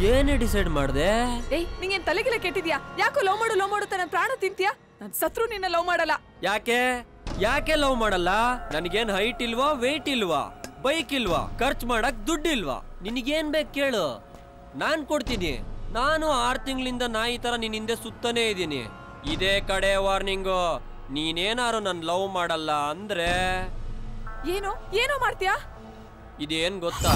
ಇದೇನೇ decide ಮಾಡ್ದೆ? ಏಯ್ ನಿಂಗೇನ್ ತಲೆಗಿಲೆ ಕೆಟ್ಟಿದ್ಯಾ? ಯಾಕೋ ಲವ್ ಮಾಡು ನನ್ನ ಪ್ರಾಣ ತಿಂತ್ಯಾ? ನಾನ್ ಸತ್ರು ನಿನ್ನ ಲವ್ ಮಾಡಲ್ಲ. ಯಾಕೆ ಲವ್ ಮಾಡಲ್ಲ? ನನಗೇನ್ ಹೈಟ್ ಇಲ್ವಾ, ವೇಟ್ ಇಲ್ವಾ, ಬೈಕ್ ಇಲ್ವಾ, ಖರ್ಚು ಮಾಡಕ್ ದುಡ್ಡು ಇಲ್ವಾ? ನಿನಗೇನ್ ಬೇಕು ಕೇಳು, ನಾನ್ ಕೊಡ್ತೀನಿ. ನಾನು 6 ತಿಂಗಳಿಂದ ನಾಯಿ ತರ ನಿನ್ ಹಿಂದೆ ಸುತ್ತಾನೇ ಇದ್ದೀನಿ. ಇದೇ ಕಡೆ ವಾರ್ನಿಂಗು, ನೀನೇನಾರು ನನ್ ಲವ್ ಮಾಡಲ್ಲ ಅಂದ್ರೆ ಏನೋ ಮಾಡ್ತೀಯಾ? ಇದೇನ್ ಗೊತ್ತಾ,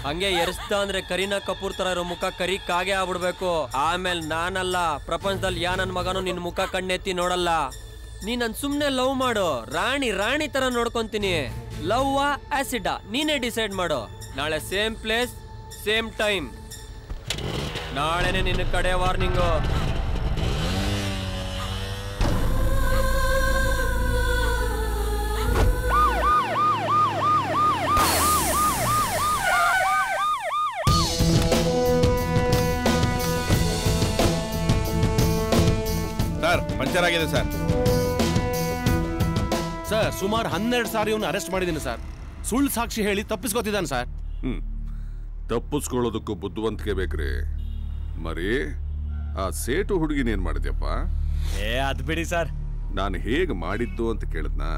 ಹಂಗೆ ಎರಿಸ್ತಾ ಅಂದ್ರೆ ಕರೀನಾ ಕಪೂರ್ ತರ ಇರೋ ಮುಖ ಕರಿ ಕಾಗೆ ಆಗ್ಬಿಡ್ಬೇಕು. ಆಮೇಲೆ ನಾನಲ್ಲ, ಪ್ರಪಂಚದಲ್ಲಿ ಯಾ ನನ್ ಮಗನು ನಿನ್ ಮುಖ ಕಣ್ಣೆತ್ತಿ ನೋಡಲ್ಲ. ನೀ ನನ್ ಸುಮ್ನೆ ಲವ್ ಮಾಡು, ರಾಣಿ ತರ ನೋಡ್ಕೊಂತೀನಿ. ಲವ್ ಆಸಿಡ್ ನೀನೇ ಡಿಸೈಡ್ ಮಾಡು. ನಾಳೆ ಸೇಮ್ ಪ್ಲೇಸ್ ಸೇಮ್ ಟೈಮ್. ನಾಳೆನೆ ನಿನ್ನ ಕಡೆ ವಾರ್ನಿಂಗು. ಸರ್ ಪಂಚರ್ ಆಗಿದೆ ಸರ್. ಸರ್ ಸುಮಾರು 12 ಸಾರಿ ಇವನು ಅರೆಸ್ಟ್ ಮಾಡಿದ್ದೀನಿ ಸರ್. ಸುಳ್ಳು ಸಾಕ್ಷಿ ಹೇಳಿ ತಪ್ಪಿಸ್ಕೊತಿದ್ದಾನೆ ಸರ್. ತಪ್ಪಿಸ್ಕೊಳ್ಳೋದಕ್ಕೂ ಬುದ್ಧಿವಂತಿಕೆ ಬೇಕ್ರಿ. ಮರಿ ಆ ಸೇಟು ಹುಡುಗಿನೇನ್ ಮಾಡಿದ್ಯಪ್ಪ? ಅದ್ ಬಿಡಿ ಸರ್. ನಾನು ಹೇಗೆ ಮಾಡಿದ್ದು ಅಂತ ಕೇಳಿದ್ನಾ,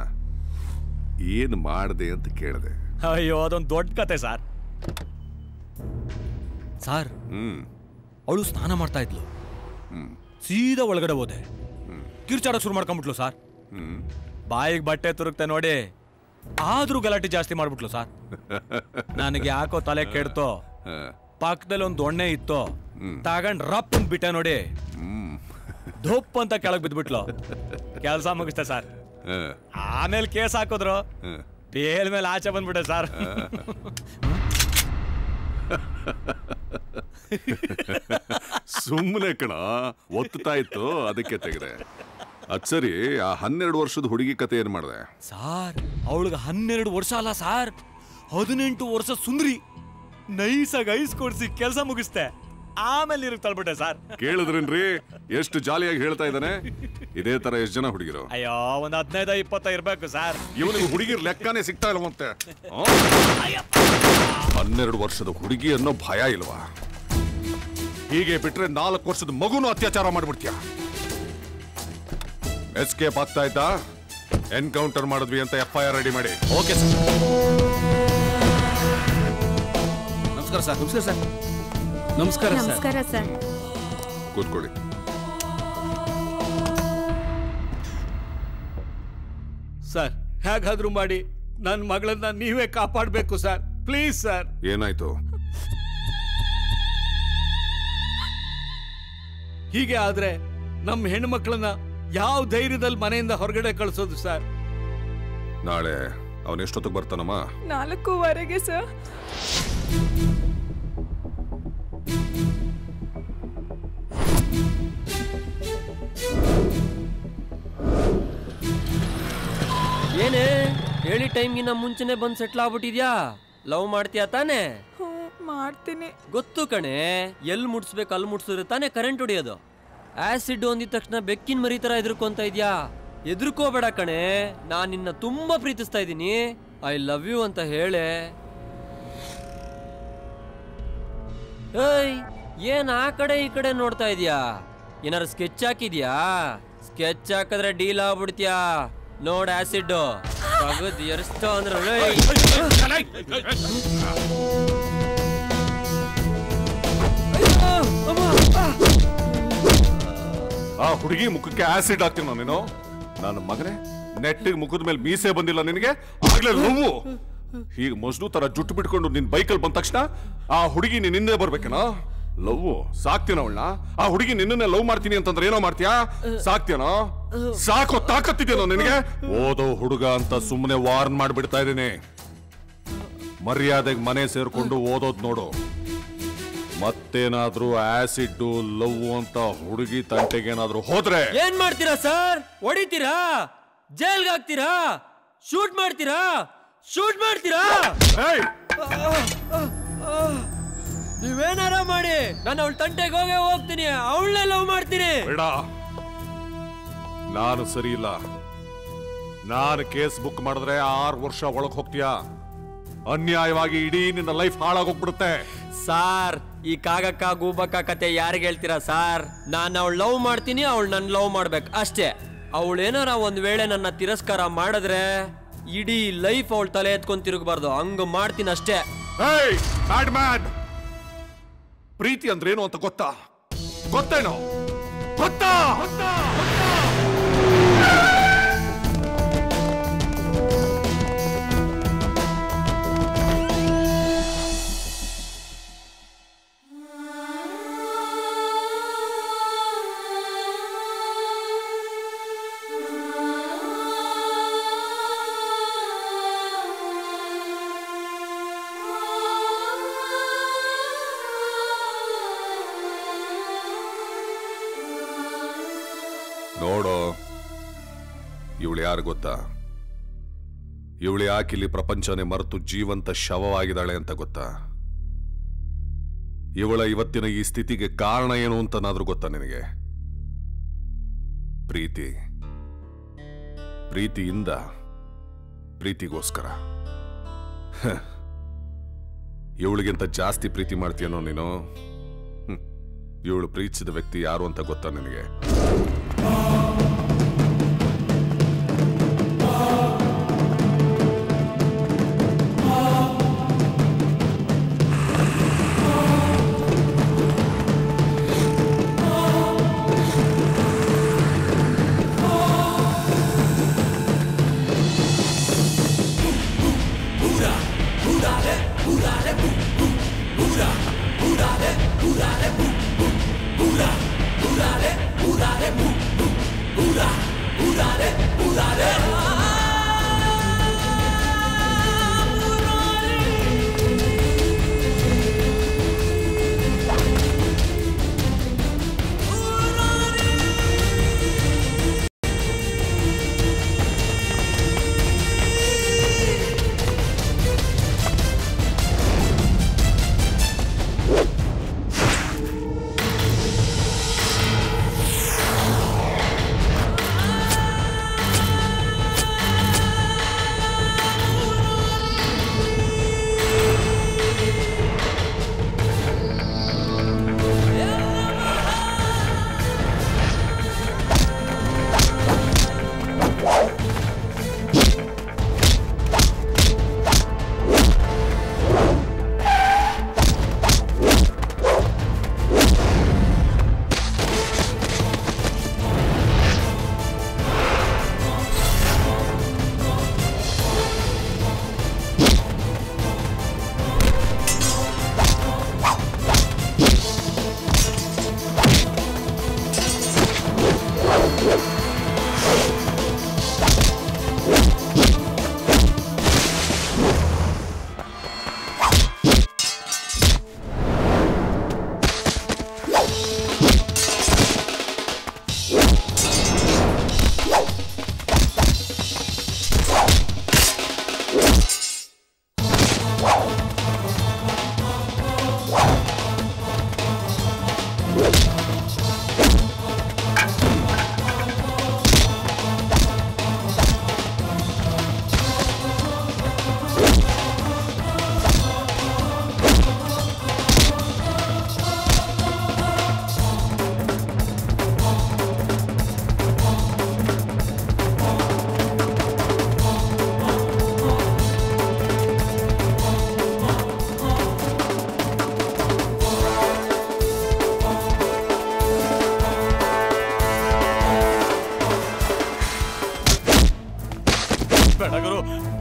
ಏನ್ ಮಾಡಿದೆ ಅಂತ ಕೇಳಿದೆ. ಅಯ್ಯೋ ಅದೊಂದು ದೊಡ್ಡ ಕತೆ ಸರ್. ಸರ್ ಅವಳು ಸ್ನಾನ ಮಾಡ್ತಾ ಇದ್ಲು, ಸೀದಾ ಒಳಗಡೆ ಹೋದೆ, ಕಿರ್ಚಾಡಕ್ ಶುರು ಮಾಡ್ಕೊಂಡ್ಬಿಟ್ಲು ಸರ್. ಬಾಯಿಗೆ ಬಟ್ಟೆ ತುರುಕ್ತೆ ನೋಡಿ, ಆದ್ರೂ ಗಲಾಟೆ ಜಾಸ್ತಿ ಮಾಡ್ಬಿಟ್ಲು ಸರ್. ನನಗೆ ಯಾಕೋ ತಲೆ ಕೆಡ್ತೋ, ಪಕ್ಕದಲ್ಲಿ ಒಂದು ದೊಣ್ಣೆ ಇತ್ತು, ತಗೊಂಡ್ ರಪ್ ಬಿಟ್ಟೆ ನೋಡಿ, ಧೂಪ್ ಅಂತ ಕೆಳಗ್ ಬಿದ್ಬಿಟ್ಲು. ಕೆಲಸ ಮುಗಿಸ್ತೆ ಸರ್. ಆಮೇಲೆ ಕೇಸ್ ಹಾಕಿದ್ರು, ಬೇಲ್ ಮೇಲೆ ಆಚೆ ಬಂದ್ಬಿಟ್ಟೆ ಸರ್. ಸುಮ್ಮನೆ ಕಣ, ಒತ್ತಾ ಇತ್ತು ಅದಕ್ಕೆ ತೆಗೆದೆ. ಅದ್ ಸರಿ, ಆ 12 ವರ್ಷದ ಹುಡುಗಿ ಕತೆ ಏನ್ ಮಾಡಿದೆ? ಸಾರ್ ಅವಳಿಗೆ 12 ವರ್ಷ ಅಲ್ಲ ಸಾರ್, 18 ವರ್ಷ ಸುಂದ್ರಿ. ನೈಸಾಗಿ ಐಸ್ ಕೊಡ್ಸಿ ಕೆಲಸ ಮುಗಿಸ್ತೆ, ಆಮೇಲೆ ನೀರಿಗೆ ತಳ್ಬಿಟ್ಟೆ ಸರ್. ಕೇಳಿದ್ರೇನ್ರಿ ಎಷ್ಟು ಜಾಲಿಯಾಗಿ ಹೇಳ್ತಾ ಇದ್ದಾನೆ? ಇದೇ ತರ ಎಷ್ಟು ಜನ ಹುಡುಗಿರು? ಅಯ್ಯೋ ಒಂದ್ 15-20 ಇರ್ಬೇಕು ಸರ್. ಇವನಿಗೆ ಹುಡುಗಿರ್ ಲೆಕ್ಕನೇ ಸಿಗ್ತಾ ಇಲ್ವಂತೆ. 12 ವರ್ಷದ ಹುಡುಗಿ ಅನ್ನೋ ಭಯ ಇಲ್ವಾ? ಹೀಗೆ ಬಿಟ್ರೆ 4 ವರ್ಷದ ಮಗುನು ಅತ್ಯಾಚಾರ ಮಾಡ್ಬಿಡ್ತೀಯ. ಎಸ್ಕೇಪ್ ಆಗ್ತಾ ಇದ್ದ, ಎನ್ಕೌಂಟರ್ ಮಾಡಿದ್ವಿ ಅಂತ FIR ರೆಡಿ ಮಾಡಿ. Okay sir. ನಮಸ್ಕಾರ ಸರ್. ನಮಸ್ಕಾರ ಸರ್. ಕೂತ್ಕೊಳ್ಳಿ. ಸರ್ ಹೇಗಾದ್ರೂ ಮಾಡಿ ನನ್ನ ಮಗಳನ್ನ ನೀವೇ ಕಾಪಾಡಬೇಕು ಸರ್, ಪ್ಲೀಸ್ ಸರ್. ಏನಾಯ್ತು? ಹೀಗೆ ಆದ್ರೆ ನಮ್ಮ ಹೆಣ್ಮಕ್ಳನ್ನ ಯಾವ ಧೈರ್ಯದಲ್ಲಿ ಮನೆಯಿಂದ ಹೊರಗಡೆ ಕಳಿಸೋದು ಸರ್? ನಾಳೆ ಅವನ್ ಎಷ್ಟೊತ್ತಿಗೆ ಬರ್ತಾನಮ್ಮ? 4:15 ಸರ್. ಏನೇ ಹೇಳಿ ಟೈಮ್ಗಿನ್ನ ಮುಂಚೆನೆ ಬಂದ್ ಸೆಟ್ಲ್ ಆಗ್ಬಿಟ್ಟಿದ್ಯಾ? ಲವ್ ಮಾಡ್ತೀಯಾ ತಾನೆ? ಮಾಡ್ತೀನಿ. ಗೊತ್ತು ಕಣೆ, ಎಲ್ಲಿ ಮುಟ್ಸ್ಬೇಕು ಅಲ್ಲಿ ಮುಟ್ಸಿದ್ರೆ ತಾನೇ ಕರೆಂಟ್ ಹೊಡಿಯೋದು. ಆಸಿಡ್ ಅಂದಿದ ತಕ್ಷಣ ಬೆಕ್ಕಿನ ಮರಿ ತರ ಎದುರ್ಕೊಂತ ಇದ್ಯಾ? ಎದುರ್ಕೋಬೇಡ ಕಣೆ, ನಾನ್ ನಿನ್ನ ತುಂಬಾ ಪ್ರೀತಿಸ್ತಾ ಇದ್ದೀನಿ. ಐ ಲವ್ ಯು ಅಂತ ಹೇಳೆ. ಏಯ್ ಏನ್ ಆ ಕಡೆ ಈ ಕಡೆ ನೋಡ್ತಾ ಇದೀಯಾ? ಏನಾರು ಸ್ಕೆಚ್ ಹಾಕಿದ್ಯಾ? ಸ್ಕೆಚ್ ಹಾಕಿದ್ರೆ ಡೀಲ್ ಆಗ್ಬಿಡ್ತೀಯಾ. ನೋಡ್ ಆಸಿಡ್ ತಗದ್ ಎರಿಸ್ತಾ ಅಂದ್ರೆ ಆ ಹುಡುಗಿ ಮುಖಕ್ಕೆ ಆಸಿಡ್ ಹಾಕ್ತೀನಿ ನೀನು? ನನ್ನ ಮಗನೇ, ನೆಟ್ಟಿಗೆ ಮುಖದ ಮೇಲೆ ಮೀಸೆ ಬಂದಿಲ್ಲ ನಿನಗೆ? ಆಗ್ಲೇ ನೋವು. ಹೀಗೆ ಮೊಸರು ತರ ಜುಟ್ಟು ಬಿಟ್ಕೊಂಡು ನಿನ್ ಬೈಕಲ್ಲಿ ಬಂದ ತಕ್ಷಣ ಆ ಹುಡುಗಿ ನೀನ್ ಹಿಂದೆ ಬರ್ಬೇಕೇನೋ? ಲವ್ ಸಾಕ್ತೀನ ಅವಳನ್ನ? ಆ ಹುಡುಗಿ ನಿನ್ನೇ ಲವ್ ಮಾಡ್ತೀನಿ ಅಂತಂದ್ರೆ ಏನೋ ಮಾಡ್ತೀಯಾ? ಸಾಕ್ತೀನೋ? ಸಾಕೋ ತಾಕತ್ತಿದೇನೋ ನಿನಗೆ? ಓದೋ ಹುಡುಗ ಅಂತ ಸುಮ್ಮನೆ ವಾರ್ನ್ ಮಾಡ್ಬಿಡ್ತಾ ಇದೀನಿ. ಮರ್ಯಾದೆಗೆ ಮನೆ ಸೇರ್ಕೊಂಡು ಓದೋದ್ ನೋಡು. ಮತ್ತೇನಾದ್ರೂ ಆಸಿಡ್ ಲವ್ ಅಂತ ಹುಡುಗಿ ತಂಟೆಗೇನಾದ್ರೂ ಹೋದ್ರೆ ಏನ್ ಮಾಡ್ತೀರಾ ಸರ್? ಹೊಡಿತೀರಾ? ಜೈಲ್ಗೆ ಹಾಕ್ತೀರಾ? ಶೂಟ್ ಮಾಡ್ತೀರಾ? ನೀವೇನಾರ ಮಾಡಿ, ನಾನು ಅವಳ ತಂಟೆಗೆ ಹೋಗ್ತೀನಿ. ಅವಳನ್ನೇ ಲವ್ ಮಾಡ್ತೀನಿ. ಬೇಡ, ನಾನು ಸರಿ ಇಲ್ಲ. ನಾನು ಕೇಸ್ ಬುಕ್ ಮಾಡಿದ್ರೆ 6 ವರ್ಷ ಒಳಗ್ ಹೋಗ್ತೀಯಾ. ಅನ್ಯಾಯವಾಗಿ ಇಡೀ ನಿನ್ನ ಲೈಫ್ ಹಾಳಾಗೋಗ್ಬಿಡುತ್ತೆ. ಸಾರ್, ಈ ಕಾಗಕ್ಕ ಗೂಬಕ್ಕ ಕತೆ ಯಾರಿಗೆ ಹೇಳ್ತೀರಾ ಸಾರ್? ನಾನು ಅವಳು ಲವ್ ಮಾಡ್ತೀನಿ, ಅವಳು ನನ್ ಲವ್ ಮಾಡ್ಬೇಕು ಅಷ್ಟೇ. ಅವಳೇನಾರ ಒಂದ್ ವೇಳೆ ನನ್ನ ತಿರಸ್ಕಾರ ಮಾಡಿದ್ರೆ ಇಡೀ ಲೈಫ್ ಅವಳ ತಲೆ ಎತ್ಕೊಂಡ್ ತಿರುಗಬಾರ್ದು, ಹಂಗ ಮಾಡ್ತೀನಿ ಅಷ್ಟೇ. ಬ್ಯಾಡ್ ಮ್ಯಾನ್, ಪ್ರೀತಿ ಅಂದ್ರೇನು ಅಂತ ಗೊತ್ತಾ? ಗೊತ್ತೇನೋ? ಗೊತ್ತಾ? ನೋಡೋ, ಇವಳು ಯಾರು ಗೊತ್ತಾ? ಇವಳು ಯಾಕಿಲ್ಲಿ ಪ್ರಪಂಚನೇ ಮರೆತು ಜೀವಂತ ಶವವಾಗಿದ್ದಾಳೆ ಅಂತ ಗೊತ್ತಾ? ಇವಳ ಇವತ್ತಿನ ಈ ಸ್ಥಿತಿಗೆ ಕಾರಣ ಏನು ಅಂತನಾದ್ರೂ ಗೊತ್ತಾ ನಿನಗೆ? ಪ್ರೀತಿ. ಪ್ರೀತಿಯಿಂದ ಪ್ರೀತಿಗೋಸ್ಕರ. ಇವಳಿಗಿಂತ ಜಾಸ್ತಿ ಪ್ರೀತಿ ಮಾಡ್ತೀಯನೋ ನೀನು? ಇವಳು ಪ್ರೀತಿಸಿದ ವ್ಯಕ್ತಿ ಯಾರು ಅಂತ ಗೊತ್ತಾ ನಿನಗೆ?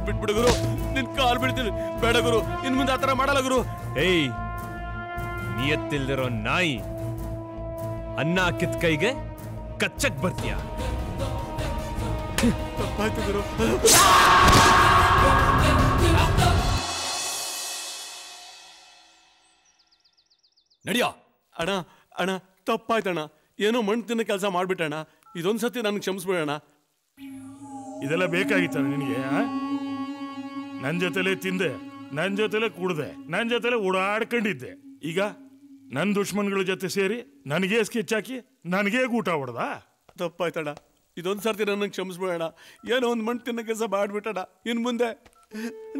ಬಿಟ್ಬಿಡು ಗುರು, ನಿನ್ ಕಾಲ್ ಬಿಡ್ತೀನಿ. ಬೇಡ ಗುರು, ಇನ್ ಮುಂದೆ ಆತರ ಮಾಡಲ್ಲ ಗುರು. ಏಯ್, ನಿಯತ್ತಿಲ್ದಿರೋ ನಾಯಿ, ಅನ್ನ ಕಿತ್ ಕೈಗೆ ಕಚ್ಚಕ್ ಬರ್ತೀಯ? ತಪ್ಪಾಯ್ತು ಗುರು. ನಡಿಯೋ. ಅಣ್ಣ ಅಣ್ಣ, ತಪ್ಪಾಯ್ತಣ್ಣ. ಏನೋ ಮಣ್ಣು ತಿನ್ನ ಕೆಲಸ ಮಾಡ್ಬಿಟ್ಟಣ್ಣ. ಇದೊಂದ್ಸತಿ ನನ್ಗೆ ಕ್ಷಮಿಸ್ಬಿಡೋಣ. ಇದೆಲ್ಲ ಬೇಕಾಗಿತ್ತ ನಿನಗೆ? ನನ್ನ ಜೊತೆಲೆ ತಿಂದೆ, ನನ್ನ ಜೊತೆಲೆ ಕುಡ್ದೆ, ನನ್ನ ಜೊತೆಲೆ ಓಡಾಡ್ಕೊಂಡಿದ್ದೆ. ಈಗ ನನ್ನ ದುಶ್ಮನ್ಗಳ ಜೊತೆ ಸೇರಿ ನನಗೇ ಸ್ಕೆಚ್ ಹಾಕಿ ನನಗೇ ಊಟ ಹೊಡೆದ? ತಪ್ಪಾಯ್ತಣ್ಣ. ಇದೊಂದ್ಸರ್ತಿ ನನ್ನ ಕ್ಷಮಿಸ್ಬಿಡೋಣ. ಏನೋ ಒಂದು ಮಣ್ಣು ತಿನ್ನ ಕೆಲಸ ಮಾಡ್ಬಿಟ್ಟಣ. ಇನ್ ಮುಂದೆ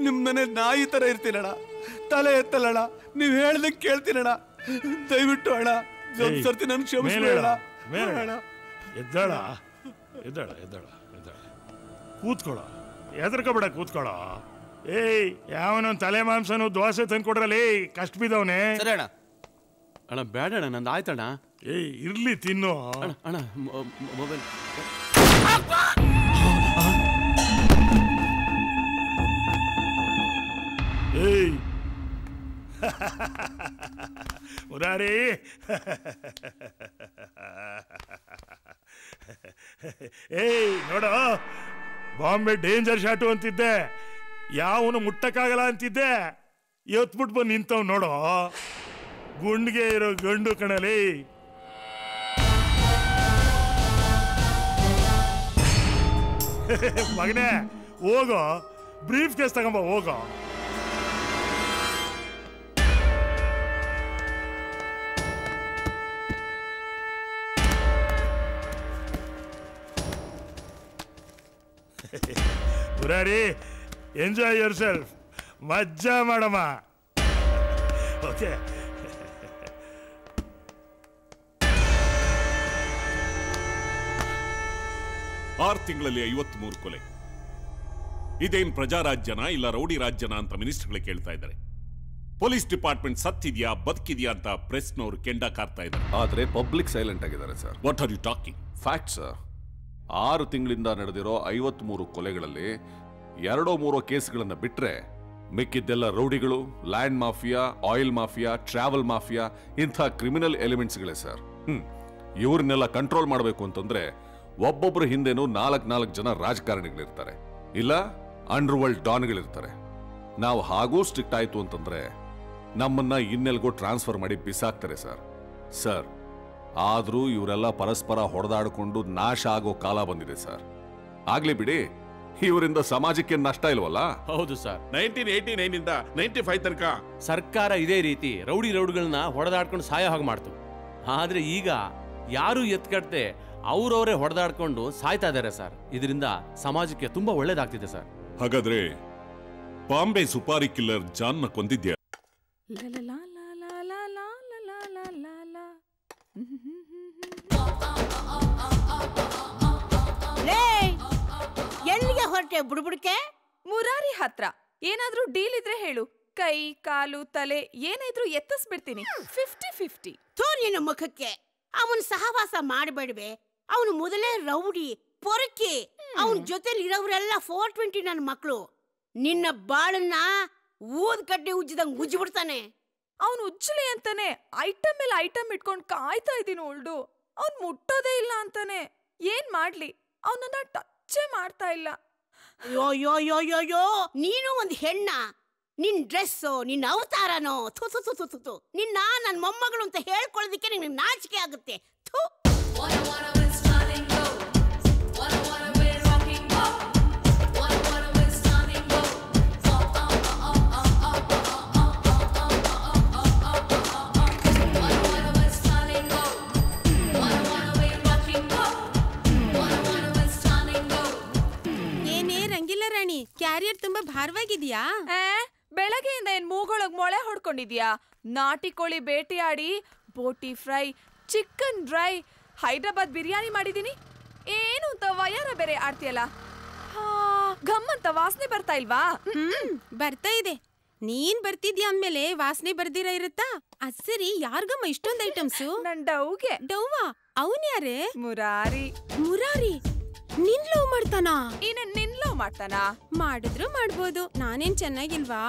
ನಿಮ್ ಮನೆ ನಾಯಿ ತರ ಇರ್ತೀನಣ್ಣ, ತಲೆ ಎತ್ತಲ್ಲಣ್ಣ, ನೀವ್ ಹೇಳ್ದಕ್ಕೆ ಕೇಳ್ತೀನಣ್ಣ. ದಯವಿಟ್ಟು ಅಣ್ಣ ಸರ್ತಿ ನನ್ ಕ್ಷಮಿಸ್ಬೇಡ. ಎದ್ದಾಳ ಎದ್ದಾಳ ಎದ್ದಾಳ ಎದ್ದಾಳ ಕೂತ್ಕೊಳ, ಎದರ್ಕೊಬೇಡ ಕೂತ್ಕೊಳ. ಏಯ್ ಯಾವನೊಂದು ತಲೆ ಮಾಂಸನು ದೋಸೆ ತಂದು ಕೊಡ್ರಲ್ಲಿ, ಕಷ್ಟ ಬಿದ್ದವನೇ. ಸರಿ ಅಣ್ಣ. ಅಣ್ಣ ಬೇಡ ಅಣ್ಣ, ನಂದು ಆಯ್ತಣ್ಣ. ಏಯ್ ಇರ್ಲಿ ತಿನ್ನು. ಅಣ್ಣ ಮೊಬೈಲ್. ಏಯ್ ಮುರಾರಿ, ಏಯ್ ನೋಡ, ಬಾಂಬೆ ಡೇಂಜರ್ ಶಾಟು ಅಂತಿದ್ದೆ, ಯಾವನು ಮುಟ್ಟಕ್ಕಾಗಲ್ಲ ಅಂತಿದ್ದೆ, ಎತ್ಬಿಟ್ಟು ಬಂದು ನಿಂತವ್ ನೋಡೋ, ಗುಂಡ್ಗೆ ಇರೋ ಗಂಡು ಕಣಲಿ. ಮಗನೇ ಹೋಗೋ, ಬ್ರೀಫ್ ಕೇಸ್ ತಗೊಂಬ ಹೋಗೋ. ಮುರಾರಿ, ಎಂಜಾಯ್ ಯುವರ್ ಸೆಲ್ಫ್, ಮಜ್ಜಾ ಮಾಡಮ್ಮ. ಓಕೆ. 6 ತಿಂಗಳಲ್ಲಿ 53 ಕೊಲೆ. ಇದೇನ್ ಪ್ರಜಾರಾಜ್ಯನ ಇಲ್ಲ ರೌಡಿ ರಾಜ್ಯನ ಅಂತ ಮಿನಿಸ್ಟರ್ಗಳೇ ಕೇಳ್ತಾ ಇದ್ದಾರೆ. ಪೊಲೀಸ್ ಡಿಪಾರ್ಟ್ಮೆಂಟ್ ಸತ್ತಿದ್ಯಾ ಬದುಕಿದ್ಯಾ ಅಂತ ಪ್ರೆಸ್ನವರು ಕೆಂಡ ಕಾರ್ತಾ ಇದ್ದಾರೆ. ಆದ್ರೆ ಪಬ್ಲಿಕ್ ಸೈಲೆಂಟ್ ಆಗಿದ್ದಾರೆ sir. What are you talking? Fact sir. 6 ತಿಂಗಳಿಂದ ನಡೆದಿರೋ 53 ಕೊಲೆಗಳಲ್ಲಿ 2-3 ಕೇಸ್ಗಳನ್ನ ಬಿಟ್ರೆ ಮಿಕ್ಕಿದ್ದೆಲ್ಲ ರೌಡಿಗಳು, land mafia, oil mafia, travel mafia, ಇಂಥ ಕ್ರಿಮಿನಲ್ ಎಲಿಮೆಂಟ್ಸ್ಗಳೇ ಸರ್. ಇವ್ರನ್ನೆಲ್ಲ ಕಂಟ್ರೋಲ್ ಮಾಡಬೇಕು ಅಂತಂದ್ರೆ ಒಬ್ಬೊಬ್ಬರ ಹಿಂದೆನೂ 4 ಜನ ರಾಜಕಾರಣಿಗಳಿರ್ತಾರೆ, ಇಲ್ಲ ಅಂಡರ್ ವರ್ಲ್ಡ್ ಡಾನ್ಗಳಿರ್ತಾರೆ. ನಾವು ಹಾಗೂ ಸ್ಟ್ರಿಕ್ಟ್ ಆಯ್ತು ಅಂತಂದ್ರೆ ನಮ್ಮನ್ನ ಇನ್ನೆಲ್ಗೋ ಟ್ರಾನ್ಸ್ಫರ್ ಮಾಡಿ ಬಿಸಾಕ್ತಾರೆ ಸರ್. ಸರ್, ಆದ್ರೂ ಇವರೆಲ್ಲ ಪರಸ್ಪರ ಹೊಡೆದಾಡಿಕೊಂಡು ನಾಶ ಆಗೋ ಕಾಲ ಬಂದಿದೆ ಸರ್. ಆಗ್ಲಿ ಬಿಡಿ, ಇವರಿಂದ ಸಮಾಜಕ್ಕೆ ನಷ್ಟ ಇಲ್ವಲ್ಲ? ಹೌದು ಸರ್. 1989 ಇಂದ 95 ತನಕ ಸರ್ಕಾರ ಇದೇ ರೀತಿ ರೌಡಿಗಳನ್ನ ಹೊಡೆದಾಡ್ಕೊಂಡು ಸಾಯೋ ಹಾಗೆ ಮಾಡ್ತು. ಆದ್ರೆ ಈಗ ಯಾರು ಎತ್ಕಡ್ತೆ ಅವ್ರವರೇ ಹೊಡೆದಾಡ್ಕೊಂಡು ಸಾಯ್ತಾ ಇದ್ದಾರೆ ಸರ್. ಇದರಿಂದ ಸಮಾಜಕ್ಕೆ ತುಂಬಾ ಒಳ್ಳೇದಾಗ್ತಿದೆ ಸರ್. ಹಾಗಾದ್ರೆ ಬಾಂಬೆ ಸುಪಾರಿ ಕಿಲ್ಲರ್ ಜಾನ್ನ ಕೊಂದಿದ್ಯಾ? ಎಲ್ಲಿಗೆ ಹೊರಟೆ ಬುಡ್ಬುಡ್ಕೆ? ಮುರಾರಿ ಹತ್ರ ಏನಾದ್ರೂ ಡೀಲ್ ಇದ್ರೆ ಹೇಳು, ಕೈ ಕಾಲು ತಲೆ ಏನಾದ್ರೂ ಎತ್ತಿಸ್ಬಿಡ್ತೀನಿ. 50-50. ನಿನ್ನ ಮುಖಕ್ಕೆ ಅವನ್ ಸಹವಾಸ ಮಾಡಬೇಡ್ವೆ. ಅವನು ಮೊದಲೇ ರೌಡಿ ಪೊರಕಿ. ಅವನ್ ಜೊತೆಲಿ ಇರೋರೆಲ್ಲ 420 ನನ್ನ ಮಕ್ಕಳು. ನಿನ್ನ ಬಾಳನ್ನ ಊದ್ ಕಡ್ಡಿ ಉಜ್ಜಿದಂಗ್ ಉಜ್ಜಿ ಬಿಡ್ತಾನೆ. ಅವನು ಉಜ್ಜಲಿ ಅಂತಾನೆ ಐಟಮ್ ಮೇಲೆ ಐಟಮ್ ಇಟ್ಕೊಂಡು ಕಾಯ್ತಾ ಇದೀನಿ ಉಳ್ಡು. ಅವ್ನ್ ಮುಟ್ಟೋದೇ ಇಲ್ಲ ಅಂತಾನೆ. ಏನ್ ಮಾಡ್ಲಿ, ಅವನನ್ನ ಟಚ್ಚೇ ಮಾಡ್ತಾ ಇಲ್ಲ. ಯೋ ಯೋ ಯೋ ಯೋ ಯೋ ನೀನು ಒಂದ್ ಹೆಣ್ಣ. ನಿನ್ ಡ್ರೆಸ್ಸು, ನಿನ್ನ ಅವತಾರನೋ, ಥು ನಿನ್ನ ನನ್ ಮೊಮ್ಮಗಳು ಅಂತ ಹೇಳ್ಕೊಳ್ಳೋದಕ್ಕೆ ನಿನ್ಗೆ ನಾಚಿಕೆ ಆಗುತ್ತೆ. ಥು. ಏನೇ ರಂಗಿಲ್ಲ ರಾಣಿ, ಕ್ಯಾರಿಯರ್ ತುಂಬಾ ಭಾರವಾಗಿದ್ಯಾ? ಬೆಳಗ್ಗೆಯಿಂದ ಏನ್ ಮೂಗೊಳಗ್ ಮೊಳೆ ಹೊಡ್ಕೊಂಡಿದ್ಯಾ? ನಾಟಿ ಕೋಳಿ ಬೇಟೆಯಾಡಿ ಬೋಟಿ fry, chicken dry, Hyderabad biryani ಮಾಡಿದೀನಿ. ಏನು ಅಂತ ವಯಾರ ಬೇರೆ ಆಡ್ತಿಯಲ್ಲ. ಗಮ್ಮಂತ ವಾಸನೆ ಬರ್ತಾ ಇಲ್ವಾ? ಬರ್ತಾ ಇದೆ. ನೀನ್ ಬರ್ತಿದ್ಯಾ ಅಂದ್ಮೇಲೆ ವಾಸನೆ ಬರ್ದಿರ ಇರುತ್ತಾ? ಅದ್ ಸರಿ, ಯಾರ್ಗಮ್ಮ ಇಷ್ಟೊಂದ್ ಐಟಮ್ಸು? ನನ್ ಡೌಗೆ. ಡೌವಾ? ಅವನ್ ಯಾರೇ? ಮುರಾರಿ. ಮುರಾರಿ ನಿನ್ ಲವ್ ಮಾಡ್ತಾನಾ? ನಿನ್ ಲವ್ ಮಾಡ್ತಾನಾ? ಮಾಡಿದ್ರು ಮಾಡ್ಬೋದು, ನಾನೇನ್ ಚೆನ್ನಾಗಿಲ್ವಾ?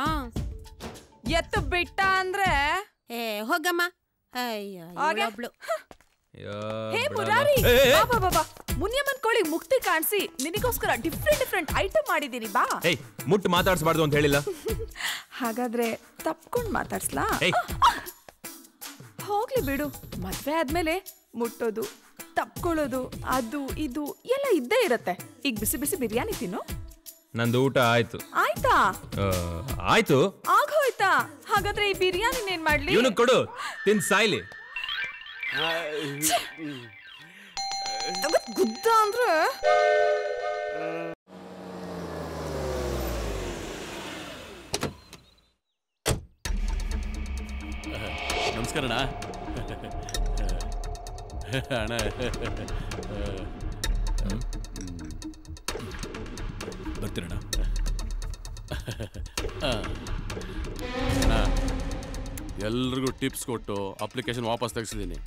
ಎತ್ತು ಬಿಟ್ಟ ಅಂದ್ರೆ ಹೋಗಮ್ಮ. ಅಯ್ಯೋ ಹೇ ಮುರಾರಿ, ಬಾಬಾ ಮುನಿಯಮ್ಮನ್ ಕೋಳಿ ಮುಕ್ತಿ ಕಾಣಿಸಿ ನಿನಗೋಸ್ಕರ ಡಿಫ್ರೆಂಟ್ ಐಟಮ್ ಮಾಡಿದೀನಿ. ಬಾ. ಮುಟ್ಟು ಮಾತಾಡ್ಸಬಾರ್ದು ಅಂತ ಹೇಳಿಲ್ಲ? ಹಾಗಾದ್ರೆ ತಪ್ಕೊಂಡ್ ಮಾತಾಡ್ಸ್ಲಾ? ಹೋಗ್ಲಿ ಬಿಡು, ಮದ್ವೆ ಆದ್ಮೇಲೆ ಮುಟ್ಟೋದು ತಪ್ಕೊಳ್ಳೋದು ಅದು ಇದು ಎಲ್ಲ ಇದ್ದೇ ಇರತ್ತೆ. ಈಗ ಬಿಸಿ ಬಿಸಿ ಬಿರಿಯಾನಿ ತಿನ್ನು. ನಂದು ಊಟ ಆಯ್ತು. ಆಯ್ತಾ? ಆಯ್ತು. ಆಗೋಯ್ತಾ? ಹಾಗಾದ್ರೆ ಈ ಬಿರಿಯಾನಿ ಏನ್ ಮಾಡ್ಲಿ? ಇವನು ಕೊಡು, ತಿನ್ ಸಾಯ್ಲಿ. ಗುದ್ದ ಅಂದ್ರೆ ನಮಸ್ಕಾರ ಅಣ್ಣ. ಅಣ್ಣ ಬರ್ತೀರಣ್ಣ. ಅಣ್ಣ ಎಲ್ರಿಗೂ ಟಿಪ್ಸ್ ಕೊಟ್ಟು ಅಪ್ಲಿಕೇಶನ್ ವಾಪಸ್ ತೆಗೆಸಿದ್ದೀನಿ.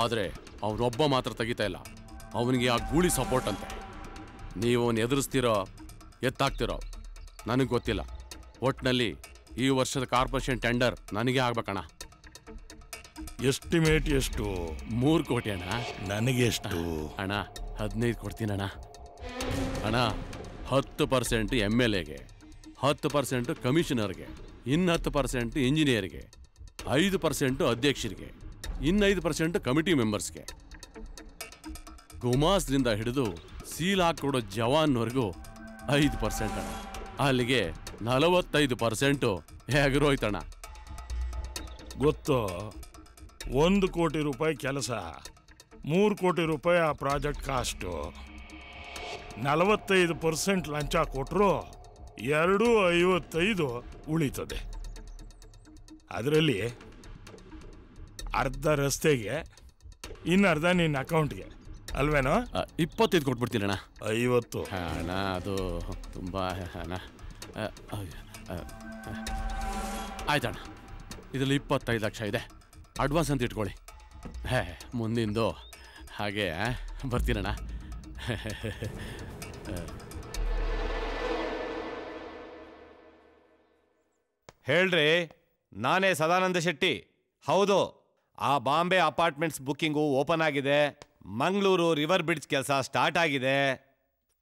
ಆದರೆ ಅವನೊಬ್ಬ ಮಾತ್ರ ತೆಗಿತಾ ಇಲ್ಲ. ಅವನಿಗೆ ಆ ಗೂಳಿ ಸಪೋರ್ಟ್ ಅಂತೆ. ನೀವು ಅವನು ಎದುರಿಸ್ತಿರೋ ಎತ್ತಾಗ್ತಿರೋ ನನಗೆ ಗೊತ್ತಿಲ್ಲ. ಒಟ್ಟಿನಲ್ಲಿ ಈ ವರ್ಷದ ಕಾರ್ಪೊರೇಷನ್ ಟೆಂಡರ್ ನನಗೆ ಆಗ್ಬೇಕಣ್ಣ. ಎಸ್ಟಿಮೇಟ್ ಎಷ್ಟು? 3 ಕೋಟಿ ಅಣ್ಣ. ನನಗೆ ಎಷ್ಟು? ಅಣ್ಣ 15 ಕೊಡ್ತೀನಣ್ಣ. ಅಣ್ಣ 10% MLAಗೆ, 10% ಕಮಿಷನರ್ಗೆ, ಇನ್ನು 10% ಇಂಜಿನಿಯರ್ಗೆ, 5% ಅಧ್ಯಕ್ಷರಿಗೆ, ಇನ್ನು 5% ಕಮಿಟಿ ಮೆಂಬರ್ಸ್ಗೆ, ಗುಮಾಸ್ದಿಂದ ಹಿಡಿದು ಸೀಲ್ ಹಾಕೊಡೋ ಜವಾನ್ವರೆಗೂ 5% ಅಣ್ಣ. ಅಲ್ಲಿಗೆ 45% ಎಗರೋಯ್ತಣ್ಣ. ಗೊತ್ತು, 1 ಕೋಟಿ ರೂಪಾಯಿ ಕೆಲಸ, 3 ಕೋಟಿ ರೂಪಾಯಿ ಆ ಪ್ರಾಜೆಕ್ಟ್ ಕಾಸ್ಟು. 45% ಲಂಚ ಕೊಟ್ಟರು 255 ಉಳಿತದೆ. ಅದರಲ್ಲಿ ಅರ್ಧ ರಸ್ತೆಗೆ, ಇನ್ನು ಅರ್ಧ ನಿನ್ನ ಅಕೌಂಟ್ಗೆ ಅಲ್ವೇನೋ? 25 ಕೊಟ್ಬಿಡ್ತೀನಣ್ಣ. 50 ಅಣ್ಣ ಅದು ತುಂಬ ಅಣ್ಣ. ಆಯ್ತಣ್ಣ, ಇದರಲ್ಲಿ 25 ಲಕ್ಷ ಇದೆ. ಅಡ್ವಾನ್ಸ್ ಅಂತ ಇಟ್ಕೊಳ್ಳಿ. ಮುಂದಿಂದು ಹಾಗೆ ಬರ್ತೀನಣ್ಣ. ಹೇಳ್ರಿ, ನಾನೇ ಸದಾನಂದ ಶೆಟ್ಟಿ. ಹೌದು, ಆ ಬಾಂಬೆ ಅಪಾರ್ಟ್ಮೆಂಟ್ಸ್ ಬುಕ್ಕಿಂಗು ಓಪನ್ ಆಗಿದೆ. ಮಂಗಳೂರು ರಿವರ್ ಬ್ರಿಡ್ಜ್ ಕೆಲಸ ಸ್ಟಾರ್ಟ್ ಆಗಿದೆ.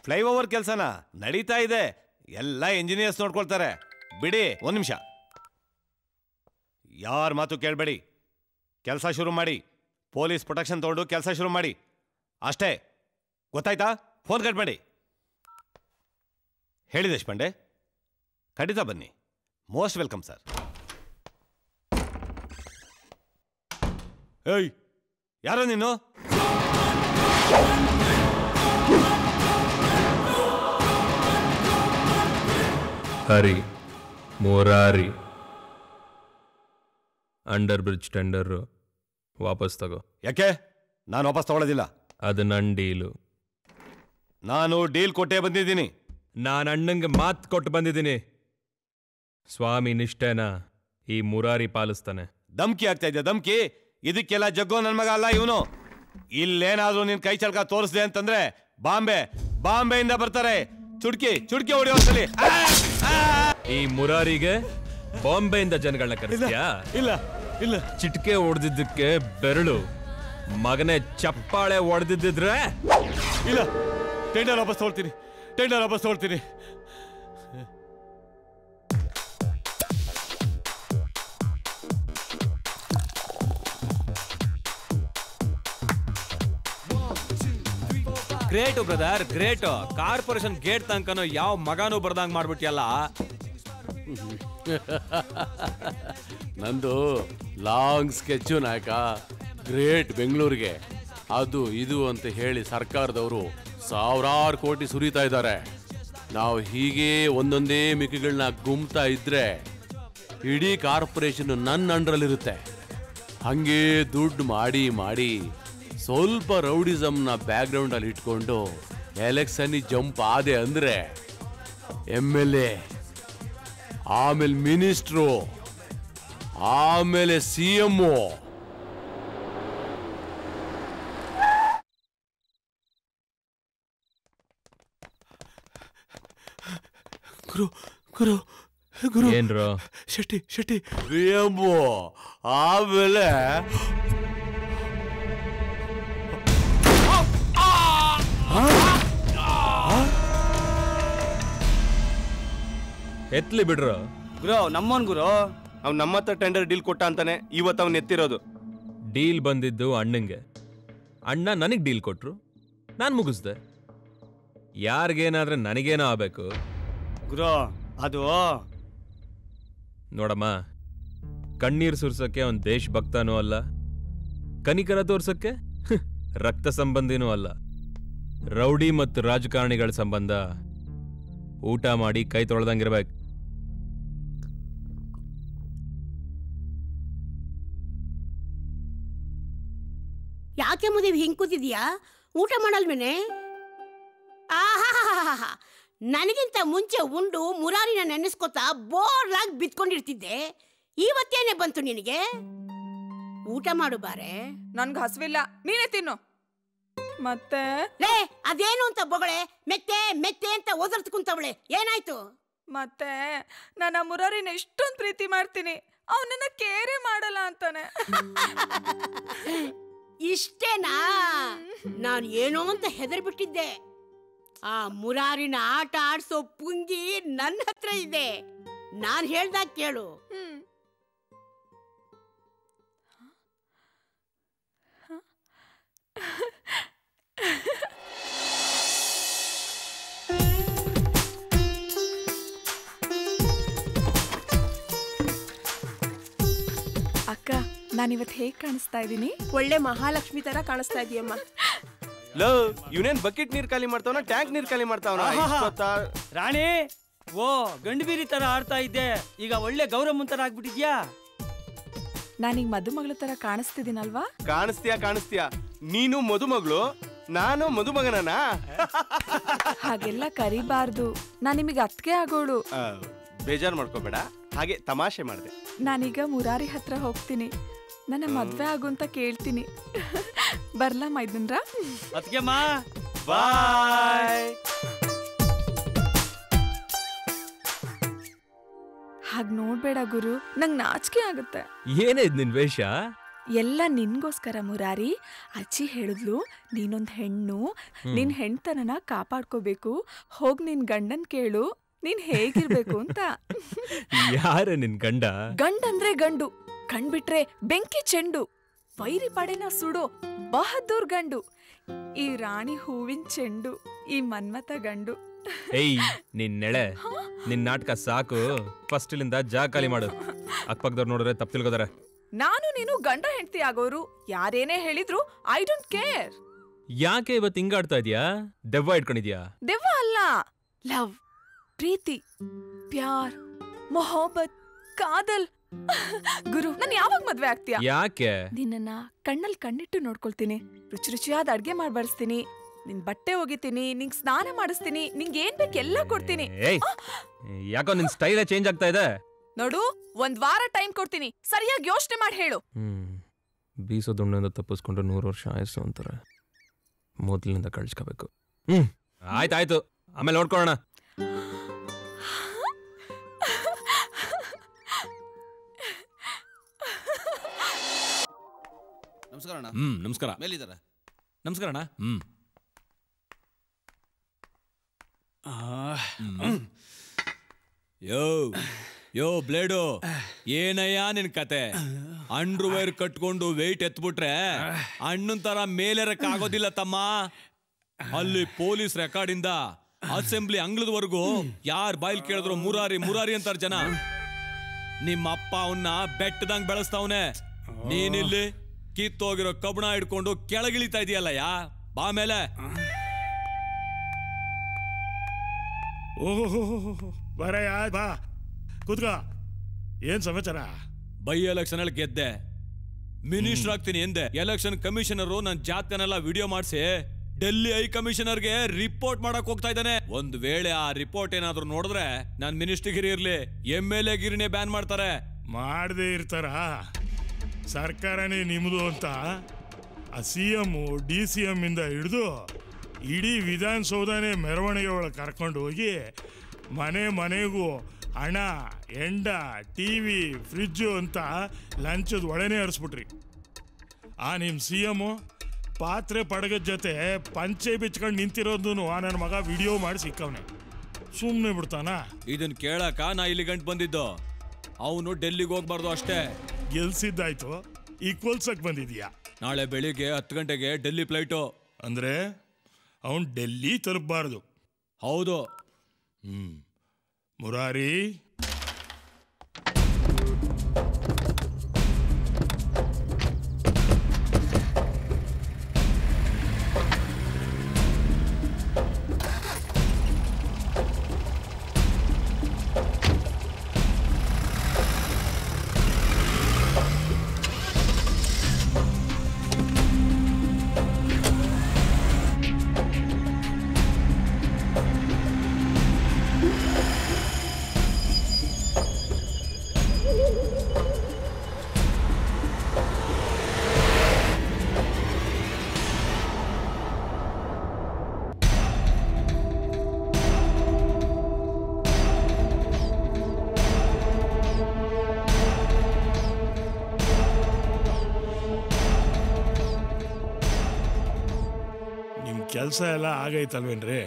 ಫ್ಲೈಓವರ್ ಕೆಲಸನ ನಡೀತಾ ಇದೆ. ಎಲ್ಲ ಇಂಜಿನಿಯರ್ಸ್ ನೋಡ್ಕೊಳ್ತಾರೆ. ಬಿಡಿ, 1 ನಿಮಿಷ, ಯಾರ ಮಾತು ಕೇಳಬೇಡಿ. ಕೆಲಸ ಶುರು ಮಾಡಿ. ಪೊಲೀಸ್ ಪ್ರೊಟೆಕ್ಷನ್ ತಗೊಂಡು ಕೆಲಸ ಶುರು ಮಾಡಿ. ಅಷ್ಟೇ, ಗೊತ್ತಾಯ್ತಾ? ಫೋನ್ ಕಟ್ ಮಾಡಿ. ಹೇಳಿ ದೇಶಪಾಂಡೆ, ಖಂಡಿತ ಬನ್ನಿ. Most welcome sir. ಏಯ್, ಯಾರೋ ನೀನು? ಹರಿ ಮುರಾರಿ ಅಂಡರ್ ಬ್ರಿಡ್ಜ್ ಟೆಂಡರ್ ವಾಪಸ್ ತಗೋ. ಯಾಕೆ? ನಾನು ವಾಪಸ್ ತಗೊಳ್ಳೋದಿಲ್ಲ. ಅದು ನನ್ನ ಡೀಲು. ನಾನು ಡೀಲ್ ಕೊಟ್ಟೇ ಬಂದಿದ್ದೀನಿ. ನಾನು ಅಣ್ಣಂಗೆ ಮಾತು ಕೊಟ್ಟು ಬಂದಿದ್ದೀನಿ. ಸ್ವಾಮಿ ನಿಷ್ಠೆನ ಈ ಮುರಾರಿ ಪಾಲಿಸ್ತಾನೆ. ಧಮ್ಕಿ ಆಗ್ತಾ ಇದೆ, ಧಮ್ಕಿ. ಇದಕ್ಕೆಲ್ಲ ಜಗ್ಗೋ ನನ್ನ ಮಗ ಅಲ್ಲ ಇವನು. ಇಲ್ಲೇನಾದ್ರೂ ನಿನ್ ಕೈ ಚಳಕ ತೋರಿಸ್ದೆ ಅಂತಂದ್ರೆ ಬಾಂಬೆಯಿಂದ ಬರ್ತಾರೆ. ಚುಡ್ಕಿ ಹೊಡೆಯೋಸಲಿ. ಈ ಮುರಾರಿಗೆ ಬಾಂಬೆಯಿಂದ ಜನಗಳನ್ನ ಕರೆಸ್ತೀಯಾ? ಇಲ್ಲ, ಚಿಟ್ಕೆ ಹೊಡೆದಿದ್ದಕ್ಕೆ ಬೆರಳು, ಮಗನೇ ಚಪ್ಪಾಳೆ ಹೊಡೆದಿದ್ದಿದ್ರೆ ಇಲ್ಲ. ಟೆಂಡರ್ ವಾಪಸ್ ತಗೊಳ್ತೀನಿ. Great brother, great. Corporation gate ತನಕನೂ ಯಾವ ಮಗನೂ ಬರ್ದಂಗ್ ಮಾಡ್ಬಿಟ್ಟಿಯಲ್ಲ. ನಂದು ಲಾಂಗ್ ಸ್ಕೆಚ್ಚು ನಾಯಕ. ಗ್ರೇಟ್ ಬೆಂಗಳೂರಿಗೆ ಅದು ಇದು ಅಂತ ಹೇಳಿ ಸರ್ಕಾರದವರು 1000 ಕೋಟಿ ಸುರಿತಾ ಇದ್ದಾರೆ. ನಾವು ಹೀಗೆ ಒಂದೊಂದೇ ಮಿಕ್ಕಿಗಳನ್ನ ಗುಮ್ತಾ ಇದ್ರೆ ಇಡೀ ಕಾರ್ಪೊರೇಷನ್ ನನ್ನ ಅಂಡ್ರಲ್ಲಿರುತ್ತೆ. ಹಂಗೆ ದುಡ್ಡು ಮಾಡಿ ಸ್ವಲ್ಪ ರೌಡಿಸಮ್ನ ಬ್ಯಾಕ್ಗ್ರೌಂಡ್ ಅಲ್ಲಿ ಇಟ್ಕೊಂಡು ಎಲೆಕ್ಷನ್ ಜಂಪ್ ಆದೆ ಅಂದ್ರೆ MLA, ಆಮೇಲೆ ಮಿನಿಸ್ಟ್ರು, ಆಮೇಲೆ CM. ಗುರು ಏನ್ರೋ? ಶೆಟ್ಟಿ CM, ಆಮೇಲೆ ಎತ್ಲಿ ಬಿಡ್ರು. ಗುರು ನಮ್ಮನ್ ಗುರು, ಅವ್ನು ನಮ್ಮ ಹತ್ರ ಟೆಂಡರ್ ಡೀಲ್ ಕೊಟ್ಟ ಅಂತಾನೆ ಇವತ್ತು ಅವ್ನು ಎತ್ತಿರೋದು. ಡೀಲ್ ಬಂದಿದ್ದು ಅಣ್ಣಂಗೆ. ಅಣ್ಣ ನನಗೆ ಡೀಲ್ ಕೊಟ್ರು, ನಾನು ಮುಗಿಸ್ದೆ. ಯಾರಿಗೇನಾದ್ರೆ ನನಗೇನೋ ಆಗಬೇಕು ಗುರು. ಅದು ನೋಡಮ್ಮ, ಕಣ್ಣೀರ್ ಸುರ್ಸಕ್ಕೆ ಅವನ್ ದೇಶ ಭಕ್ತನೂ ಅಲ್ಲ, ಕನಿಕರ ತೋರ್ಸಕ್ಕೆ ರಕ್ತ ಸಂಬಂಧಿನೂ ಅಲ್ಲ. ರೌಡಿ ಮತ್ತು ರಾಜಕಾರಣಿಗಳ ಸಂಬಂಧ ಊಟ ಮಾಡಿ ಕೈ ತೊಳೆದಂಗಿರ್ಬೇಕು. ಮದುವೆ ಹಿಂಗ್ ಕೂತಿದ್ಯಾ? ಊಟ ಮಾಡಲ್ವೇನೆ? ಆಹಾ, ನನಗಿಂತ ಮುಂಚೆ ಉಂಡು ಮುರಾರಿನ ನೆನೆಸ್ಕೊತಾ ಬೋರ್ಲಾಗಿ ಬಿತ್ಕೊಂಡಿರ್ತಿದ್ದೆ. ಇವತ್ತೇನೆ ಬಂತು ನಿನಗೆ? ಊಟ ಮಾಡು ಬಾರೆ. ನನ್ಗೆ ಹಸುವಿಲ್ಲ, ನೀನೇ ತಿನ್ನು. ಮತ್ತೆ ಲೇ, ಅದೇನು ಅಂತ ಬೊಗಳೆ ಮೆತ್ತೆ ಮೆತ್ತೆ ಅಂತ ಓದರ್ತ್ ಕುಂತವಳೆ. ಏನಾಯ್ತು? ಮತ್ತೆ ನನ್ನ ಮುರಾರಿನ ಇಷ್ಟೊಂದು ಪ್ರೀತಿ ಮಾಡ್ತೀನಿ, ಅವನನ್ನ ಕೇರೆ ಮಾಡಲ್ಲ ಅಂತಾನೆ. ಇಷ್ಟೇನಾ? ನಾನು ಏನೋ ಅಂತ ಹೆದರ್ಬಿಟ್ಟಿದ್ದೆ. ಆ ಮುರಾರಿನ ಆಟ ಆಡ್ಸೋ ಪುಂಗಿ ನನ್ನ ಹತ್ರ ಇದೆ. ನಾನು ಹೇಳ್ದಾಗ ಕೇಳು. ಅಕ್ಕ, ನಾನಿವತ್ತು ಹೇಗ್ ಕಾಣಿಸ್ತಾ ಇದ್ದೀನಿ? ಒಳ್ಳೆ ಮಹಾಲಕ್ಷ್ಮಿ ತರ ಕಾಣಿಸ್ತಾ ಇದೀಯಮ್ಮ. ಲೋ, ಇವನೇನ್ ಬಕೆಟ್ ನೀರ್ ಖಾಲಿ ಮಾಡ್ತಾವನ ಟ್ಯಾಂಕ್ ನೀರ್ ಖಾಲಿ ಮಾಡ್ತಾವನ? ರಾಣಿ, ಓ ಗಂಡು ಬೀರಿ ತರ ಆಡ್ತಾ ಇದ್ದೆ, ಈಗ ಒಳ್ಳೆ ಗೌರಮ್ಮನ್ ತರ ಆಗ್ಬಿಟ್ಟಿದ್ಯಾ? ನಾನೀಗ ಮದುಮಗಳ ತರ ಕಾಣಿಸ್ತಿದ್ದೀನಲ್ವಾ? ಕಾಣಿಸ್ತೀಯಾ. ನೀನು ಮದುಮಗಳು, ನಾನು ಮದುಮಗನನಾ? ಹಾಗೆಲ್ಲ ಕರಿಬಾರ್ದು. ನಾನ್ ನಿಮಗೆ ಅತ್ಗೆ ಆಗೋಳು. ಬೇಜಾರ್ ಮಾಡ್ಕೋಬೇಡ, ಹಾಗೆ ತಮಾಷೆ ಮಾಡಿದೆ. ನಾನೀಗ ಮುರಾರಿ ಹತ್ರ ಹೋಗ್ತೀನಿ, ನನ್ನ ಮದ್ವೆ ಆಗು ಅಂತ ಕೇಳ್ತೀನಿ. ಬರ್ಲಾ ಮೈದನ್ರ? ಅತ್ಗೆಮ್ಮ ಬಾಯ್. ಹಾಗ್ ನೋಡ್ಬೇಡ ಗುರು, ನಂಗ್ ನಾಚಿಕೆ ಆಗುತ್ತೆ. ಏನೇ ನಿನ್ ವೇಷ? ಎಲ್ಲ ನಿನ್ಗೋಸ್ಕರ ಮುರಾರಿ. ಅಜ್ಜಿ ಹೇಳಿದ್ಲು, ನೀನೊಂದ್ ಹೆಣ್ಣು, ನಿನ್ ಹೆಣ್ತನನ ಕಾಪಾಡ್ಕೋಬೇಕು, ಹೋಗ್ ನಿನ್ ಗಂಡನ್ ಕೇಳು ನೀನ್ ಹೇಗಿರ್ಬೇಕು ಅಂತ. ಯಾರ ನಿನ್ ಗಂಡ? ಗಂಡಂದ್ರೆ ಗಂಡು, ಕಣ್ಬಿಟ್ರೆ ಬೆಂಕಿ ಚೆಂಡು, ವೈರಿ ಪಡೆನ ಸುಡೋ ಬಹದ್ದೂರ್ ಗಂಡು, ಈ ರಾಣಿ ಹೂವಿನ ಚೆಂಡು, ಈ ಮನ್ಮಥ ಗಂಡು. ಏಯ್ ನಿನ್ ನೆಳೆ, ನಿನ್ ನಾಟಕ ಸಾಕು. ಫಸ್ಟ್ ಇಲ್ಲಿಂದ ಜಾಗ ಖಾಲಿ ಮಾಡು. ಅಕ್ಕಪಕ್ಕದವ್ರು ನೋಡಿದ್ರೆ ತಪ್ಪು ತಿಳ್ಕೋದಾರೆ. ನಾನು ನೀನು ಗಂಡ ಹೆಂಡತಿ ಆಗೋರು, ಯಾರೇನೇ ಹೇಳಿದ್ರು ಐ ಡೋಂಟ್ ಕೇರ್. ಯಾಕೆ ಇವತ್ತು ಹಿಂಗಾಡ್ತಾ ಇದೀಯಾ? ದೆವ್ವ ಇಟ್ಕೊಂಡಿದ್ಯಾ? ದೆವ್ವ ಅಲ್ಲ, ಲವ್, ಪ್ರೀತಿ, ಪ್ಯಾರ್, ಮೊಹಬ್ಬತ್, ಕಾದಲ್. ಗುರು, ನಾನು ಯಾವಾಗ ಮದ್ವೆ ಆಗ್ತೀಯಾ? ಯಾಕೆ? ನಿನ್ನ ಕಣ್ಣಲ್ಲಿ ಕಣ್ಣಿಟ್ಟು ನೋಡ್ಕೊಳ್ತೀನಿ, ರುಚಿ ರುಚಿಯಾದ ಅಡ್ಗೆ ಮಾಡ್ಬಡಿಸ್ತೀನಿ, ನಿನ್ ಬಟ್ಟೆ ಒಗಿತೀನಿ, ನಿಂಗ್ ಸ್ನಾನ ಮಾಡಿಸ್ತೀನಿ, ನಿಂಗ್ ಏನ್ ಬೇಕು ಎಲ್ಲ ಕೊಡ್ತೀನಿ. ಯಾಕೋ ನಿನ್ ಸ್ಟೈಲೇ ಚೇಂಜ್ ಆಗ್ತಾ ಇದೆ. ನೋಡು, ಒಂದ್ ವಾರ ಟೈಮ್ ಕೊಡ್ತೀನಿ, ಸರಿಯಾಗಿ ಯೋಚನೆ ಮಾಡಿ ಹೇಳು. ಬೀಸೋ ದುಂಡಿಂದ ತಪ್ಪಿಸ್ಕೊಂಡು 100 ವರ್ಷ ಆಯಸ್ಸು ಅಂತಾರೆ. ಮೊದಲಿನಿಂದ ಕಳ್ಸ್ಕೋಬೇಕು. ಆಯ್ತಾಯ್ತು, ಆಮೇಲೆ ನೋಡ್ಕೊಳ್ಳೋಣ. ನಮಸ್ಕಾರ ಅಣ್ಣ. ನಮಸ್ಕಾರ. ಮೇಲಿದ್ದಾರ? ನಮಸ್ಕಾರ ಅಣ್ಣ. ಯೋ ಬ್ಲೇಡು, ಏನಯ್ಯ ನಿನ್ ಕತೆ? ಅಂಡರ್ವೇರ್ ಕಟ್ಕೊಂಡು ವೆಯ್ಟ್ ಎತ್ಬಿಟ್ರೆ ಅಣ್ಣನ್ ತರ ಮೇಲೇರಕ್ಕಾಗೋದಿಲ್ಲ ತಮ್ಮ. ಅಲ್ಲಿ ಪೊಲೀಸ್ ರೆಕಾರ್ಡ್ ಇಂದ ಅಸೆಂಬ್ಲಿ ಅಂಗಳದವರೆಗೂ ಯಾರ್ ಬಾಯ್ಲ್ ಕೇಳಿದ್ರು ಮುರಾರಿ ಮುರಾರಿ ಅಂತಾರ ಜನ. ನಿಮ್ಮ ಅಪ್ಪ ಅವನ್ನ ಬೆಟ್ಟದಂಗ್ ಬೆಳೆಸ್ತಾವನೆ, ನೀನಿಲ್ಲಿ ಕಿತ್ತೋಗಿರೋ ಕಬ್ಬಣ ಹಿಡ್ಕೊಂಡು ಕೆಳಗಿಳಿತಾ ಇದೆಯಲ್ಲಯ್ಯ. ಬಾ ಮೇಲೆ. ಓಹೋ, ಬರಯ್ಯ, ಬಾ ಕೂತ್ಕೋ. ಏನ್ ಸಮಾಚಾರ? ಬೈ ಎಲೆಕ್ಷನ್ ಅಲ್ಲಿ ಗೆದ್ದೆ, ಮಿನಿಸ್ಟರ್ ಆಗ್ತೀನಿ ಎಂದೆ. ಎಲೆಕ್ಷನ್ ಕಮಿಷನರು ನನ್ನ ಜಾತನೆಲ್ಲ ವಿಡಿಯೋ ಮಾಡಿಸಿ ಡೆಲ್ಲಿ ಹೈ ಕಮಿಷನರ್ಗೆ ರಿಪೋರ್ಟ್ ಮಾಡಕ್ ಹೋಗ್ತಾ ಇದ್ದಾನೆ. ಒಂದ್ ವೇಳೆ ಆ ರಿಪೋರ್ಟ್ ಏನಾದ್ರು ನೋಡಿದ್ರೆ ನಾನ್ ಮಿನಿಸ್ಟರ್ ಗಿರಿ ಇರ್ಲಿ MLA ಗಿರಿನೇ ಬ್ಯಾನ್ ಮಾಡ್ತಾರೆ. ಮಾಡದೇ ಇರ್ತಾರ? ಸರ್ಕಾರನೇ ನಿಮ್ದು ಅಂತ ಆ CM DCM ಇಂದ ಹಿಡಿದು ಇಡೀ ವಿಧಾನಸೌಧನೇ ಮೆರವಣಿಗೆ ಒಳಗೆ ಕರ್ಕೊಂಡು ಹೋಗಿ ಮನೆ ಮನೆಗೂ ಹಣ, ಎಂಡ, TV, ಫ್ರಿಜ್ಜು ಅಂತ ಲಂಚದ ಒಳನೇ ಹರಿಸ್ಬಿಟ್ರಿ. ಆ ನಿಮ್ಮ CM ಪಾತ್ರೆ ಪಡಗದ ಜೊತೆ ಪಂಚೆ ಬಿಚ್ಕೊಂಡು ನಿಂತಿರೋದು ನನ್ನ ಮಗ ವಿಡಿಯೋ ಮಾಡಿ ಸಿಕ್ಕವನೆ. ಸುಮ್ಮನೆ ಬಿಡ್ತಾನ? ಇದನ್ ಕೇಳಕ ನಾ ಇಲ್ಲಿ ಗಂಟು ಬಂದಿದ್ದು. ಅವನು ಡೆಲ್ಲಿಗೆ ಹೋಗ್ಬಾರ್ದು ಅಷ್ಟೇ. ಗೆಲ್ಸಿದ್ದಾಯ್ತು, ಈ ಕೊಲ್ಸಕ್ ಬಂದಿದ್ಯಾ? ನಾಳೆ ಬೆಳಿಗ್ಗೆ 10 ಗಂಟೆಗೆ ಡೆಲ್ಲಿ ಫ್ಲೈಟು. ಅಂದ್ರೆ ಅವನ್ ಡೆಲ್ಲಿ ತಲುಪಬಾರ್ದು. ಹೌದು. ಮುರಾರಿ, ಕೆಲಸ ಎಲ್ಲ ಆಗೈತಲ್ವೇನ್ರಿ?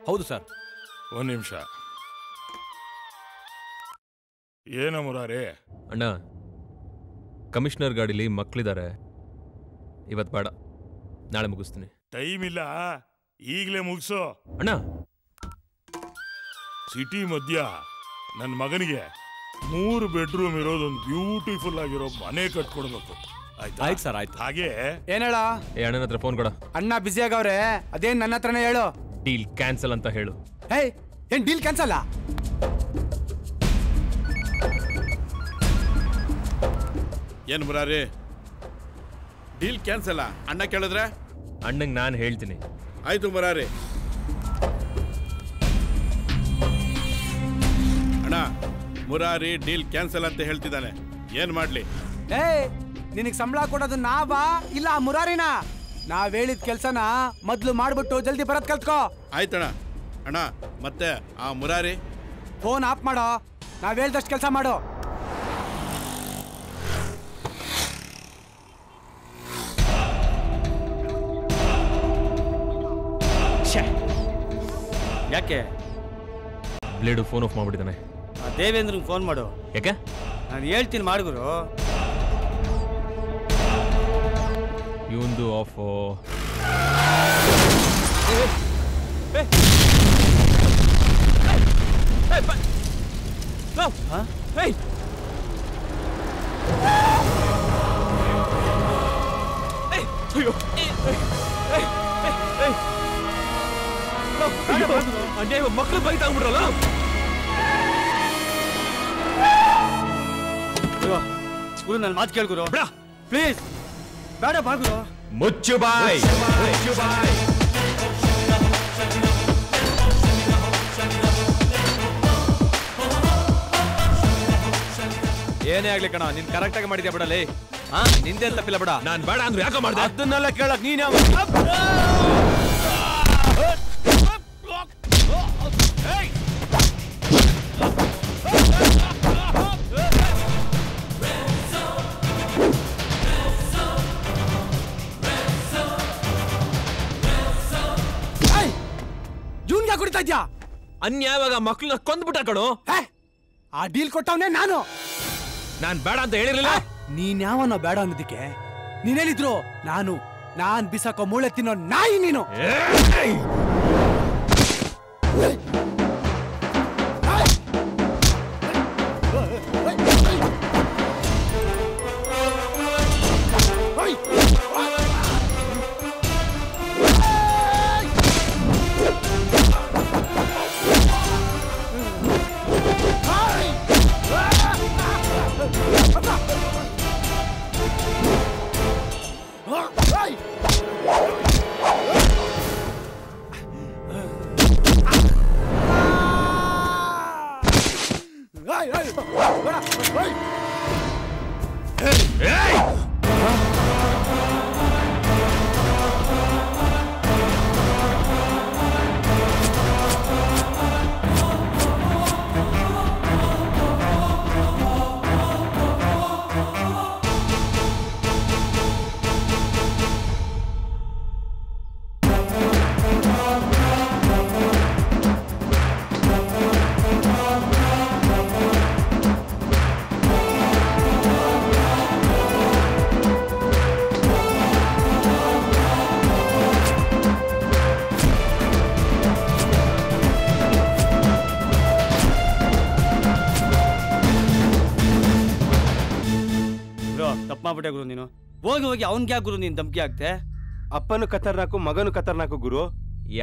ಹೌದು ಸರ್. ಒಂದ್ ನಿಮಿಷ. ಏನ ಮುರಾರಿ? ಅಣ್ಣ, ಕಮಿಷನರ್ ಗಾಡಿಲಿ ಮಕ್ಕಳಿದ್ದಾರೆ, ಇವತ್ತು ಬೇಡ, ನಾಳೆ ಮುಗಿಸ್ತೀನಿ. ಟೈಮ್ ಇಲ್ಲ, ಈಗಲೇ ಮುಗಿಸೋ. ಅಣ್ಣ, ಸಿಟಿ ಮಧ್ಯ ನನ್ನ ಮಗನಿಗೆ 3 ಬೆಡ್ರೂಮ್ ಇರೋದೊಂದು ಬ್ಯೂಟಿಫುಲ್ ಆಗಿರೋ ಮನೆ ಕಟ್ಕೊಡ್ಬೇಕು. ಆಯ್ತು ಸರ್, ಆಯ್ತು. ಹಾಗೆ ಏನ್ ಹೇಳ? ಅಣ್ಣನ ಹತ್ರ ಫೋನ್ ಕೊಡ. ಅಣ್ಣ ಬಿಸಿ ಆಗವ್ರೆ, ಅದೇನ್ ನನ್ನ ಹತ್ರನೇ ಹೇಳು. ಡೀಲ್ ಕ್ಯಾನ್ಸಲ್ ಅಂತ ಹೇಳು. ಏನ್ ಡೀಲ್ ಕ್ಯಾನ್ಸಲ್? ಏನ್ ಮುರಾರಿ, ಡೀಲ್ ಕ್ಯಾನ್ಸಲ್ ಅಣ್ಣ ಕೇಳಿದ್ರೆ? ಅಣ್ಣಂಗೆ ನಾನು ಹೇಳ್ತೀನಿ. ಆಯ್ತು ಮುರಾರಿ. ಅಣ್ಣ, ಮುರಾರಿ ಡೀಲ್ ಕ್ಯಾನ್ಸಲ್ ಅಂತ ಹೇಳ್ತಿದ್ದಾನೆ, ಏನ್ ಮಾಡ್ಲಿ? ನಿನಗ್ ಸಂಬಳ ಕೊಡೋದು ನಾವಾ ಇಲ್ಲ ಆ ಮುರಾರಿನ? ನಾವ್ ಹೇಳಿದ ಕೆಲ್ಸನ ಮೊದ್ಲು ಮಾಡ್ಬಿಟ್ಟು ಜಲ್ದಿ ಬರತ್ ಕಲ್ತ್ಕೋ. ಆಯ್ತಣ್ಣ. ಅಣ್ಣ, ಮತ್ತೆ ಆ ಮುರಾರಿ ಫೋನ್ ಆಫ್ ಮಾಡೋ, ನಾವ್ ಹೇಳ್ದಷ್ಟು ಕೆಲಸ ಮಾಡೋ. ಯಾಕೆ? ಬ್ಲೇಡು ಫೋನ್ ಆಫ್ ಮಾಡ್ಬಿಟ್ಟಿದ್ದಾನೆ. ದೇವೇಂದ್ರಂಗೆ ಫೋನ್ ಮಾಡು. ಯಾಕೆ? ನಾನು ಹೇಳ್ತೀನಿ ಮಾಡುಗುರು. ಇವಂದು ಆಫ್. ಮಕ್ಕಳು ಬೈತಾಗ್ಬಿಟ್ರಲ್ಲ. ಗುರು, ನನ್ನ ಮಾತು ಕೇಳ್ಗುರು ಪ್ಲೀಸ್. ಬೇಡ ಬಾಗುರು. ಮುಚ್ಚು ಬಾಯ್. ಏನೇ ಆಗ್ಲಿ ಕಣ, ನೀನ್ ಕರೆಕ್ಟ್ ಆಗಿ ಮಾಡಿದ್ಯಾ ಬಿಡಲಿ. ನಿಂದೇನ್ ತಪ್ಪಿಲ್ಲ ಬಿಡ. ನಾನ್ ಬೇಡ ಅಂದ್ರೆ ಯಾಕೆ ಮಾಡ್ದೆ? ಅದನ್ನೆಲ್ಲ ಕೇಳಕ್ ನೀನ್ ಯಾವ? ಜೂನ್ಗೆ ಕುಡಿತಾ ಇದ್ಯಾ? ಅನ್ಯಾಯವಾಗ ಮಕ್ಳನ್ನ ಕೊಂದ್ಬಿಟ್ಟ ಕಣೋ. ಆ ಡೀಲ್ ಕೊಟ್ಟವನೇ ನಾನು. ನಾನ್ ಬೇಡ ಅಂತ ಹೇಳಿರ್ಲಿಲ್ಲ. ನೀನ್ ಯಾವನೋ ಬೇಡ ಅನ್ನೋದಕ್ಕೆ ನೀನ್ ಹೇಳಿದ್ರು ನಾನ್ ಬಿಸಾಕೋ ಮೂಳೆ ತಿನ್ನೋ ನಾಯಿ ನೀನು. ಮಾಡ್ಬಿಟ್ಟೆ ಗುರು ನೀನು. ಹೋಗಿ ಅವನ್ಗೆ ಯಾಕೆ ಗುರು ನೀನ್ ಧಮ್ಕಿ ಆಗ್ತೆ? ಅಪ್ಪನು ಖತರ್ನಾಕು, ಮಗನು ಖತರ್ನಾಕು ಗುರು.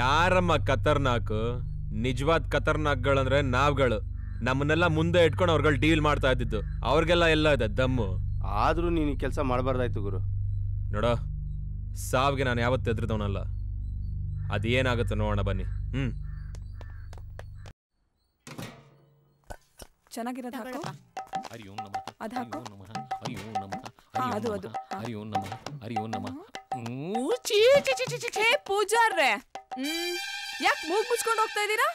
ಯಾರಮ್ಮ ಖತರ್ನಾಕ್? ನಿಜವಾದ ಖತರ್ನಾಕ್ಗಳಂದ್ರೆ ನಾವ್ಗಳು. ನಮ್ಮನ್ನೆಲ್ಲ ಮುಂದೆ ಇಟ್ಕೊಂಡು ಅವ್ರಗಳು ಡೀಲ್ ಮಾಡ್ತಾ ಇದ್ದಿದ್ದು. ಅವ್ರಿಗೆಲ್ಲ ಎಲ್ಲ ಇದೆ ದಮ್ಮು. ಆದ್ರೂ ನೀನು ಈ ಕೆಲಸ ಮಾಡಬಾರ್ದಾಯ್ತು ಗುರು. ನೋಡ, ಸಾವಿಗೆ ನಾನು ಯಾವತ್ತು ಎದ್ರದವನಲ್ಲ. ಅದೇನಾಗುತ್ತೆ ನೋಡೋಣ ಬನ್ನಿ. ಚೆನ್ನಾಗಿರೋದು ಹಾಕು. ಅದು ಹಾಕು. ಹೇ ಪೂಜಾರ್ರೆ, ಯಾಕೆ ಮೂಗ್ ಮುಚ್ಕೊಂಡು ಹೋಗ್ತಾ ಇದೀರಾ?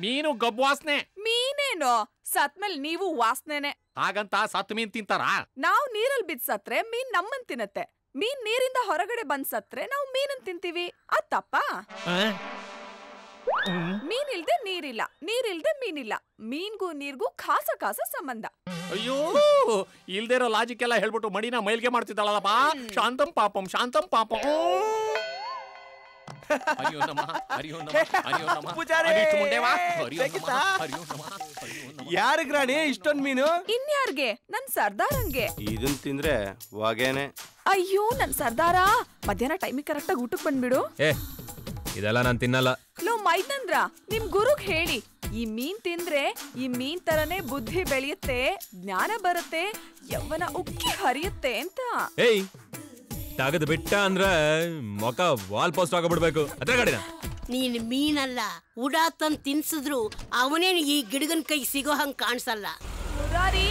ಮೀನು ಗಬ್ಬು ವಾಸನೆ. ಮೀನೇನು ಸತ್ಮೇಲೆ ನೀವು ವಾಸನೆನೆ. ಹಾಗಂತ ಸತ್ ಮೀನ್ ತಿಂತಾರ? ನಾವ್ ನೀರಲ್ಲಿ ಬಿದ್ದು ಸತ್ರೆ ಮೀನ್ ನಮ್ಮನ್ ತಿನ್ನತ್ತೆ. ಮೀನ್ ನೀರಿಂದ ಹೊರಗಡೆ ಬಂದ್ ಸತ್ರೆ ನಾವು ಮೀನನ್ ತಿಂತೀವಿ. ಅದ್ ತಪ್ಪಾ? ಮೀನ್ ಇಲ್ದೆ ನೀರಿಲ್ಲ, ನೀರಿಲ್ದೆ ಮೀನಿಲ್ಲ. ಮೀನ್ಗೂ ನೀರ್ಗೂ ಖಾಸ ಸಂಬಂಧ. ಅಯ್ಯೋ, ಇಲ್ದೇ ಇರೋ ಲಾಜಿಕ್ ಎಲ್ಲ ಹೇಳ್ಬಿಟ್ಟು ಮಡಿನ ಮೈಲ್ಗೆ ಮಾಡ್ತಿದ್ದಾಳಲ್ಲಪ್ಪ. ಶಾಂತಂ ಪಾಪಂ ಶಾಂತಂ ಪಾಪಂ. ಹರಿಯೋ ನಮಃ ಹರಿಯೋ ನಮಃ ಹರಿಯೋ ನಮಃ. ಅನಿಷ್ಟು ಮುಂಡೆವಾ ಹರಿಯೋ ನಮಃ ಹರಿಯೋ ನಮಃ. ಯಾರಿಗ್ ರಾಣಿ ಇಷ್ಟೊಂದ್ ಮೀನು? ಇನ್ಯಾರ್ಗೆ? ನನ್ ಸರ್ದಾರಂಗೆ. ಇದನ್ ತಿಂದ್ರೆ ವಾಗೇನೆ. ಅಯ್ಯೋ ನನ್ ಸರ್ದಾರ, ಮಧ್ಯಾಹ್ನ ಟೈಮಿಗೆ ಕರೆಕ್ಟಾಗಿ ಊಟಕ್ಕೆ ಬಂದ್ಬಿಡು. ಇದೆಲ್ಲ ನಾನ್ ತಿನ್ನಲ್ಲ. ಲೋ ಮೈದಂದ್ರ, ನಿಮ್ ಗುರುಗ್ ಹೇಳಿ, ಈ ಮೀನ್ ತಿಂದ್ರೆ ಈ ಮೀನ್ ತರನೇ ಬುದ್ಧಿ ಬೆಳೆಯುತ್ತೆ, ಜ್ಞಾನ ಬರುತ್ತೆ, ಯವ್ವನ ಉಕ್ಕಿ ಹರಿಯುತ್ತೆ ಅಂತ. ಏಯ್, ತಗದ್ ಬಿಟ್ಟ ಅಂದ್ರೆ ಮೊಕ ವಾಲ್ ಪೋಸ್ಟ್ ಆಗಬಿಡ್ಬೇಕು. ಅದ್ರ ಗಾಡಿನ ನೀನ್ ಮೀನಲ್ಲ, ಉಡಾ ತಂದ್ ತಿನ್ಸಿದ್ರು ಅವನೇನು ಈ ಗಿಡಗನ್ ಕೈ ಸಿಗೋ ಹಂಗ್ ಕಾಣಿಸಲ್ಲ. ಮುರಾರಿ,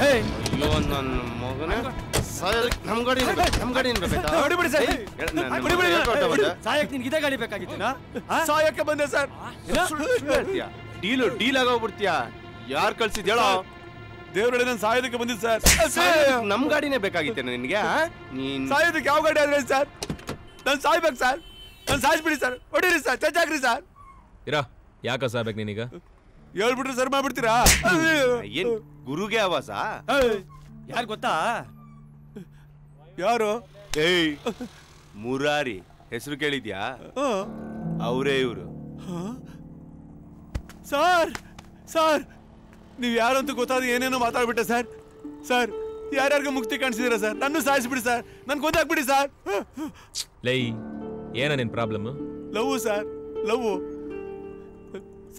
ಅಯ್ಯೋ ನನ್ನ ಮಗನೇ, ನಮ್ ಗಾಡಿ ಸಾಯಕ್ ನಿನ್ಗೆ ಇದೇ ಗಾಡಿ ಬೇಕಾಗಿತ್ತು? ಸಾಯಕ್ಕೆ ಬಂದೆ ಸರ್. ಡೀಲ್ ಆಗೋಗ್ಬಿಡ್ತೀಯಾ? ಯಾರ್ ಕಳ್ಸಿದ್ ಹೇಳೋ? ದೇವ್ರೊಳಗೆ ನಾನು ಸಾಯೋದಕ್ಕೆ ಬಂದಿದ್ದು ಸರ್. ನಮ್ ಗಾಡಿನೇ ಬೇಕಾಗಿತ್ತೆ ನಿನ್ಗೆ? ನೀನ್ ಸಾಯೋದಕ್ಕೆ ಯಾವ ಗಾಡಿ ಆದ್ರೆ ಸರ್? ನಾನು ಸಾಯ್ಬೇಕು ಸರ್, ನಾನು ಸಾಯಿಸ್ಬಿಡಿ ಸರ್, ಹೊಡೀರಿ ಸರ್, ಚಚ್ಚಾಕ್ರಿ ಸರ್. ಇರಾ, ಯಾಕ ಸಾಯ್ಬೇಕು ನೀನೀಗ? ಹೇಳ್ಬಿಟ್ರೆ ಸರ್ ಮಾಡ್ಬಿಡ್ತೀರಾ? ಏನ್ ಗುರುಗೆ ಆವಾಸ? ಯಾರು ಗೊತ್ತಾ? ಯಾರು? ಏಯ್, ಮುರಾರಿ ಹೆಸರು ಕೇಳಿದ್ಯಾ? ಅವರೇ ಇವರು. ಸರ್ ಸರ್, ನೀವು ಯಾರು ಅಂತ ಗೊತ್ತಾದ ಏನೇನೋ ಮಾತಾಡ್ಬಿಟ್ಟೆ ಸರ್. ಸರ್, ಯಾರ್ಯಾರಿಗೂ ಮುಕ್ತಿ ಕಾಣಿಸಿದಿರ ಸರ್? ನನ್ನ ಸಾಯಿಸ್ಬಿಡಿ ಸರ್, ನನ್ ಕೊಂದಾಕ್ಬಿಡಿ ಸರ್. ಲೈ, ಏನ ನಿನ್ problem? Love sir, love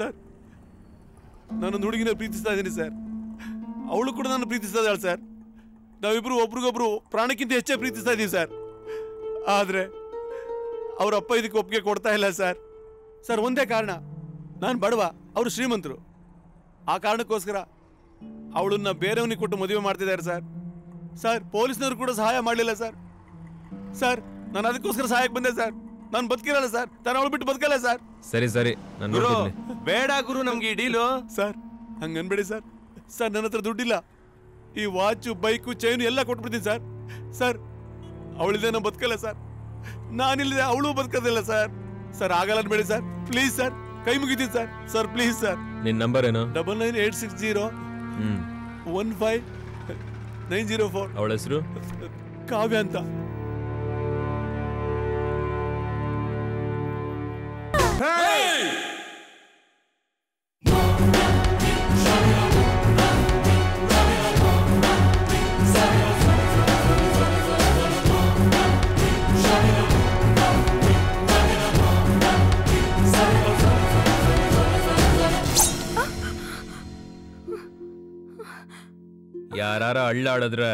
sir. ನಾನೊಂದು ಹುಡುಗಿನ ಪ್ರೀತಿಸ್ತಾ ಇದ್ದೀನಿ ಸರ್, ಅವಳು ಕೂಡ ನಾನು ಪ್ರೀತಿಸ್ತಾ ಇದ್ದಾಳೆ ಸರ್. ನಾವಿಬ್ರು ಒಬ್ರಿಗೊಬ್ರು ಪ್ರಾಣಕ್ಕಿಂತ ಹೆಚ್ಚೇ ಪ್ರೀತಿಸ್ತಾ ಇದೀವಿ ಸರ್. ಆದ್ರೆ ಅವ್ರ ಅಪ್ಪ ಇದಕ್ಕೆ ಒಪ್ಪಿಗೆ ಕೊಡ್ತಾ ಇಲ್ಲ ಸರ್. ಸರ್, ಒಂದೇ ಕಾರಣ, ನಾನು ಬಡವ, ಅವರು ಶ್ರೀಮಂತರು. ಆ ಕಾರಣಕ್ಕೋಸ್ಕರ ಅವಳನ್ನ ಬೇರೆಯವನಿಗೆ ಕೊಟ್ಟು ಮದುವೆ ಮಾಡ್ತಿದ್ದಾರೆ ಸರ್. ಸರ್, ಪೊಲೀಸ್ನವರು ಕೂಡ ಸಹಾಯ ಮಾಡಲಿಲ್ಲ ಸರ್. ಸರ್, ನಾನು ಅದಕ್ಕೋಸ್ಕರ ಸಹಾಯಕ್ಕೆ ಬಂದೆ ಸರ್. ನಾನು ಬದುಕಿರಲ್ಲ ಸರ್, ನಾನು ಅವಳು ಬಿಟ್ಟು ಬದುಕಲ್ಲ ಸರ್. ಸರಿ ಸರಿ, ನಾನು ಬೇಡ ಗುರು, ನಮ್ಗೆ ಈ ಡೀಲು. ಸರ್, ಹಂಗನ್ಬೇಡಿ ಸರ್. ಸರ್, ನನ್ನ ಹತ್ರ ದುಡ್ಡಿಲ್ಲ. ಈ ವಾಚು, ಬೈಕು, ಚೈನು ಎಲ್ಲ ಕೊಟ್ಬಿಡ್ತೀನಿ ಸರ್. ಸರ್, ಅವಳಿದೆ ನಾನು ಬದುಕಲ್ಲ ಸರ್, ನಾನಿಲ್ಲದೆ ಅವಳು ಬದುಕೋದಿಲ್ಲ ಸರ್. ಸರ್, ಆಗಲ್ಲ ಅನ್ಬೇಡಿ ಸರ್, ಪ್ಲೀಸ್ ಸರ್, ಕೈ ಮುಗಿತೀನಿ ಸರ್. Sir, please sir. ನಿನ್ ನಂಬರ್ ಏನು? 9986015904. ಅವಳ ಹೆಸರು ಕಾವ್ಯ ಅಂತ. ಯಾರ ಅಳ್ಳಾಡಿದ್ರೆ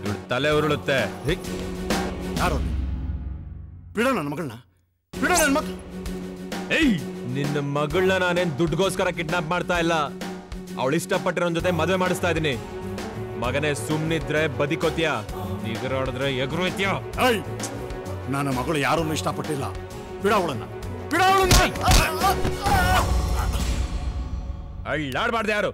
ಇವ್ಳ ತಲೆ ಉರುಳುತ್ತೆ. ಯಾರು? ಬಿಡ ನನ್ನ ಮಗಳನ್ನ, ಬಿಡ ನನ್ನ ಮಗ. ಏಯ್, ನಿನ್ನ ಮಗಳನ್ನ ನಾನೇನ್ ದುಡ್ಗೋಸ್ಕರ ಕಿಡ್ನಾಪ್ ಮಾಡ್ತಾ ಇಲ್ಲ. ಅವಳು ಇಷ್ಟಪಟ್ಟಿರೋನ್ ಜೊತೆ ಮದುವೆ ಮಾಡಿಸ್ತಾ ಇದೀನಿ. ಮಗನೇ, ಸುಮ್ನಿದ್ರೆ ಬದಿಕೋತ್ಯ, ನಿಗರಾಡಿದ್ರೆ ಎಗರೋತ್ಯ. ನನ್ನ ಮಗಳು ಯಾರನ್ನು ಇಷ್ಟಪಟ್ಟಿಲ್ಲ. ಬಿಡ ಅವಳನ್ನ, ಬಿಡ ಅವಳನ್ನ. ಅಳ್ಳಾಡ್ಬಾರ್ದು ಯಾರು.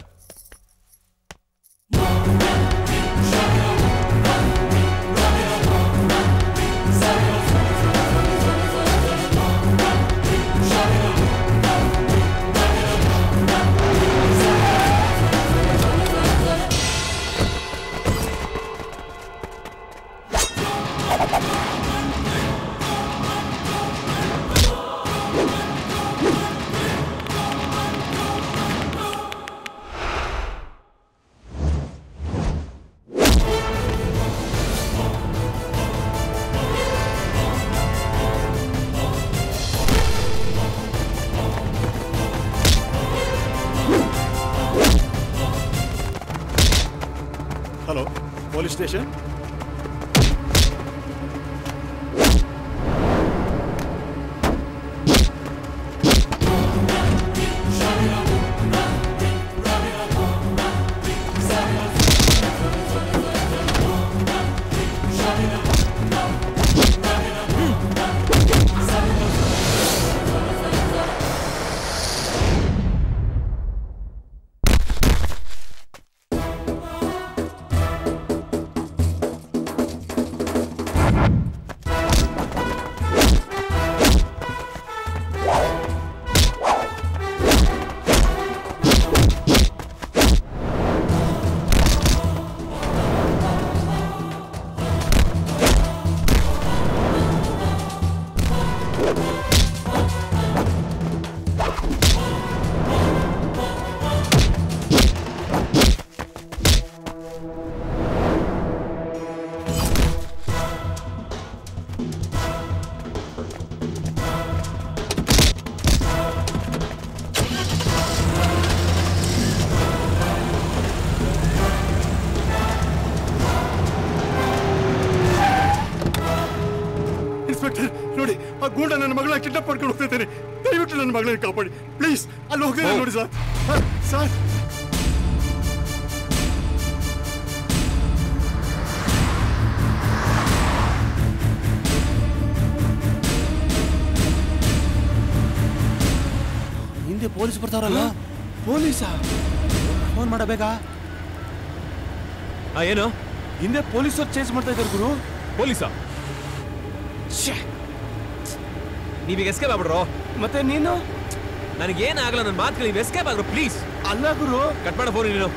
Hello, police station. ಗೂಂಡ ನನ್ನ ಮಗಳನ್ನ ಕಿಡ್ನಾಪ್ ಮಾಡ್ಕೊಂಡು ಹೋಗ್ತಾ ಇದ್ದಾರೆ. ದಯವಿಟ್ಟು ನನ್ನ ಮಗಳನ್ನ ಕಾಪಾಡಿ ಪ್ಲೀಸ್. ಅಲ್ಲಿ ಹೋಗ್ತಾ ನೋಡಿ ಸರ್. ಸರ್ ಹಿಂದೆ ಪೊಲೀಸ್ ಬರ್ತಾರಲ್ಲ. ಪೊಲೀಸಾ? ಫೋನ್ ಮಾಡಬೇಕಾ? ಏನು ಹಿಂದೆ ಪೊಲೀಸರು ಚೇಂಜ್ ಮಾಡ್ತಾ ಇದ್ದಾರೆ ಗುರು. ಪೊಲೀಸಾ? ನೀವೀಗ ಎಸ್ಕೇಪ್ ಆಗ್ಬಿಡ್ರೋ. ಮತ್ತೆ ನೀನು? ನನಗೇನಾಗಲ್ಲ, ನನ್ನ ಮಾತುಗಳು ನೀವು ಎಸ್ಕೇಪ್ ಆಗ್ರು ಪ್ಲೀಸ್. ಅಲ್ಲ ಗುರು, ಕಟ್ ಮಾಡ ಫೋನ್ ನೀನು.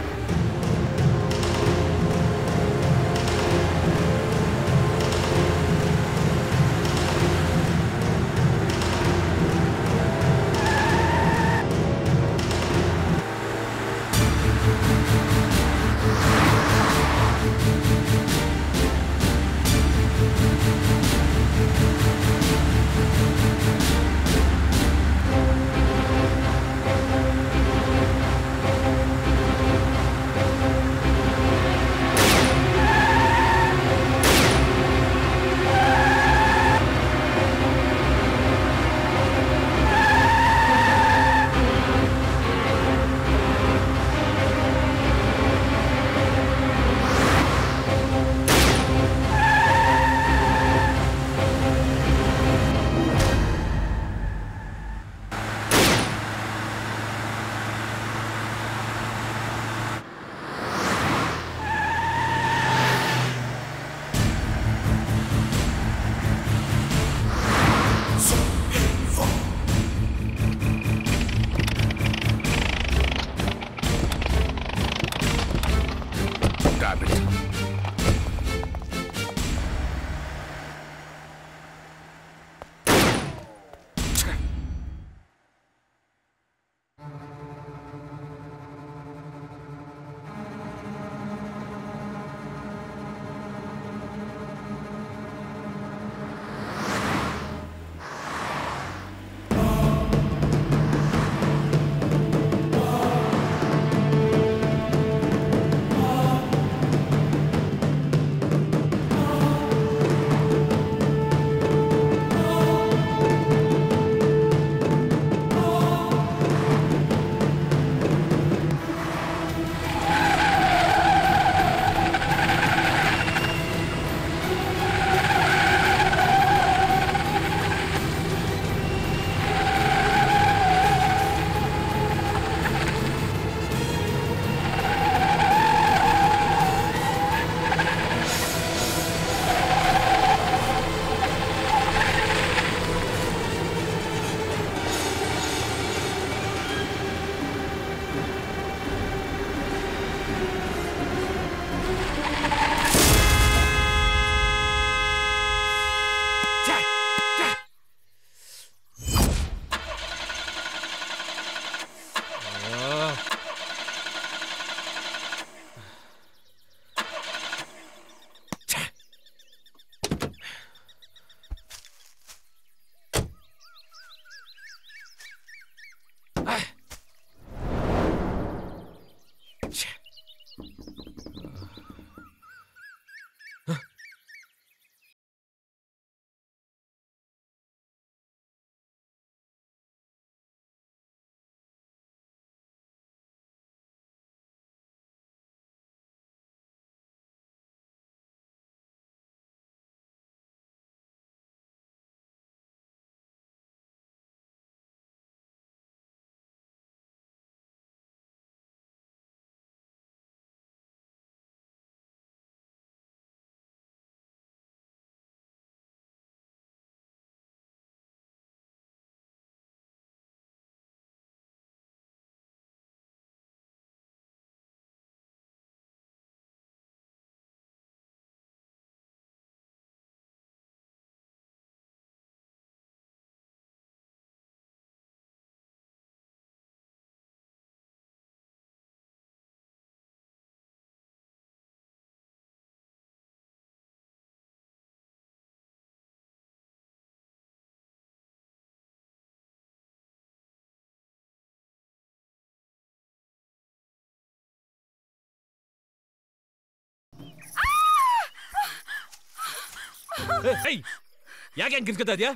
ಯಾಕೆ ಹಂಗೆ ಕಿರ್ಕೊತಾ ಇದ್ಯಾ?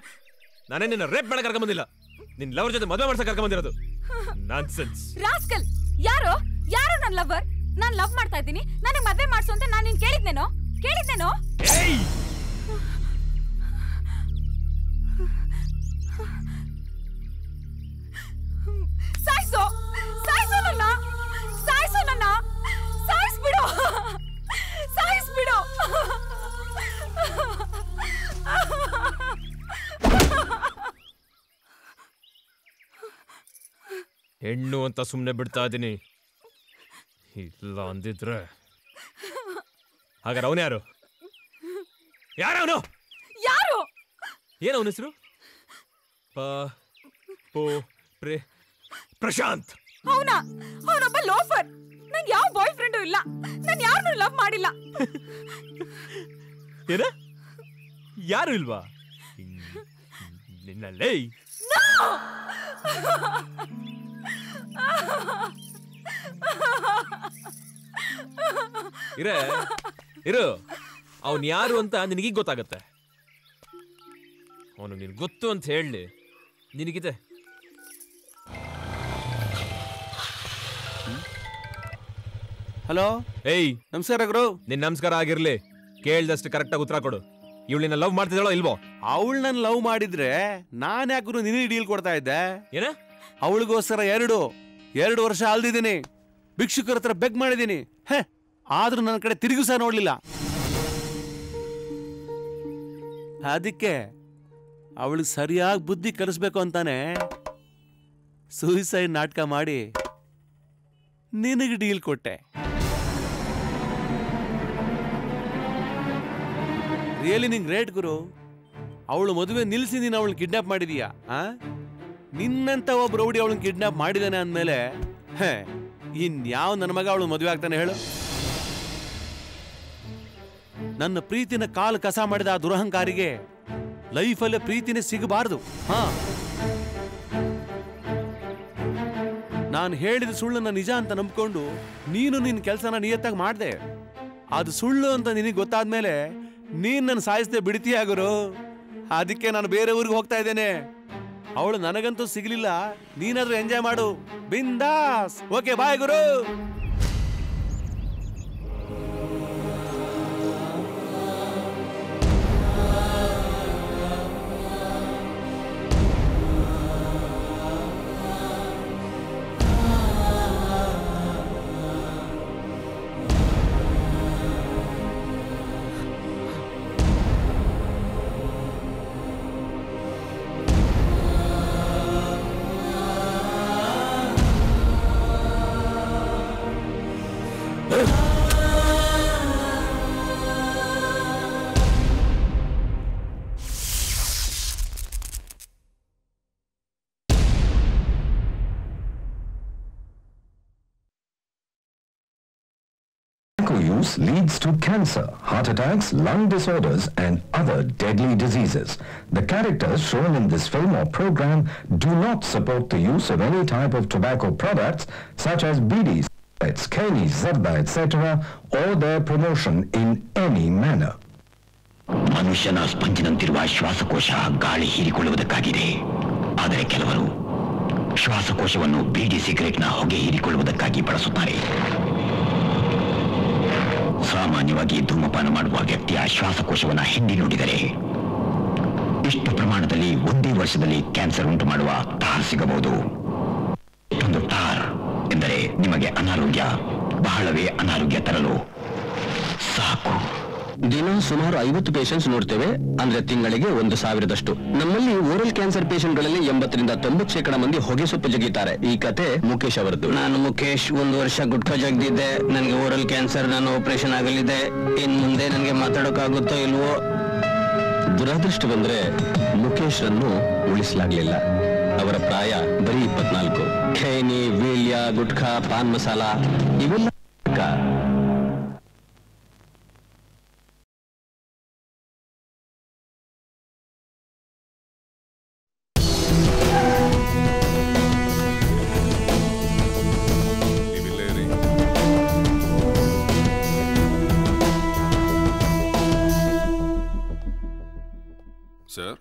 ನಾನೇ ನಿನ್ನ ರೇಪ್ ಮಾಡಕ್ ಕರ್ಕೊಂಬಂದಿಲ್ಲ, ನಿನ್ ಲವರ್ ಜೊತೆ ಮದುವೆ ಮಾಡ್ಸಕ್ ಕರ್ಕೊಂಬಂದಿರೋದು. ನಾನ್ಸೆನ್ಸ್. ರಾಸ್ಕಲ್, ಯಾರು ಯಾರು ನನ್ನ ಲವರ್? ನಾನ್ ಲವ್ ಮಾಡ್ತಾ ಇದ್ದೀನಿ, ನನಗೆ ಮದುವೆ ಮಾಡ್ಸು ಅಂತ ನಾನು ನಿನ್ ಕೇಳಿದ್ನೇನೋ? ಸಾಯಿಸೋ ಸಾಯಿಸೋ ನನ್ನ, ಸಾಯಿಸೋ ನನ್ನ, ಸಾಯಿಸ್ಬಿಡು, ಸಾಯಿಸ್ಬಿಡು. ಹೆಣ್ಣು ಅಂತ ಸುಮ್ಮನೆ ಬಿಡ್ತಾ ಇದ್ದೀನಿ, ಇಲ್ಲ ಅಂದಿದ್ರೆ. ಹಾಗಾದ್ರೆ ಅವನು ಯಾರು? ಯಾರವನು? ಯಾರು? ಏನು ಅವನ ಹೆಸರು? ಪ್ರಶಾಂತ್. ಅವನಾ? ಅವನೊಬ್ಬ ಲೋಫರ್. ನನ್ ಯಾವ ಬಾಯ್ ಫ್ರೆಂಡು ಇಲ್ಲ, ನಾನು ಯಾರನ್ನೂ ಲವ್ ಮಾಡಿಲ್ಲ. ಏನ? ಯಾರು ಇಲ್ವಾ ನಿನ್ನಲ್ಲೇ? ಇರು, ಅವನ್ ಯಾರು ಅಂತ ನಿನಗೀಗ ಗೊತ್ತಾಗತ್ತೆ. ಅವನು ನಿನ್ ಗೊತ್ತು ಅಂತ ಹೇಳಿ ನಿನಗಿದೆ. ಹಲೋ, ಏಯ್ ನಮಸ್ಕಾರ ಗುರು. ನಿನ್ ನಮಸ್ಕಾರ ಆಗಿರ್ಲಿ, ಕೇಳ್ದಷ್ಟು ಕರೆಕ್ಟಾಗಿ ಉತ್ತರ ಕೊಡು. ಇವಳನ್ನ ಲವ್ ಮಾಡ್ತಿದ್ದಾಳೋ ಇಲ್ವೋ? ಅವಳು ನನ್ನ ಲವ್ ಮಾಡಿದ್ರೆ ನಾನು ಯಾಕೆ ಗುರು ನಿನಗೆ ಡೀಲ್ ಕೊಡ್ತಾ ಇದ್ದೆ? ಏನ? ಅವಳಿಗೋಸ್ಕರ ಎರಡು ವರ್ಷ ಅಲ್ದಿದ್ದೀನಿ, ಭಿಕ್ಷುಕರ ಹತ್ರ ಬೆಗ್ ಮಾಡಿದ್ದೀನಿ. ಆದ್ರೂ ನನ್ನ ಕಡೆ ತಿರುಗು ಸಹ ನೋಡ್ಲಿಲ್ಲ. ಅದಕ್ಕೆ ಅವಳಿಗೆ ಸರಿಯಾಗಿ ಬುದ್ಧಿ ಕಲಿಸ್ಬೇಕು ಅಂತಾನೆ ಸೂಯಿಸೈಡ್ ನಾಟಕ ಮಾಡಿ ನಿನಗೆ ಡೀಲ್ ಕೊಟ್ಟೆ. ರಿಯಲಿ ನಿಂಗೆ ಗ್ರೇಟ್ ಗುರು. ಅವಳು ಮದುವೆ ನಿಲ್ಲಿಸಿ ನೀನು ಅವಳನ್ನ ಕಿಡ್ನಾಪ್ ಮಾಡಿದೀಯಾ? ನಿನ್ನಂತ ಒಬ್ಬ ರೌಡಿ ಅವಳನ್ನ ಕಿಡ್ನಾಪ್ ಮಾಡಿದಾನೆ ಅಂದಮೇಲೆ ಇನ್ಯಾವ ನನ್ನ ಮಗ ಅವಳು ಮದುವೆ ಆಗ್ತಾನೆ ಹೇಳು? ನನ್ನ ಪ್ರೀತಿನ ಕಾಲು ಕಸ ಮಾಡಿದ ಆ ದುರಹಂಕಾರಿಗೆ ಲೈಫಲ್ಲೇ ಪ್ರೀತಿನೇ ಸಿಗಬಾರದು. ನಾನು ಹೇಳಿದ ಸುಳ್ಳನ್ನ ನಿಜ ಅಂತ ನಂಬ್ಕೊಂಡು ನೀನು ನಿನ್ನ ಕೆಲಸನ ನಿಯತ್ತಾಗಿ ಮಾಡ್ದೆ. ಅದು ಸುಳ್ಳು ಅಂತ ನಿನಗೆ ಗೊತ್ತಾದ್ಮೇಲೆ ನೀನ್ ನನ್ನ ಸಾಯಿಸದೆ ಬಿಡ್ತೀಯ ಗುರು. ಅದಕ್ಕೆ ನಾನು ಬೇರೆ ಊರಿಗೆ ಹೋಗ್ತಾ ಇದ್ದೇನೆ. ಅವಳು ನನಗಂತೂ ಸಿಗ್ಲಿಲ್ಲ, ನೀನಾದ್ರೂ ಎಂಜಾಯ್ ಮಾಡು, ಬಿಂದಾಸ್. ಓಕೆ, ಬಾಯ್ ಗುರು. Use leads to cancer, heart attacks, lung disorders, and other deadly diseases. The characters shown in this film or program do not support the use of any type of tobacco products such as bidi, cigarettes, keni, zarda, etc., or their promotion in any manner. ಮನುಷ್ಯನ ಸ್ಪಂಜಿನಂತಿರುವ ಶ್ವಾಸಕೋಶ ಗಾಳಿ ಹೀರಿಕೊಳ್ಳುವುದಕ್ಕಾಗಿದೆ. ಆದರೆ ಕೆಲವರು ಶ್ವಾಸಕೋಶವನ್ನು ಬೀಡಿ ಸಿಗರೆಟ್ನ ಹೊಗೆ ಹೀರಿಕೊಳ್ಳುವುದಕ್ಕಾಗಿ ಬಳಸುತ್ತಾರೆ. ಸಾಮಾನ್ಯವಾಗಿ ಧೂಮಪಾನ ಮಾಡುವ ವ್ಯಕ್ತಿಯ ಶ್ವಾಸಕೋಶವನ್ನು ಹಿಂಡಿ ನೋಡಿದರೆ ಇಷ್ಟು ಪ್ರಮಾಣದಲ್ಲಿ ಒಂದೇ ವರ್ಷದಲ್ಲಿ ಕ್ಯಾನ್ಸರ್ ಉಂಟು ಮಾಡುವ ಟಾರ್ ಸಿಗಬಹುದು. ಇಷ್ಟೊಂದು ಟಾರ್ ಎಂದರೆ ನಿಮಗೆ ಅನಾರೋಗ್ಯ, ಬಹಳವೇ ಅನಾರೋಗ್ಯ ತರಲು ಸಾಕು. ದಿನ ಸುಮಾರು 50 ಪೇಷಂಟ್ಸ್ ನೋಡ್ತೇವೆ, ಅಂದ್ರೆ ತಿಂಗಳಿಗೆ 1,000ದಷ್ಟು. ನಮ್ಮಲ್ಲಿ ಓರಲ್ ಕ್ಯಾನ್ಸರ್ ಪೇಷಂಟ್ಗಳಲ್ಲಿ 80-90% ಮಂದಿ ಹೊಗೆ ಸೊಪ್ಪು ಜಗಿತಾರೆ. ಈ ಕತೆ ಮುಖೇಶ್ ಅವರದ್ದು. ನಾನು ಮುಖೇಶ್, 1 ವರ್ಷ ಗುಟ್ಕಾ ಜಗದಿದ್ದೆ. ನನಗೆ ಓರಲ್ ಕ್ಯಾನ್ಸರ್, ನಾನು ಆಪರೇಷನ್ ಆಗಲಿದೆ. ಇನ್ ಮುಂದೆ ನನಗೆ ಮಾತಾಡೋಕ್ಕಾಗುತ್ತೋ ಇಲ್ವೋ? ದುರಾದೃಷ್ಟ ಬಂದ್ರೆ ಮುಖೇಶ್ ರನ್ನು ಉಳಿಸಲಾಗ್ಲಿಲ್ಲ. ಅವರ ಪ್ರಾಯ ಬರೀ 24. ಖೇನಿ, ವೀಳ್ಯ, ಗುಟ್ಕಾ, ಪಾನ್ ಮಸಾಲ ಇವೆಲ್ಲ ಸರ್,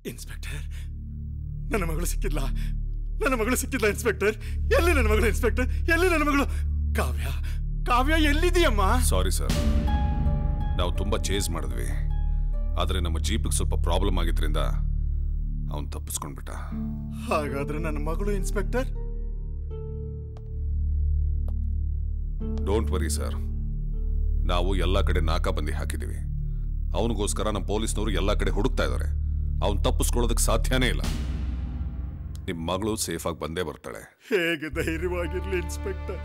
ಇನ್ಸ್ಪೆಕ್ಟರ್, ನನ್ನ ಮಗಳು ಸಿಕ್ಕಿಲ್ಲ. ನನ್ನ ಮಗಳು ಸಿಕ್ಕಿಲ್ಲ ಇನ್ಸ್ಪೆಕ್ಟರ್. ಎಲ್ಲಿ ನನ್ನ ಮಗಳು ಇನ್ಸ್ಪೆಕ್ಟರ್? ಎಲ್ಲಿ ನನ್ನ ಮಗಳು? ಕಾವ್ಯ, ಕಾವ್ಯ ಎಲ್ಲಿದೆಯಮ್ಮ? ಸಾರಿ ಸರ್, ನಾವು ತುಂಬಾ ಚೇಸ್ ಮಾಡಿದ್ವಿ. ಆದರೆ ನಮ್ಮ ಜೀಪಿಗೆ ಸ್ವಲ್ಪ ಪ್ರಾಬ್ಲಮ್ ಆಗಿದ್ರಿಂದ ಅವನು ತಪ್ಪಿಸ್ಕೊಂಡ್ಬಿಟ್ಟ. ಹಾಗಾದ್ರೆ ನನ್ನ ಮಗಳು ಇನ್ಸ್ಪೆಕ್ಟರ್? ಡೋಂಟ್ ವರಿ ಸರ್, ನಾವು ಎಲ್ಲ ಕಡೆ ನಾಕಾಬಂದಿ ಹಾಕಿದ್ದೀವಿ. ಅವನಿಗೋಸ್ಕರ ನಮ್ಮ ಪೊಲೀಸ್ನವರು ಎಲ್ಲ ಕಡೆ ಹುಡುಕ್ತಾ ಇದ್ದಾರೆ. ಅವನು ತಪ್ಪಿಸ್ಕೊಳ್ಳೋದಕ್ಕೆ ಸಾಧ್ಯನೇ ಇಲ್ಲ. ನಿಮ್ಮ ಮಗಳು ಸೇಫ್ ಆಗಿ ಬಂದೇ ಬರ್ತಾಳೆ. ಹೇಗೆ ಧೈರ್ಯವಾಗಿರ್ಲಿ ಇನ್ಸ್ಪೆಕ್ಟರ್?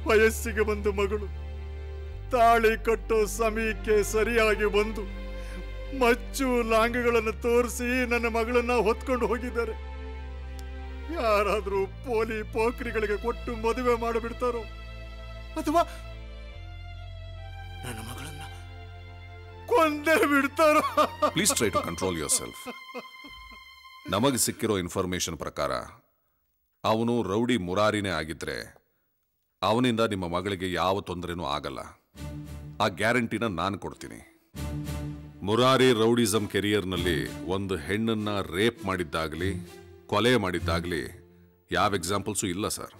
ವಯಸ್ಸಿಗೆ ಬಂದು ಮಗಳು ತಾಳಿ ಕಟ್ಟೋ ಸಮಯಕ್ಕೆ ಸರಿಯಾಗಿ ಬಂದು ಮಚ್ಚು ಲಾಂಗಗಳನ್ನು ತೋರಿಸಿ ನನ್ನ ಮಗಳನ್ನ ಹೊತ್ಕೊಂಡು ಹೋಗಿದ್ದಾರೆ. ಯಾರಾದ್ರೂ ಪೋಖ್ರಿಗಳಿಗೆ ಕೊಟ್ಟು ಮದುವೆ ಮಾಡಿಬಿಡ್ತಾರೋ ಅಥವಾ ನನ್ನ ಮಗಳನ್ನ ಕೊಂದೇ ಬಿಡ್ತಾರೋ? Please try to control yourself. ನಮಗೆ ಸಿಕ್ಕಿರೋ ಇನ್ಫಾರ್ಮೇಶನ್ ಪ್ರಕಾರ ಅವನು ರೌಡಿ ಮುರಾರಿನೇ ಆಗಿದ್ರೆ ಅವನಿಂದ ನಿಮ್ಮ ಮಗಳಿಗೆ ಯಾವ ತೊಂದರೆನೂ ಆಗಲ್ಲ. ಆ ಗ್ಯಾರಂಟಿನ ನಾನು ಕೊಡ್ತೀನಿ. ಮುರಾರಿ ರೌಡಿಸಮ್ ಕೆರಿಯರ್ನಲ್ಲಿ ಒಂದು ಹೆಣ್ಣನ್ನ ರೇಪ್ ಮಾಡಿದ್ದಾಗಲಿ ಕೊಲೆ ಮಾಡಿದ್ದಾಗಲಿ ಯಾವ ಎಕ್ಸಾಂಪಲ್ಸು ಇಲ್ಲ ಸರ್.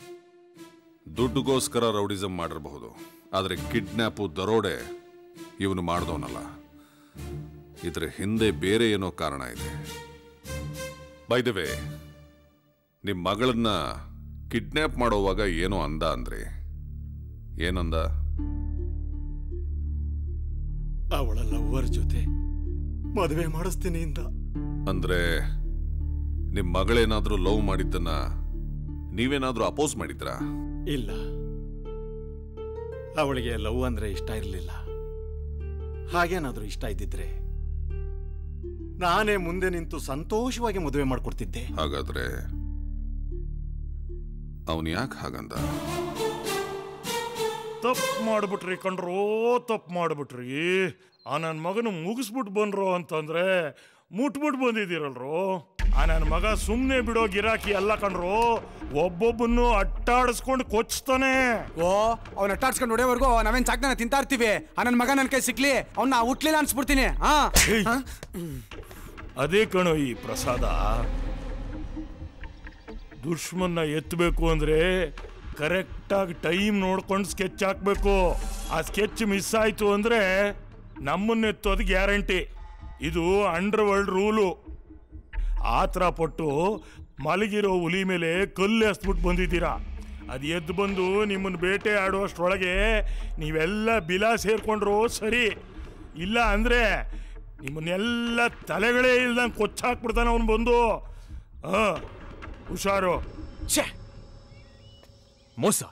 ದುಡ್ಡುಗೋಸ್ಕರ ರೌಡಿಸಮ್ ಮಾಡಿರಬಹುದು, ಆದರೆ ಕಿಡ್ನ್ಯಾಪು ದರೋಡೆ ಇವನು ಮಾಡಿದವನಲ್ಲ. ಇದರ ಹಿಂದೆ ಬೇರೆ ಏನೋ ಕಾರಣ ಇದೆ. ಬೈ ದ ವೇ, ನಿಮ್ಮ ಮಗಳನ್ನ ಕಿಡ್ನ್ಯಾಪ್ ಮಾಡೋವಾಗ ಏನೋ ಅಂದ ಅಂದ್ರೆ ಏನಂದ? ಅವಳ ಲವ್ವರ್ ಜೊತೆ ಮದುವೆ ಮಾಡಿಸ್ತೀನಿ ಇಂದ. ಅಂದ್ರೆ ನಿಮ್ಮ ಮಗಳೇನಾದ್ರೂ ಲವ್ ಮಾಡಿದ್ದನ್ನ ನೀವೇನಾದ್ರೂ ಅಪೋಸ್ ಮಾಡಿದ್ರಾ? ಇಲ್ಲ, ಅವಳಿಗೆ ಲವ್ ಅಂದ್ರೆ ಇಷ್ಟ ಇರಲಿಲ್ಲ. ಹಾಗೇನಾದ್ರೂ ಇಷ್ಟ ಇದ್ದಿದ್ರೆ ನಾನೇ ಮುಂದೆ ನಿಂತು ಸಂತೋಷವಾಗಿ ಮದುವೆ ಮಾಡ್ಕೊಡ್ತಿದ್ದೆ. ಹಾಗಾದ್ರೆ ಅವನು ಯಾಕೆ ಹಾಗಂದ? ತಪ್ಪು ಮಾಡ್ಬಿಟ್ರಿ ಕಣ್ರೋ, ತಪ್ಪು ಮಾಡ್ಬಿಟ್ರಿ. ಆ ನನ್ನ ಮಗನ ಮುಗಿಸ್ಬಿಟ್ಟು ಬಂದ್ರು ಅಂತಂದ್ರೆ ಮುಟ್ಬಿಟ್ಟು ಬಂದಿದ್ದೀರಲ್ರೋ. ಆ ನನ್ನ ಮಗ ಸುಮ್ಮನೆ ಬಿಡೋ ಗಿರಾಕಿ ಅಲ್ಲ ಕಣ್ರೋ, ಒಬ್ಬೊಬ್ಬನ್ನು ಅಟ್ಟಾಡಿಸ್ಕೊಂಡು ಕೊಚ್ತಾನೆ. ಓ, ಅವ್ನ ಅಟ್ಟಾಡ್ಸ್ಕೊಂಡು ಹೊಡೆಯವರೆಗೂ ನಾವೇನ್ ಸಾಕ್ತಾನೆ ತಿಂತಾ ಇರ್ತೀವಿ. ಆ ನನ್ನ ಮಗ ನನ್ನ ಕೈ ಸಿಕ್ಲಿ, ಅವ್ನ ಹುಟ್ಲಿಲ್ಲ ಅನ್ಸ್ಬಿಡ್ತೀನಿ. ಅದೇ ಕಣೋ ಈ ಪ್ರಸಾದ. ದುಶ್ಮನ್ನ ಎತ್ತಬೇಕು ಅಂದ್ರೆ ಕರೆಕ್ಟಾಗಿ ಟೈಮ್ ನೋಡ್ಕೊಂಡು ಸ್ಕೆಚ್ ಹಾಕ್ಬೇಕು. ಆ ಸ್ಕೆಚ್ ಮಿಸ್ ಆಯ್ತು ಅಂದ್ರೆ ನಮ್ಮನ್ನೆತ್ತೋದು ಗ್ಯಾರಂಟಿ. ಇದು ಅಂಡರ್ ವರ್ಲ್ಡ್ ರೂಲು. ಆ ಥರ ಪಟ್ಟು ಮಲಗಿರೋ ಹುಲಿ ಮೇಲೆ ಕಲ್ಲು ಎಸ್ಬಿಟ್ಟು ಬಂದಿದ್ದೀರಾ. ಅದು ಎದ್ದು ಬಂದು ನಿಮ್ಮನ್ನು ಬೇಟೆ ಆಡುವಷ್ಟರೊಳಗೆ ನೀವೆಲ್ಲ ಬಿಲ ಸೇರ್ಕೊಂಡ್ರು ಸರಿ. ಇಲ್ಲ ಅಂದರೆ ನಿಮ್ಮನ್ನೆಲ್ಲ ತಲೆಗಳೇ ಇಲ್ದಂಗೆ ಕೊಚ್ಚಾಕ್ಬಿಡ್ತಾನೆ ಅವನು ಬಂದು. ಹುಷಾರು. ಛೇ, ಮೋಸ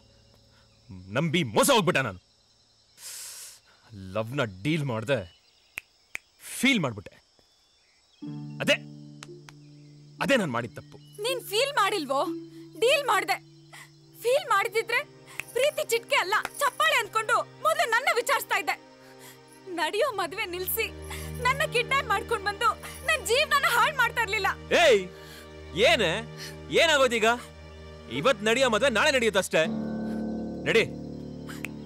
ನಂಬಿ ಮೋಸ ಹೋಗ್ಬಿಟ್ಟ. ನಾನು ಲವ್ನ ಡೀಲ್ ಮಾಡ್ದೆ, ಫೀಲ್ ಮಾಡ್ಬಿಟ್ಟೆ. ಅದೇ ಅದೇ ನಾನು ಮಾಡಿದ ತಪ್ಪು. ನೀನ್ ಫೀಲ್ ಮಾಡಿಲ್ವೋ? ಡೀಲ್ ಮಾಡ್ದೆ. ಫೀಲ್ ಮಾಡಿದಿದ್ರೆ ಪ್ರೀತಿ ಚಿಟ್ಕೆ ಅಲ್ಲ ಚಪ್ಪಾಳೆ ಅಂದ್ಕೊಂಡು ಮೊದಲು ನನ್ನ ವಿಚಾರಿಸ್ತಾ ಇದ್ದೆ. ನಡೆಯೋ ಮದುವೆ ನಿಲ್ಸಿ ನನ್ನ ಕಿಡ್ನಾಪ್ ಮಾಡ್ಕೊಂಡು ಬಂದು ನನ್ನ ಜೀವನನ ಹಾಳು ಮಾಡ್ತಾ ಇರ್ಲಿಲ್ಲ. ಏಯ್, ಏನಾಗೋದೀಗ? ಇವತ್ ನಡೆಯೋ ಮದುವೆ ನಾಳೆ ನಡೆಯುತ್ತಷ್ಟೇ. ನಡಿ,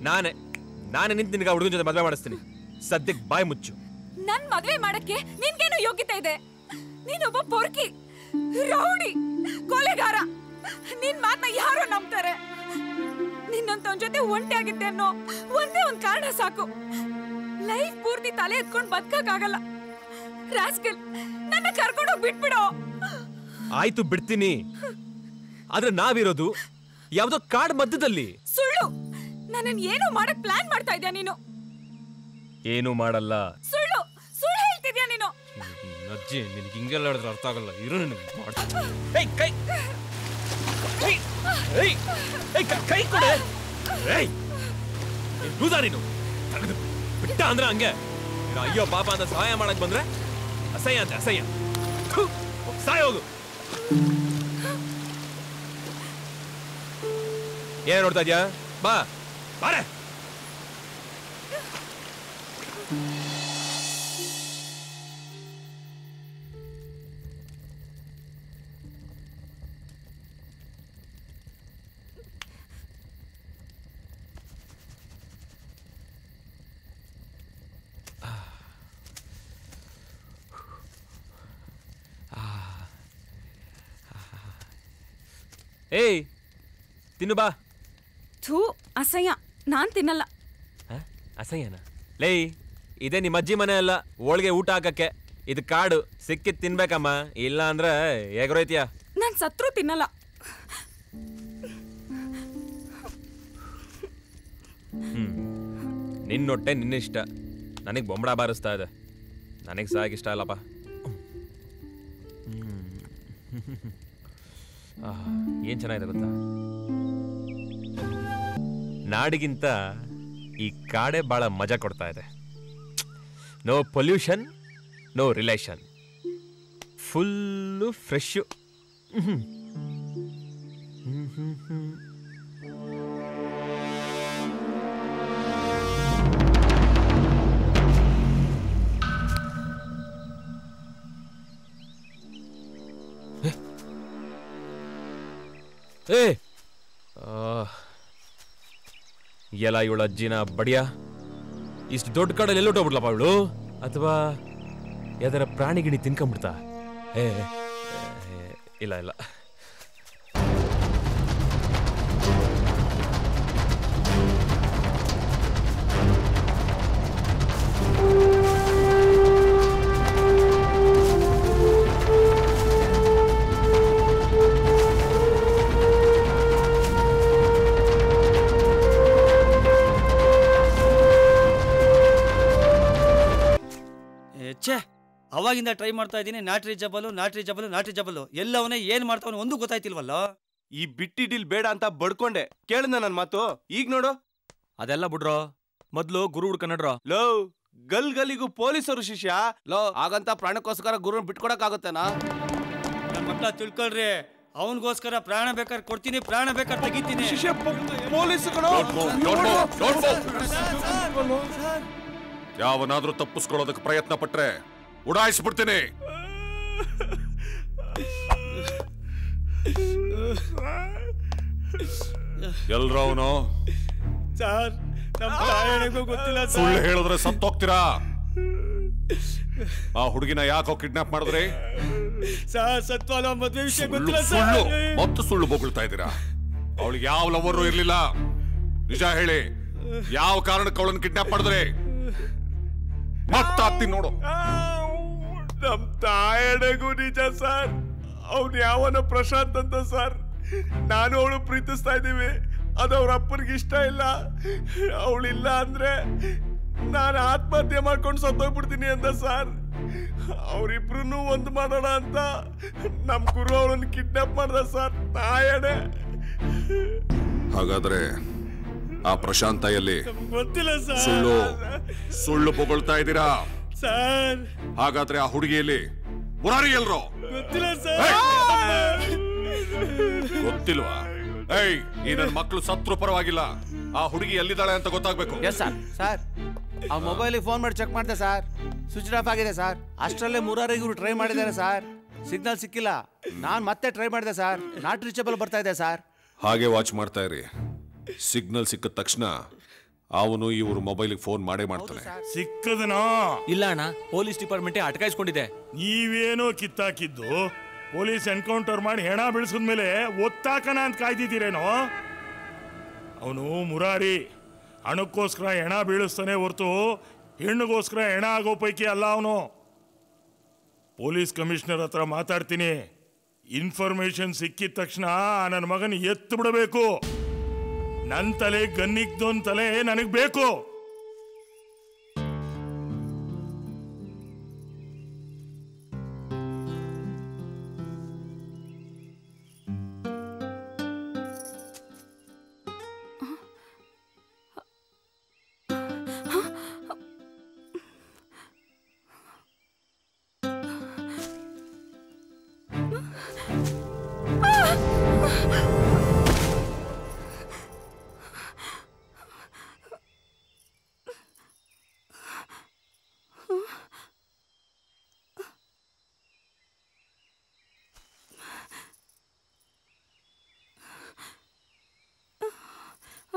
ನಾನೇ ನಿಂತು ನಿನಗೆ ಹುಡುಗನ ಜೊತೆ ಮದುವೆ ಮಾಡಿಸ್ತೀನಿ. ಸದ್ಯಕ್ಕೆ ಬಾಯಿ ಮುಚ್ಚು. ನನ್ ಮದುವೆ ಮಾಡಕ್ಕೆ ನಿನ್ಗೇನು ಯೋಗ್ಯತೆ ಇದೆ? ನೀನೊಬ್ಬ ಪೊರ್ಕಿ, ರೌಡಿ, ಕೊಲೆಗಾರ. ನಿನ್ ಮಾತನ್ನ ಯಾರು ನಂಬ್ತಾರೆ? ನಿನ್ನಂತವನ್ ಜೊತೆ ಒಂಟಿ ಆಗಿದ್ದೆ ಅನ್ನೋ ಒಂದೇ ಒಂದ್ ಕಾರಣ ಸಾಕು. ಲೈಫ್ ಪೂರ್ತಿ ತಲೆ ಎತ್ಕೊಂಡು ಬದುಕಕ್ಕಾಗಲ್ಲ. ರಾಸ್ಕಲ್, ನನ್ನ ಕರ್ಕೊಂಡೋಗಿ ಬಿಟ್ಬಿಡೋ. ಆಯ್ತು, ಬಿಡ್ತೀನಿ. ಆದ್ರೆ ನಾವಿರೋದು ಯಾವ್ದೋ ಕಾಡ್ ಮಧ್ಯದಲ್ಲಿ. ಸುಳ್ಳು. ನನ್ನನ್ ಏನೋ ಮಾಡಕ್ ಪ್ಲಾನ್ ಮಾಡ್ತಾ ಇದ್ಯಾ ನೀನು? ಏನು ಮಾಡಲ್ಲ. ಸುಳ್ಳು ಸುಳ್ಳು ಹೇಳ್ತಿದ್ಯಾ ನೀನು? ಅಜ್ಜಿ, ನಿನ್ಗೆ ಹಿಂಗೆಲ್ಲ ಹೇಳಿದ್ರೆ ಅರ್ಥ ಆಗಲ್ಲ. ಇರು, ನಿನಗೆ ಕೈ ಕೊಡೆ. ನೀನು ಬಿಟ್ಟ ಅಂದ್ರೆ ಹಂಗೆ. ಅಯ್ಯೋ ಪಾಪ ಅಂತ ಸಹಾಯ ಮಾಡಕ್ ಬಂದ್ರೆ ಅಸಹ್ಯ ಅಂತ ಅಸಹ್ಯ. ಸಹಾಯ ಹೋಗು. ಏನ್ ನೋಡ್ತಾ ಇದ್ಯಾ? ಬಾ ಬಾರೆ. ಏಯ್ ತಿನ್ನು ಬಾ. ಥೂ ಅಸಹ್ಯ, ನಾನ್ ತಿನ್ನಲ್ಲ. ಅಸಹ್ಯನ? ಲೇ, ಇದೇ ನಿಮ್ಮ ಅಜ್ಜಿ ಮನೆ ಅಲ್ಲ ಹೋಳ್ಗೆ ಊಟ ಹಾಕಕ್ಕೆ. ಇದು ಕಾಡು, ಸಿಕ್ಕಿದ್ ತಿನ್ಬೇಕಮ್ಮ, ಇಲ್ಲ ಅಂದ್ರೆ ಹೇಗ್ರೋಯ್ತೀಯ? ನಾನ್ ಸತ್ರು ತಿನ್ನಲ್ಲ. ನಿನ್ನ ಹೊಟ್ಟೆ ನಿನ್ನಿಷ್ಟ, ನನಗೆ ಬೊಂಬಡ ಬಾರಿಸ್ತಾ ಇದೆ. ನನಗೆ ಸಾಗಿಷ್ಟ ಅಲ್ಲಪ್ಪ. ಏನ್ ಚೆನ್ನಾಗಿದೆ ಗೊತ್ತಾ? ನಾಡಿಗಿಂತ ಈ ಕಾಡೆ ಬಹಳ ಮಜಾ ಕೊಡ್ತಾ ಇದೆ. No pollution, no relation, full fresh. ಏ ಎಲ್ಲ ಇವಳ ಅಜ್ಜಿನ ಬಡಿಯ, ಇಷ್ಟು ದೊಡ್ಡ ಕಾಡಲ್ಲಿ ಎಲ್ಲೋಟೋಗ್ಬಿಡ್ಲಪ್ಪ ಇವಳು, ಅಥವಾ ಯಾವ್ದಾರ ಪ್ರಾಣಿಗಿಣಿ ತಿನ್ಕೊಂಡ್ಬಿಡ್ತಾ? ಇಲ್ಲ ಇಲ್ಲ. ಛೇ, ಅವಾಗಿಂದ ಟ್ರೈ ಮಾಡ್ತಾ ಇದ್ದೀನಿ. ನಾಟ್ರಿ ಜಬಲು ಎಲ್ಲವನೇ ಏನ್ ಮಾಡ್ತಾವನು ಒಂದು ಗೊತ್ತಾಯ್ತಿಲ್ವಲ್ಲ. ಈ ಬಿಟ್ಟಿ ಡೀಲ್ ಬೇಡ ಅಂತ ಬಡ್ಕೊಂಡೆ, ಕೇಳಿದ ನನ್ ಮಾತು. ಈಗ ನೋಡು, ಅದೆಲ್ಲ ಬಿಡ್ರೋ, ಮೊದ್ಲು ಗುರು ಹುಡ್ಕನಡ್ರೋ. ಲೋ, ಗಲ್ಗಲಿಗೂ ಪೊಲೀಸರು ಶಿಷ್ಯ. ಲೋ, ಹಾಗಂತ ಪ್ರಾಣಕ್ಕೋಸ್ಕರ ಗುರು ಬಿಟ್ಕೊಡಕ್ ಆಗುತ್ತೇನಾ? ನನ್ನ ಮಕ್ಕಳ ತಿಳ್ಕೊಳ್ರಿ, ಅವನಿಗೋಸ್ಕರ ಪ್ರಾಣ ಬೇಕಾದ್ರೆ ಕೊಡ್ತೀನಿ, ಪ್ರಾಣ ಬೇಕಾದ್ರೆ ತೆಗಿತೀನಿ. ಶಿಷ್ಯ ಪೊಲೀಸ್ಗಳು ಯಾವನಾದ್ರೂ ತಪ್ಪಿಸ್ಕೊಳ್ಳೋದಕ್ಕೆ ಪ್ರಯತ್ನ ಪಟ್ರೆ ಉಡಾಯಿಸ್ಬಿಡ್ತೀನಿ. ಎಲ್ರವನು ಸರ್, ನಮ್ಮ ತಾಯಣಿಗೂ ಗೊತ್ತಿಲ್ಲ ಸರ್. ಸುಳ್ಳು ಹೇಳಿದ್ರೆ ಸತ್ತೋಗ್ತೀರಾ. ಆ ಹುಡುಗಿನ ಯಾಕೋ ಕಿಡ್ನಾಪ್ ಮಾಡಿದ್ರಿ? ಸರ್, ಸತ್ವಾಲ ಮದ್ವೆ ವಿಷಯ ಗೊತ್ತಿಲ್ಲ ಸುಳ್ಳು ಸರ್. ಮತ್ತು ಸುಳ್ಳು ಬೊಗಳ್ತಾ ಇದ್ದೀರಾ. ಅವಳಿಗೆ ಯಾವ ಲವರು ಇರ್ಲಿಲ್ಲ. ನಿಜ ಹೇಳಿ, ಯಾವ ಕಾರಣಕ್ಕೆ ಅವಳನ್ನು ಕಿಡ್ನಾಪ್ ಮಾಡಿದ್ರಿ? ಮತ್ತಾಗ್ತೀನಿ ನೋಡು. ನಮ್ ತಾಯಣಗೂ ನಿಜ ಸರ್. ಅವ್ನು ಯಾವನ ಪ್ರಶಾಂತ್ ಅಂತ ಸರ್. ನಾನು ಅವಳು ಪ್ರೀತಿಸ್ತಾ ಇದ್ದೀವಿ, ಅದು ಅವ್ರ ಅಪ್ಪನಿಗೆ ಇಷ್ಟ ಇಲ್ಲ. ಅವಳಿಲ್ಲ ಅಂದ್ರೆ ನಾನು ಆತ್ಮಹತ್ಯೆ ಮಾಡ್ಕೊಂಡು ಸತ್ತೋಗ್ಬಿಡ್ತೀನಿ ಅಂತ ಸರ್. ಅವ್ರಿಬ್ರು ಒಂದು ಮಾಡೋಣ ಅಂತ ನಮ್ ಗುರು ಅವಳನ್ನು ಕಿಡ್ನಾಪ್ ಮಾಡ್ದ ಸರ್. ತಾಯಣೆ. ಹಾಗಾದ್ರೆ ಆ ಪ್ರಶಾಂತ ಎಲ್ಲಿ? ಗೊತ್ತಿಲ್ಲ ಸರ್. ಸುಳ್ಳು ಬೊಗಳ್ತಾ ಇದ್ದೀರಾ ಸರ್. ಹಾಗಾದ್ರೆ ಆ ಹುಡುಗಿಯಲ್ಲಿ ಮುರಾರಿ ಎಲ್ರೋ? ಗೊತ್ತಿಲ್ಲ ಸರ್. ಗೊತ್ತಿಲ್ವಾ? ಏಯ್, ಈ ನನ್ನ ಮಕ್ಕಳು ಸತ್ರು ಪರವಾಗಿಲ್ಲ, ಆ ಹುಡುಗಿ ಎಲ್ಲಿದ್ದಾಳೆ ಅಂತ ಗೊತ್ತಾಗ್ಬೇಕು. Yes sir. ಸರ್, ಆ ಮೊಬೈಲಿಗೆ ಫೋನ್ ಮಾಡಿ ಚೆಕ್ ಮಾಡಿದೆ ಸರ್, ಸ್ವಿಚ್ ಆಫ್ ಆಗಿದೆ ಸರ್. ಅಷ್ಟರಲ್ಲೇ ಮುರಾರಿಗೆ ಇವರು ಟ್ರೈ ಮಾಡಿದ್ದಾರೆ ಸರ್, ಸಿಗ್ನಲ್ ಸಿಕ್ಕಿಲ್ಲ. ನಾನು ಮತ್ತೆ ಟ್ರೈ ಮಾಡಿದೆ ಸರ್, ನಾಟ್ ರೀಚಬಲ್ ಬರ್ತಾ ಇದೆ ಸರ್. ಹಾಗೆ ವಾಚ್ ಮಾಡ್ತಾ ಇರಿ. ಸಿಗ್ನಲ್ ಸಿಕ್ಕಿದ ತಕ್ಷಣ ಅವನು ಇವರು ಮೊಬೈಲಿಗೆ ಫೋನ್ ಮಾಡೇ ಮಾಡ್ತಾನೆ. ಸಿಕ್ಕದನಾ? ಇಲ್ಲ ಅಣ್ಣ, ಪೊಲೀಸ್ ಡಿಪಾರ್ಟ್ಮೆಂಟ್ ಅಟಕಾಯಿಸ್ಕೊಂಡಿದೆ. ನೀವೇನೋ ಕಿತ್ತಾಕಿದ್ದು ಪೊಲೀಸ್ ಎನ್ಕೌಂಟರ್ ಮಾಡಿ ಹೆಣ ಬೀಳ್ಸಿದ್ಮೇಲೆ ಒತ್ತಾಕನ ಅಂತ ಕಾಯ್ದಿದ್ದೀರೇನೋ? ಅವನು ಮುರಾರಿ ಹಣಕ್ಕೋಸ್ಕರ ಹೆಣ ಬೀಳಿಸ್ತಾನೆ ಹೊರತು ಹೆಣ್ಣಿಗೋಸ್ಕರ ಹೆಣ ಆಗೋ ಪೈಕಿ ಅಲ್ಲ ಅವನು. ಪೊಲೀಸ್ ಕಮಿಷನರ್ ಹತ್ರ ಮಾತಾಡ್ತೀನಿ. ಇನ್ಫಾರ್ಮೇಶನ್ ಸಿಕ್ಕಿದ ತಕ್ಷಣ ನನ್ನ ಮಗನ ಎತ್ತು ಬಿಡಬೇಕು. ನನ್ನ ತಲೆ ಗನ್ನಿಗ್ದೊಂದು ತಲೆ ನನಗೆ ಬೇಕು.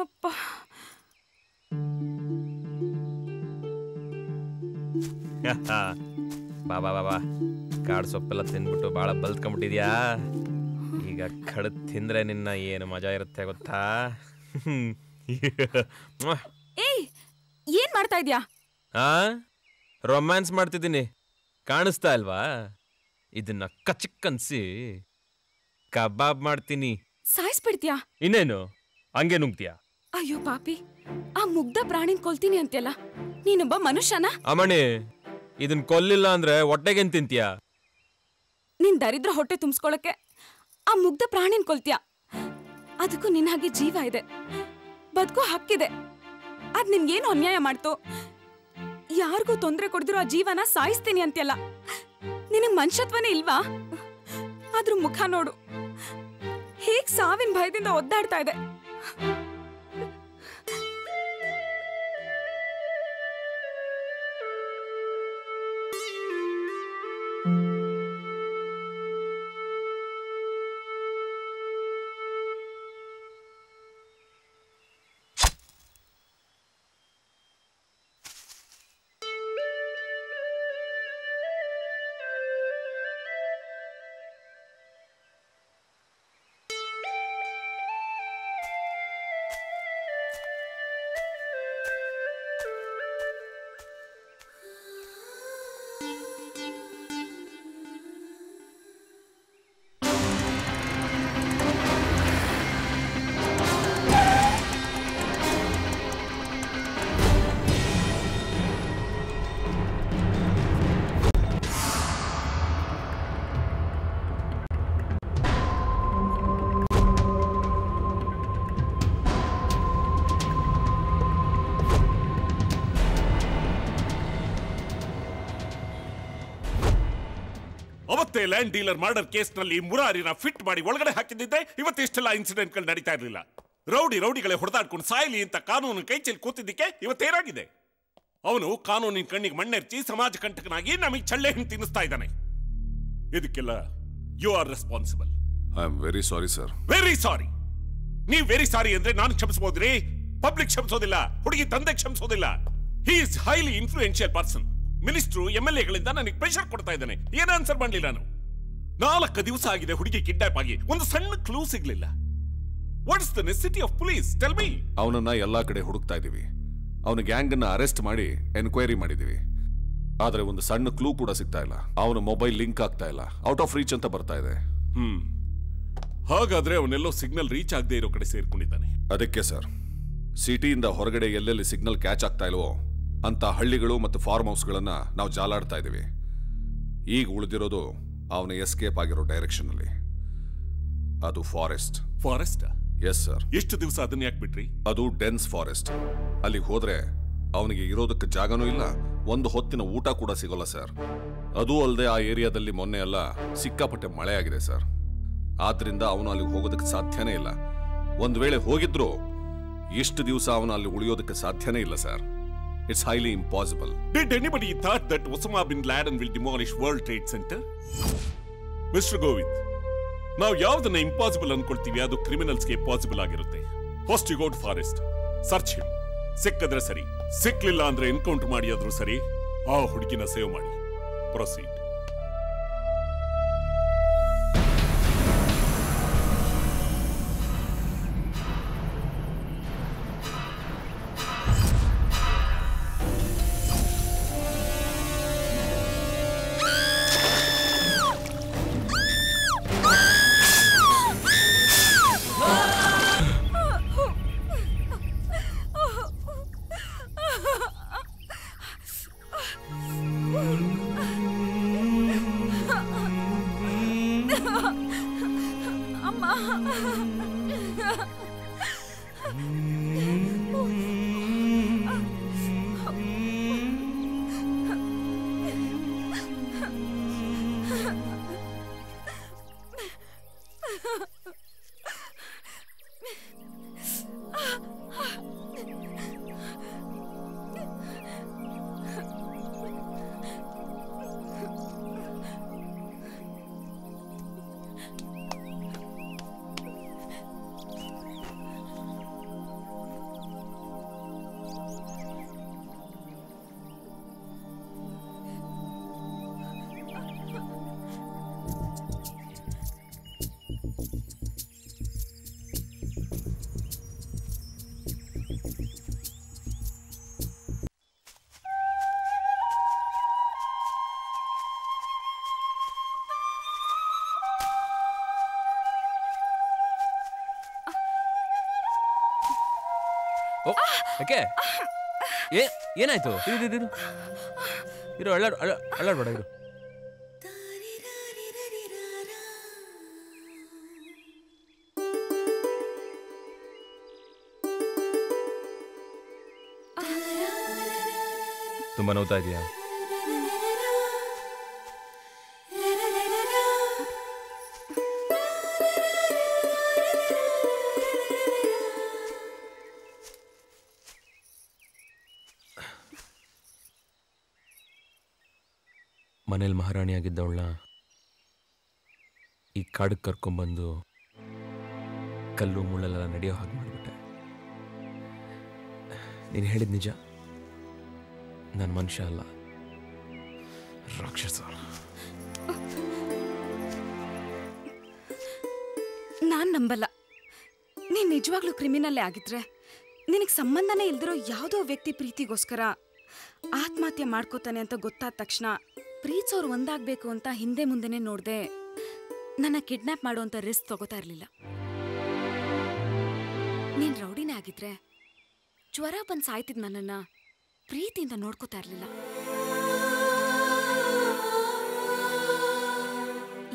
ಅಪ್ಪ, ಬಾ ಬಾ ಬಾ ಬಾ, ಕಾಡು ಸೊಪ್ಪೆಲ್ಲ ತಿನ್ಬಿಟ್ಟು ಭಾಳ ಬಲ್ತ್ಕೊಂಡ್ಬಿಟ್ಟಿದ್ಯಾ. ಈಗ ಈಗ ಕಡದ್ ತಿಂದ್ರೆ ನಿನ್ನ ಏನು ಮಜಾ ಇರುತ್ತೆ ಗೊತ್ತಾ? ಏಯ್ ಏನ್ ಮಾಡ್ತಾ ಇದ್ಯಾ? ರೊಮ್ಯಾನ್ಸ್ ಮಾಡ್ತಿದ್ದೀನಿ, ಕಾಣಿಸ್ತಾ ಇಲ್ವಾ? ಇದನ್ನ ಕಚ್ಚಕ್ಕನ್ಸಿ ಕಬಾಬ್ ಮಾಡ್ತೀನಿ. ಸಾಯಿಸ್ಬಿಡ್ತೀಯಾ? ಇನ್ನೇನು ಹಂಗೆ ನುಗ್ತೀಯಾ? ಅಯ್ಯೋ ಪಾಪಿ, ಆ ಮುಗ್ಧ ಪ್ರಾಣಿನ್ ಕೊಲ್ತೀನಿ ಅಂತೆಲ್ಲ, ನೀನೊಬ್ಬ ಮನುಷ್ಯನ? ಅಮ್ಮಣಿ, ಇದನ್ ಕೊಲ್ಲಿಲ್ಲ ಅಂದ್ರೆ ಹೊಟ್ಟೆಗೇನ್ ತಿಂತೀಯ? ನಿನ್ ದರಿದ್ರ ಹೊಟ್ಟೆ ತುಂಬಿಸ್ಕೊಳಕ್ಕೆ ಆ ಮುಗ್ಧ ಪ್ರಾಣಿನ್ ಕೊಲ್ತೀಯ. ಅದಕ್ಕೂ ನಿನ್ ಹಾಗೆ ಜೀವ ಇದೆ, ಬದುಕೋ ಹಕ್ಕಿದೆ. ಅದ್ ನಿನ್ಗೇನು ಅನ್ಯಾಯ ಮಾಡ್ತು? ಯಾರಿಗೂ ತೊಂದರೆ ಕೊಡ್ದಿರೋ ಆ ಜೀವನ ಸಾಯಿಸ್ತೀನಿ ಅಂತೆಲ್ಲ, ನಿನಗ್ ಮನುಷ್ಯತ್ವನೇ ಇಲ್ವಾ? ಅದ್ರ ಮುಖ ನೋಡು, ಹೇಗ್ ಸಾವಿನ ಭಯದಿಂದ ಒದ್ದಾಡ್ತಾ ಇದೆ. ಅವತ್ತೇ ಲ್ಯಾಂಡ್ ಡೀಲರ್ ಮರ್ಡರ್ ಕೇಸ್ನಲ್ಲಿ ಮುರಾರಿನ ಫಿಟ್ ಮಾಡಿ ಒಳಗಡೆ ಹಾಕಿದ್ದಿದ್ದೆ ಇವತ್ತಿಷ್ಟೆಲ್ಲ ಇನ್ಸಿಡೆಂಟ್ಗಳು ನಡೀತಾ ಇರಲಿಲ್ಲ. ರೌಡಿಗಳೇ ಹೊಡೆದಾಡ್ಕೊಂಡು ಸಾಯಲಿ ಅಂತ ಕಾನೂನು ಕೈಚೆಲ್ಲಿ ಕೂತಿದ್ದಕ್ಕೆ ಇವತ್ತೇನಾಗಿದೆ? ಅವನು ಕಾನೂನಿನ ಕಣ್ಣಿಗೆ ಮಣ್ಣೆರ್ಚಿ ಸಮಾಜ ಕಂಟಕನಾಗಿ ನಮಗೆ ಚಳ್ಳೆ ಹಿಂಗೆ ತಿನ್ನಿಸ್ತಾ ಇದ್ದಾನೆ. ಇದಕ್ಕೆಲ್ಲ you are responsible. I am very sorry sir. Very sorry. ನೀವು ವೆರಿ ಸಾರಿ ಅಂದ್ರೆ ನಾನು ಕ್ಷಮಿಸಬಹುದ್ರಿ, ಪಬ್ಲಿಕ್ ಕ್ಷಮಿಸೋದಿಲ್ಲ, ಹುಡುಗಿ ತಂದೆ ಕ್ಷಮಿಸೋದಿಲ್ಲ. He is highly influential person. Minister MLAಗಳಿಂದ ನನಗೆ ಪ್ರೆಷರ್ ಕೊಡ್ತಾ ಇದ್ದಾನೆ. ಏನು ಆನ್ಸರ್ ಮಾಡಲಿಲ್ಲ ನಾನು. 4 ದಿವಸ ಆಗಿದೆ ಹುಡುಗಿ ಕಿಡ್ನಾಪ್ ಆಗಿ, ಒಂದು ಸಣ್ಣ ಕ್ಲೂ ಸಿಗ್ಲಿಲ್ಲ. What is the necessity of police? Tell me. ಅವನನ್ನ ಎಲ್ಲಾ ಕಡೆ ಹುಡುಕ್ತಾ ಇದೀವಿ. ಅವನ ಗ್ಯಾಂಗ್ ಅನ್ನ ಅರೆಸ್ಟ್ ಮಾಡಿ ಎನ್ಕ್ವೈರಿ ಮಾಡಿದೀವಿ. ಆದ್ರೆ ಒಂದು ಸಣ್ಣ ಕ್ಲೂ ಕೂಡ ಸಿಗ್ತಾ ಇಲ್ಲ. ಅವನ ಮೊಬೈಲ್ ಲಿಂಕ್ ಆಗ್ತಾ ಇಲ್ಲ, ಔಟ್ ಆಫ್ ರೀಚ್ ಅಂತ ಬರ್ತಾ ಇದೆ. ಹಾಗಾದ್ರೆ ಅವನೆಲ್ಲೋ ಸಿಗ್ನಲ್ ರೀಚ್ ಆಗದೆ ಇರೋ ಕಡೆ ಸೇರ್ಕೊಂಡಿದ್ದಾನೆ. ಅದಕ್ಕೆ ಸರ್, ಸಿಟಿಯಿಂದ ಹೊರಗಡೆ ಎಲ್ಲೆಲ್ಲಿ ಸಿಗ್ನಲ್ ಕ್ಯಾಚ್ ಆಗ್ತಾ ಇಲ್ವೋ ಅಂತ ಹಳ್ಳಿಗಳು ಮತ್ತು ಫಾರ್ಮ್ ಹೌಸ್ಗಳನ್ನ ನಾವು ಜಾಲಾಡ್ತಾ ಇದೀವಿ. ಈಗ ಉಳಿದಿರೋದು ಅವನ ಎಸ್ಕೇಪ್ ಆಗಿರೋ ಡೈರೆಕ್ಷನ್ ಅಲ್ಲಿ, ಅದು ಫಾರೆಸ್ಟ್. ಫಾರೆಸ್ಟ್? Yes sir. ಎಷ್ಟು ದಿವಸ ಅದನ್ನ ಯಾಕೆ ಬಿಟ್ರಿ? ಅದು ಡೆನ್ಸ್ ಫಾರೆಸ್ಟ್. ಅಲ್ಲಿಗೆ ಹೋದ್ರೆ ಅವನಿಗೆ ಇರೋದಕ್ಕೆ ಜಾಗನೂ ಇಲ್ಲ, ಒಂದು ಹೊತ್ತಿನ ಊಟ ಕೂಡ ಸಿಗೋಲ್ಲ ಸರ್. ಅದೂ ಅಲ್ಲದೆ ಆ ಏರಿಯಾದಲ್ಲಿ ಮೊನ್ನೆ ಎಲ್ಲ ಸಿಕ್ಕಾಪಟ್ಟೆ ಮಳೆ ಆಗಿದೆ ಸರ್. ಆದ್ರಿಂದ ಅವನು ಅಲ್ಲಿಗೆ ಹೋಗೋದಕ್ಕೆ ಸಾಧ್ಯನೇ ಇಲ್ಲ. ಒಂದ್ ವೇಳೆ ಹೋಗಿದ್ರು ಎಷ್ಟು ದಿವಸ ಅವನು ಅಲ್ಲಿ ಉಳಿಯೋದಕ್ಕೆ ಸಾಧ್ಯನೇ ಇಲ್ಲ sir. It's highly impossible. Did anybody thought that Osama bin Laden will demolish World Trade Center? Mr. Govind, ನಾವು ಯಾವುದನ್ನ ಇಂಪಾಸಿಬಲ್ ಅನ್ಕೊಳ್ತೀವಿ ಅದು ಕ್ರಿಮಿನಲ್ಸ್ಗೆ ಪಾಸಿಬಲ್ ಆಗಿರುತ್ತೆ. First you go to forest, search him. ಸಿಕ್ಕಿದ್ರೆ ಸರಿ, ಸಿಕ್ಲಿಲ್ಲ ಅಂದ್ರೆ ಎನ್ಕೌಂಟರ್ ಮಾಡಿ ಆದ್ರೂ ಸರಿ, ಆ ಹುಡುಗಿನ ಸೇವ್ ಮಾಡಿ. ಪ್ರೊಸೀಡ್. ಯಾಕೆ ಏನಾಯ್ತು? ಇರು ಇರು, ಅಳ್ಳಾಡ್ಬೇಡ ಇರು. ತುಂಬಾ ನೋವ್ತಾ ಇದೆಯಾ? ಮನೇಲಿ ಮಹಾರಾಣಿಯಾಗಿದ್ದವಳನ್ನ ಈ ಕಾಡಿಗೆ ಕರ್ಕೊಂಡ್ಬಂದು ಕಲ್ಲು ಮುಳ್ಳೆಲ್ಲ ನಡೆಯೋ ಹಾಗೆ ಮಾಡಿಬಿಟ್ಟೆ. ನೀನು ಹೇಳಿದ ನಿಜ, ನಾನು ಮನುಷ್ಯ ಅಲ್ಲ, ರಾಕ್ಷಸ. ನಾನ್ ನಂಬಲ್ಲ. ನೀನ್ ನಿಜವಾಗ್ಲೂ ಕ್ರಿಮಿನಲ್ಲೇ ಆಗಿದ್ರೆ ನಿನಗೆ ಸಂಬಂಧನೇ ಇಲ್ದಿರೋ ಯಾವುದೋ ವ್ಯಕ್ತಿ ಪ್ರೀತಿಗೋಸ್ಕರ ಆತ್ಮಹತ್ಯೆ ಮಾಡ್ಕೋತಾನೆ ಅಂತ ಗೊತ್ತಾದ ತಕ್ಷಣ ಪ್ರೀತಿಸೋರು ಒಂದಾಗಬೇಕು ಅಂತ ಹಿಂದೆ ಮುಂದೆನೆ ನೋಡ್ದೆ ನನ್ನ ಕಿಡ್ನಾಪ್ ಮಾಡುವಂತ ರಿಸ್ಕ್ ತಗೋತಾ ಇರಲಿಲ್ಲ. ನೀನ್ ರೌಡಿನೇ ಆಗಿದ್ರೆ ಜ್ವರ ಬಂದು ಸಾಯ್ತಿದ್ ನನ್ನನ್ನ ಪ್ರೀತಿಯಿಂದ ನೋಡ್ಕೋತಾ ಇರಲಿಲ್ಲ.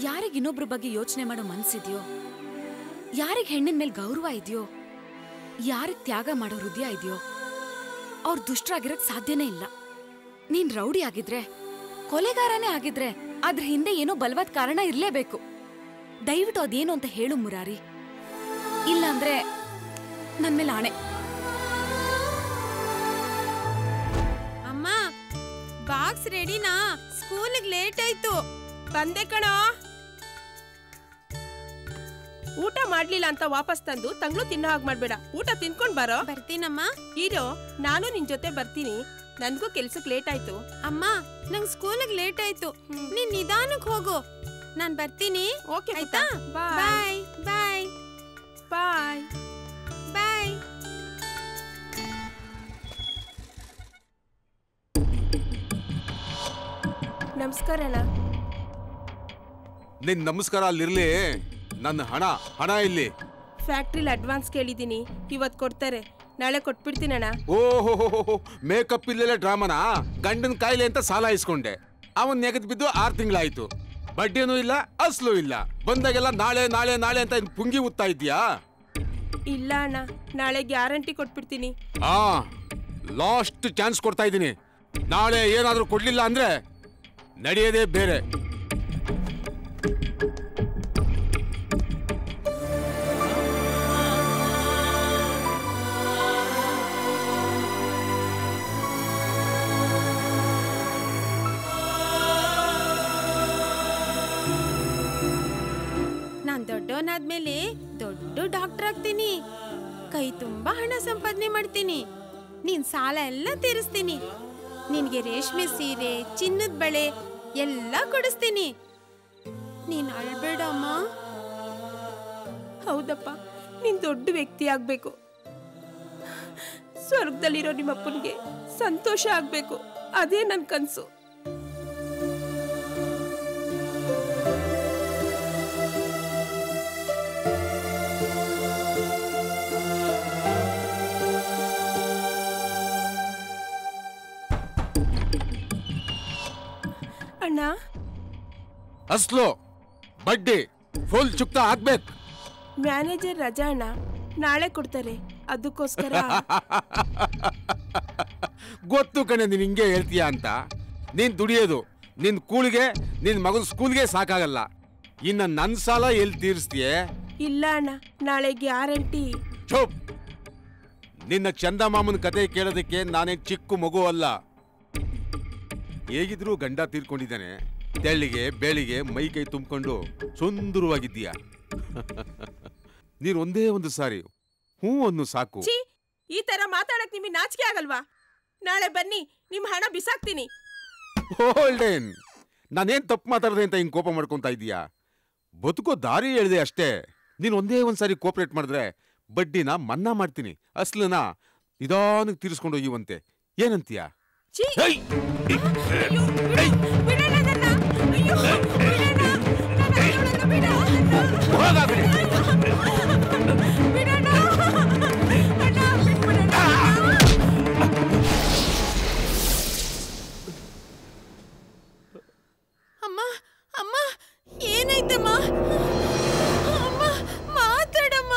ಯಾರಿಗೆ ಇನ್ನೊಬ್ರ ಬಗ್ಗೆ ಯೋಚನೆ ಮಾಡೋ ಮನ್ಸಿದ್ಯೋ, ಯಾರಿಗೆ ಹೆಣ್ಣಿನ ಮೇಲೆ ಗೌರವ ಇದೆಯೋ, ಯಾರಿಗೆ ತ್ಯಾಗ ಮಾಡೋ ಹೃದಯ ಇದೆಯೋ ಅವ್ರು ದುಷ್ಟರಾಗಿರಕ್ ಸಾಧ್ಯನೇ ಇಲ್ಲ. ನೀನ್ ರೌಡಿ ಆಗಿದ್ರೆ, ಕೊಲೆಗಾರನೇ ಆಗಿದ್ರೆ ಅದ್ರ ಹಿಂದೆ ಏನೋ ಬಲವಾದ ಕಾರಣ ಇರ್ಲೇಬೇಕು. ದಯವಿಟ್ಟು ಅದೇನು ಅಂತ ಹೇಳು ಮುರಾರಿ, ಇಲ್ಲ ಅಂದ್ರೆ ನನ್ ಮೇಲೆ ಆಣೆ. ಅಮ್ಮ, ಬಾಕ್ಸ್ ರೆಡಿನಾ? ಸ್ಕೂಲಿಗೆ ಲೇಟ್ ಆಯ್ತು. ಬಂದೆ ಕಣೋ. ಊಟ ಮಾಡ್ಲಿಲ್ಲ ಅಂತ ವಾಪಸ್ ತಂದು ತಂಗ್ಳು ತಿನ್ನೋ ಹಾಗೆ ಮಾಡ್ಬೇಡ. ಊಟ ತಿನ್ಕೊಂಡ್ ಬರೋ. ಬರ್ತೀನಮ್ಮ. ಇರೋ, ನಾನು ನಿನ್ ಜೊತೆ ಬರ್ತೀನಿ. ನನ್ಗೂ ಕೆಲ್ಸಕ್ಕೆ ಲೇಟ್ ಆಯ್ತು. ಅಮ್ಮ, ನಂಗ್ ಸ್ಕೂಲಿಗೆ ಲೇಟ್ ಆಯ್ತು. ನೀನ್ ನಿಧಾನಕ್ಕೆ ಹೋಗು, ನಾನ್ ಬರ್ತೀನಿ. ಓಕೆ ಆಯ್ತಾ? ಬಾಯ್ ಬಾಯ್ ಬಾಯ್ ಬಾಯ್. ನಮಸ್ಕಾರ ಅಣ್ಣ. ನಿನ್ ನಮಸ್ಕಾರ ಅಲ್ಲಿರ್ಲಿ, ನನ್ನ ಹಣ ಇಲ್ಲಿ. ಫ್ಯಾಕ್ಟ್ರಿಲಿ ಅಡ್ವಾನ್ಸ್ ಕೇಳಿದೀನಿ, ಇವತ್ ಕೊಡ್ತಾರೆ. ನಾಳೆ ಕೊಟ್ಬಿಡ್ತೀನಿ ಅಣ್ಣ. ಓಹೋ, ಮೇಕಪ್ ಇಲ್ಲೆಲ್ಲ ಡ್ರಾಮನಾ? ಗಂಡನ ಕಾಯಿಲೆ ಅಂತ ಸಾಲ ಇಸ್ಕೊಂಡೆ, ಅವನ್ ನೆಗದ್ ಬಿದ್ದು 6 ತಿಂಗಳಾಯ್ತು. ಬಡ್ಡಿನೂ ಇಲ್ಲ, ಅಸ್ಲು ಇಲ್ಲ. ಬಂದಾಗೆಲ್ಲ ನಾಳೆ ನಾಳೆ ನಾಳೆ ಅಂತ ಪುಂಗಿ ಉತ್ತಾ ಇದ್ಯಾ? ಇಲ್ಲ ಅಣ್ಣ, ನಾಳೆ ಗ್ಯಾರಂಟಿ ಕೊಟ್ಬಿಡ್ತೀನಿ. ಲಾಸ್ಟ್ ಚಾನ್ಸ್ ಕೊಡ್ತಾ ಇದ್ದೀನಿ. ನಾಳೆ ಏನಾದ್ರೂ ಕೊಡ್ಲಿಲ್ಲ ಅಂದ್ರೆ ನಡೆಯೋದೇ ಬೇರೆ. ನಾನ್ ದೊಡ್ಡವನಾದ್ಮೇಲೆ ದೊಡ್ಡ ಡಾಕ್ಟರ್ ಆಗ್ತೀನಿ. ಕೈ ತುಂಬಾ ಹಣ ಸಂಪಾದನೆ ಮಾಡ್ತೀನಿ. ನೀನ್ ಸಾಲ ಎಲ್ಲ ತೀರಿಸ್ತೀನಿ. ನಿನ್ಗೆ ರೇಷ್ಮೆ ಸೀರೆ, ಚಿನ್ನದ ಬಳೆ ಎಲ್ಲ ಕೊಡಿಸ್ತೀನಿ. ನೀನ್ ಅಳ್ಬೇಡಮ್ಮ. ಹೌದಪ್ಪ, ನೀನ್ ದೊಡ್ಡ ವ್ಯಕ್ತಿ ಆಗ್ಬೇಕು. ಸ್ವರ್ಗದಲ್ಲಿರೋ ನಿಮ್ಮಪ್ಪನಿಗೆ ಸಂತೋಷ ಆಗ್ಬೇಕು. ಅದೇ ನನ್ ಕನ್ಸು. ಅಣ್ಣ, ಅಸ್ಲು ಬಡ್ಡಿ ಫುಲ್ ಚುಕ್ತ ಹಾಕ್ಬೇಕು. ಮ್ಯಾನೇಜರ್ ರಜಾ ಅಣ್ಣ, ನಾಳೆ ಕೊಡ್ತಾರೆ. ಅದಕ್ಕೋಸ್ಕರ ಗೊತ್ತು ಕಣೆ ನೀನ್ ಹಿಂಗೆ ಹೇಳ್ತೀಯ ಅಂತ. ನೀನ್ ದುಡಿಯೋದು ನಿನ್ ಕೂಳಿಗೆ, ನಿನ್ ಮಗನ ಸ್ಕೂಲ್ಗೆ ಸಾಕಾಗಲ್ಲ. ಇನ್ನ ನನ್ ಸಾಲ ಎಲ್ಲಿ ತೀರಿಸ್ತೀಯ? ಇಲ್ಲ ಅಣ್ಣ, ನಾಳೆ ಗ್ಯಾರಂಟಿ. ಚುಪ್. ನಿನ್ನ ಚಂದಮಾಮನ ಕತೆ ಕೇಳೋದಕ್ಕೆ ನಾನೇನ್ ಚಿಕ್ಕ ಮಗು ಅಲ್ಲ. ಹೇಗಿದ್ರು ಗಂಡ ತೀರ್ಕೊಂಡಿದ್ದಾನೆ. ತೆಳ್ಳಿಗೆ ಬೇಳಿಗೆ ಮೈ ಕೈ ತುಂಬಿಕೊಂಡು ಸುಂದರವಾಗಿದ್ದೀಯ. ನೀನ್ ಒಂದೇ ಒಂದು ಸಾರಿ ಹ್ಞೂ ಅನ್ನು ಸಾಕು. ಈ ತರ ಮಾತಾಡಕ್ ನಿಮಗೆ ನಾಚಿಕೆ ಆಗಲ್ವಾ? ನಾಳೆ ಬನ್ನಿ, ನಿಮ್ ಹಣ ಬಿಸಾಕ್ತೀನಿ. ಹೋಲ್ಡೇನ್, ನಾನೇನ್ ತಪ್ಪು ಮಾತಾಡದೆ ಅಂತ ಹಿಂಗ್ ಕೋಪ ಮಾಡ್ಕೊಂತ ಇದೀಯಾ? ಬದುಕೋ ದಾರಿ ಹೇಳಿದೆ ಅಷ್ಟೇ. ನೀನ್ ಒಂದೇ ಒಂದ್ಸಾರಿ ಕೋಪರೇಟ್ ಮಾಡಿದ್ರೆ ಬಡ್ಡಿನ ಮನ್ನಾ ಮಾಡ್ತೀನಿ, ಅಸ್ಲನ ನಿಧಾನಕ್ಕೆ ತೀರಿಸ್ಕೊಂಡು ಹೋಗಿವಂತೆ ಏನಂತೀಯ? ಅಮ್ಮ ಅಮ್ಮ ಏನಾಯ್ತಮ್ಮ? ಅಮ್ಮ ಮಾತಾಡಮ್ಮ.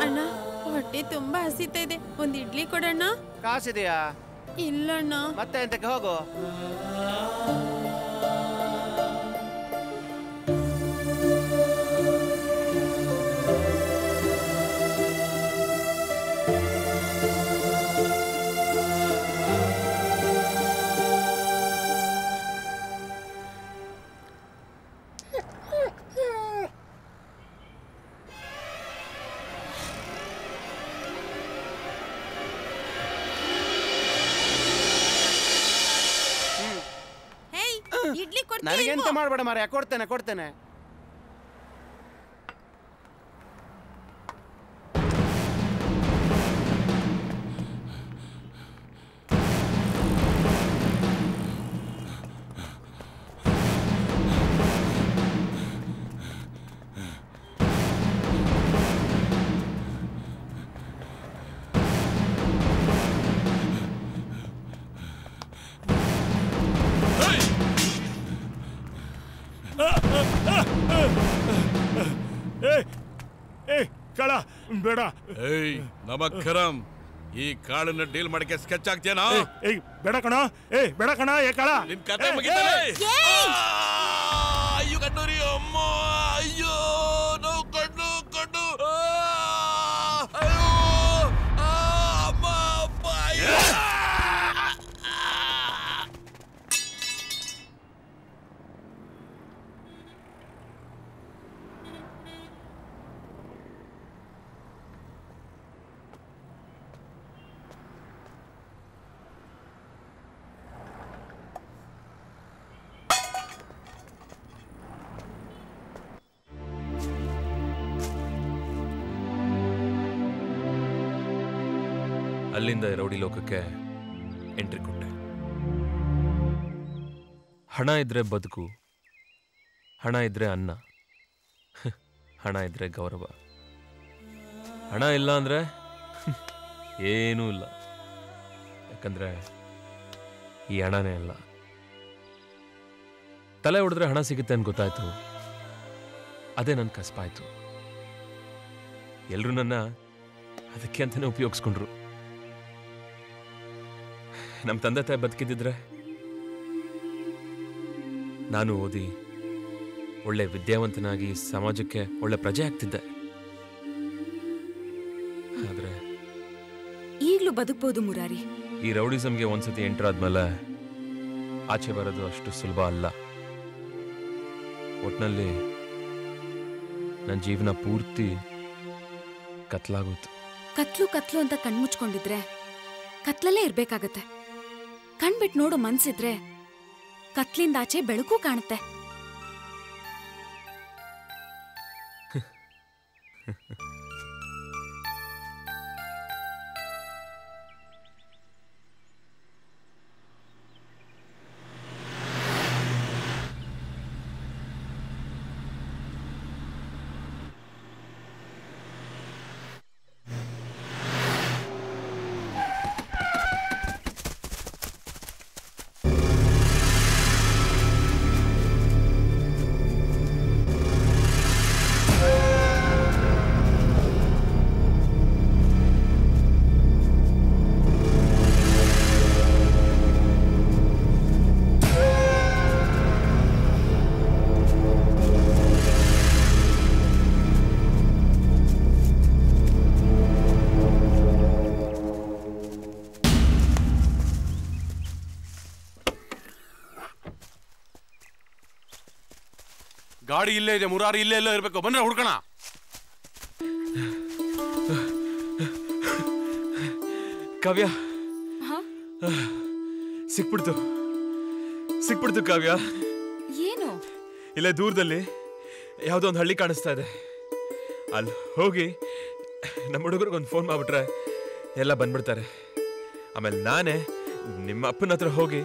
ಅಣ್ಣ ಹೊಟ್ಟೆ ತುಂಬಾ ಹಸಿತಾ ಇದೆ, ಒಂದ್ ಇಡ್ಲಿ ಕೊಡೋಣ? ಕಾಸಿದೆಯಾ? ಇಲ್ಲಣ್ಣ. ಮತ್ತೆ ಎಂತಕ್ಕೆ ಹೋಗು. ಇಡ್ಲಿ ಕೊಡ್ತೀಯ? ನನಗೆಂತ ಮಾಡಬೇಡ ಮಾರ್ರೆ, ಕೊಡ್ತೇನೆ. ಕಳ ಬೇಡ. ನಮಸ್ಕಾರಂ. ಈ ಕಾಳನ್ನ ಡೀಲ್ ಮಾಡಕ್ಕೆ ಸ್ಕೆಚ್ ಆಗ್ತೇನಾ? ಬೇಡ ಕಣ. ಬೇಡ ಕಣ. ಕಳ ನಿನ್ ಕತೆ ಮುಗಿತಲೇ. ಅಯ್ಯೋ ಕಣ್ಣೂರಿ ಅಮ್ಮ, ಅಯ್ಯೋ ನೋವು ಕಣ್ಣು. ಅಯ್ಯೋ ಅಮ್ಮ ಅಪ್ಪ. ಅಲ್ಲಿಂದ ರೌಡಿ ಲೋಕಕ್ಕೆ ಎಂಟ್ರಿ ಕೊಟ್ಟೆ. ಹಣ ಇದ್ರೆ ಬದುಕು, ಹಣ ಇದ್ರೆ ಅನ್ನ, ಹಣ ಇದ್ರೆ ಗೌರವ. ಹಣ ಇಲ್ಲ ಅಂದ್ರೆ ಏನೂ ಇಲ್ಲ. ಯಾಕಂದ್ರೆ ಈ ಹಣನೇ ಅಲ್ಲ. ತಲೆ ಹೊಡೆದ್ರೆ ಹಣ ಸಿಗುತ್ತೆ ಅಂತ ಗೊತ್ತಾಯ್ತು. ಅದೇ ನನ್ನ ಕಸಪಾಯ್ತು. ಎಲ್ರೂ ನನ್ನ ಅದಕ್ಕೆ ಅಂತಾನೆ ಉಪಯೋಗಿಸ್ಕೊಂಡ್ರು. ನಮ್ಮ ತಂದೆ ತಾಯಿ ಬದುಕಿದ್ದಿದ್ರೆ ನಾನು ಓದಿ ಒಳ್ಳೆ ವಿದ್ಯಾವಂತನಾಗಿ ಸಮಾಜಕ್ಕೆ ಒಳ್ಳೆ ಪ್ರಜೆ ಆಗ್ತಿದ್ದೆ. ಆದ್ರೆ ಈಗಲೂ ಬದುಕಬಹುದು ಮುರಾರಿ. ಈ ರೌಡಿಸಮ್ಗೆ ಒಂದ್ಸತಿ ಎಂಟರ್ ಆದ್ಮೇಲೆ ಆಚೆ ಬರೋದು ಅಷ್ಟು ಸುಲಭ ಅಲ್ಲ. ಒಟ್ನಲ್ಲಿ ನನ್ನ ಜೀವನ ಪೂರ್ತಿ ಕತ್ಲಾಗೋಯ್ತು. ಕತ್ಲು ಅಂತ ಕಣ್ಮುಚ್ಕೊಂಡಿದ್ರೆ ಕತ್ಲಲ್ಲೇ ಇರ್ಬೇಕಾಗತ್ತೆ. ಕಣ್ಬಿಟ್ಟು ನೋಡೋ ಮನ್ಸಿದ್ರೆ ಕತ್ಲಿಂದ ಆಚೆ ಬೆಳಕು ಕಾಣುತ್ತೆ. ಗಾಡಿ ಇಲ್ಲೇ ಇದೆ, ಮುರಾರಿ ಇಲ್ಲೇ ಎಲ್ಲೋ ಇರ್ಬೇಕು. ಬಂದ್ರೆ ಹುಡ್ಕೋಣ. ಕಾವ್ಯ, ಸಿಕ್ಬಿಡ್ತು ಕಾವ್ಯ. ಏನು? ಇಲ್ಲೇ ದೂರದಲ್ಲಿ ಯಾವುದೋ ಒಂದು ಹಳ್ಳಿ ಕಾಣಿಸ್ತಾ ಇದೆ. ಅಲ್ಲಿ ಹೋಗಿ ನಮ್ಮ ಹುಡುಗರಿಗೊಂದು ಫೋನ್ ಮಾಡ್ಬಿಟ್ರೆ ಎಲ್ಲ ಬಂದ್ಬಿಡ್ತಾರೆ. ಆಮೇಲೆ ನಾನೇ ನಿಮ್ಮ ಅಪ್ಪನ ಹತ್ರ ಹೋಗಿ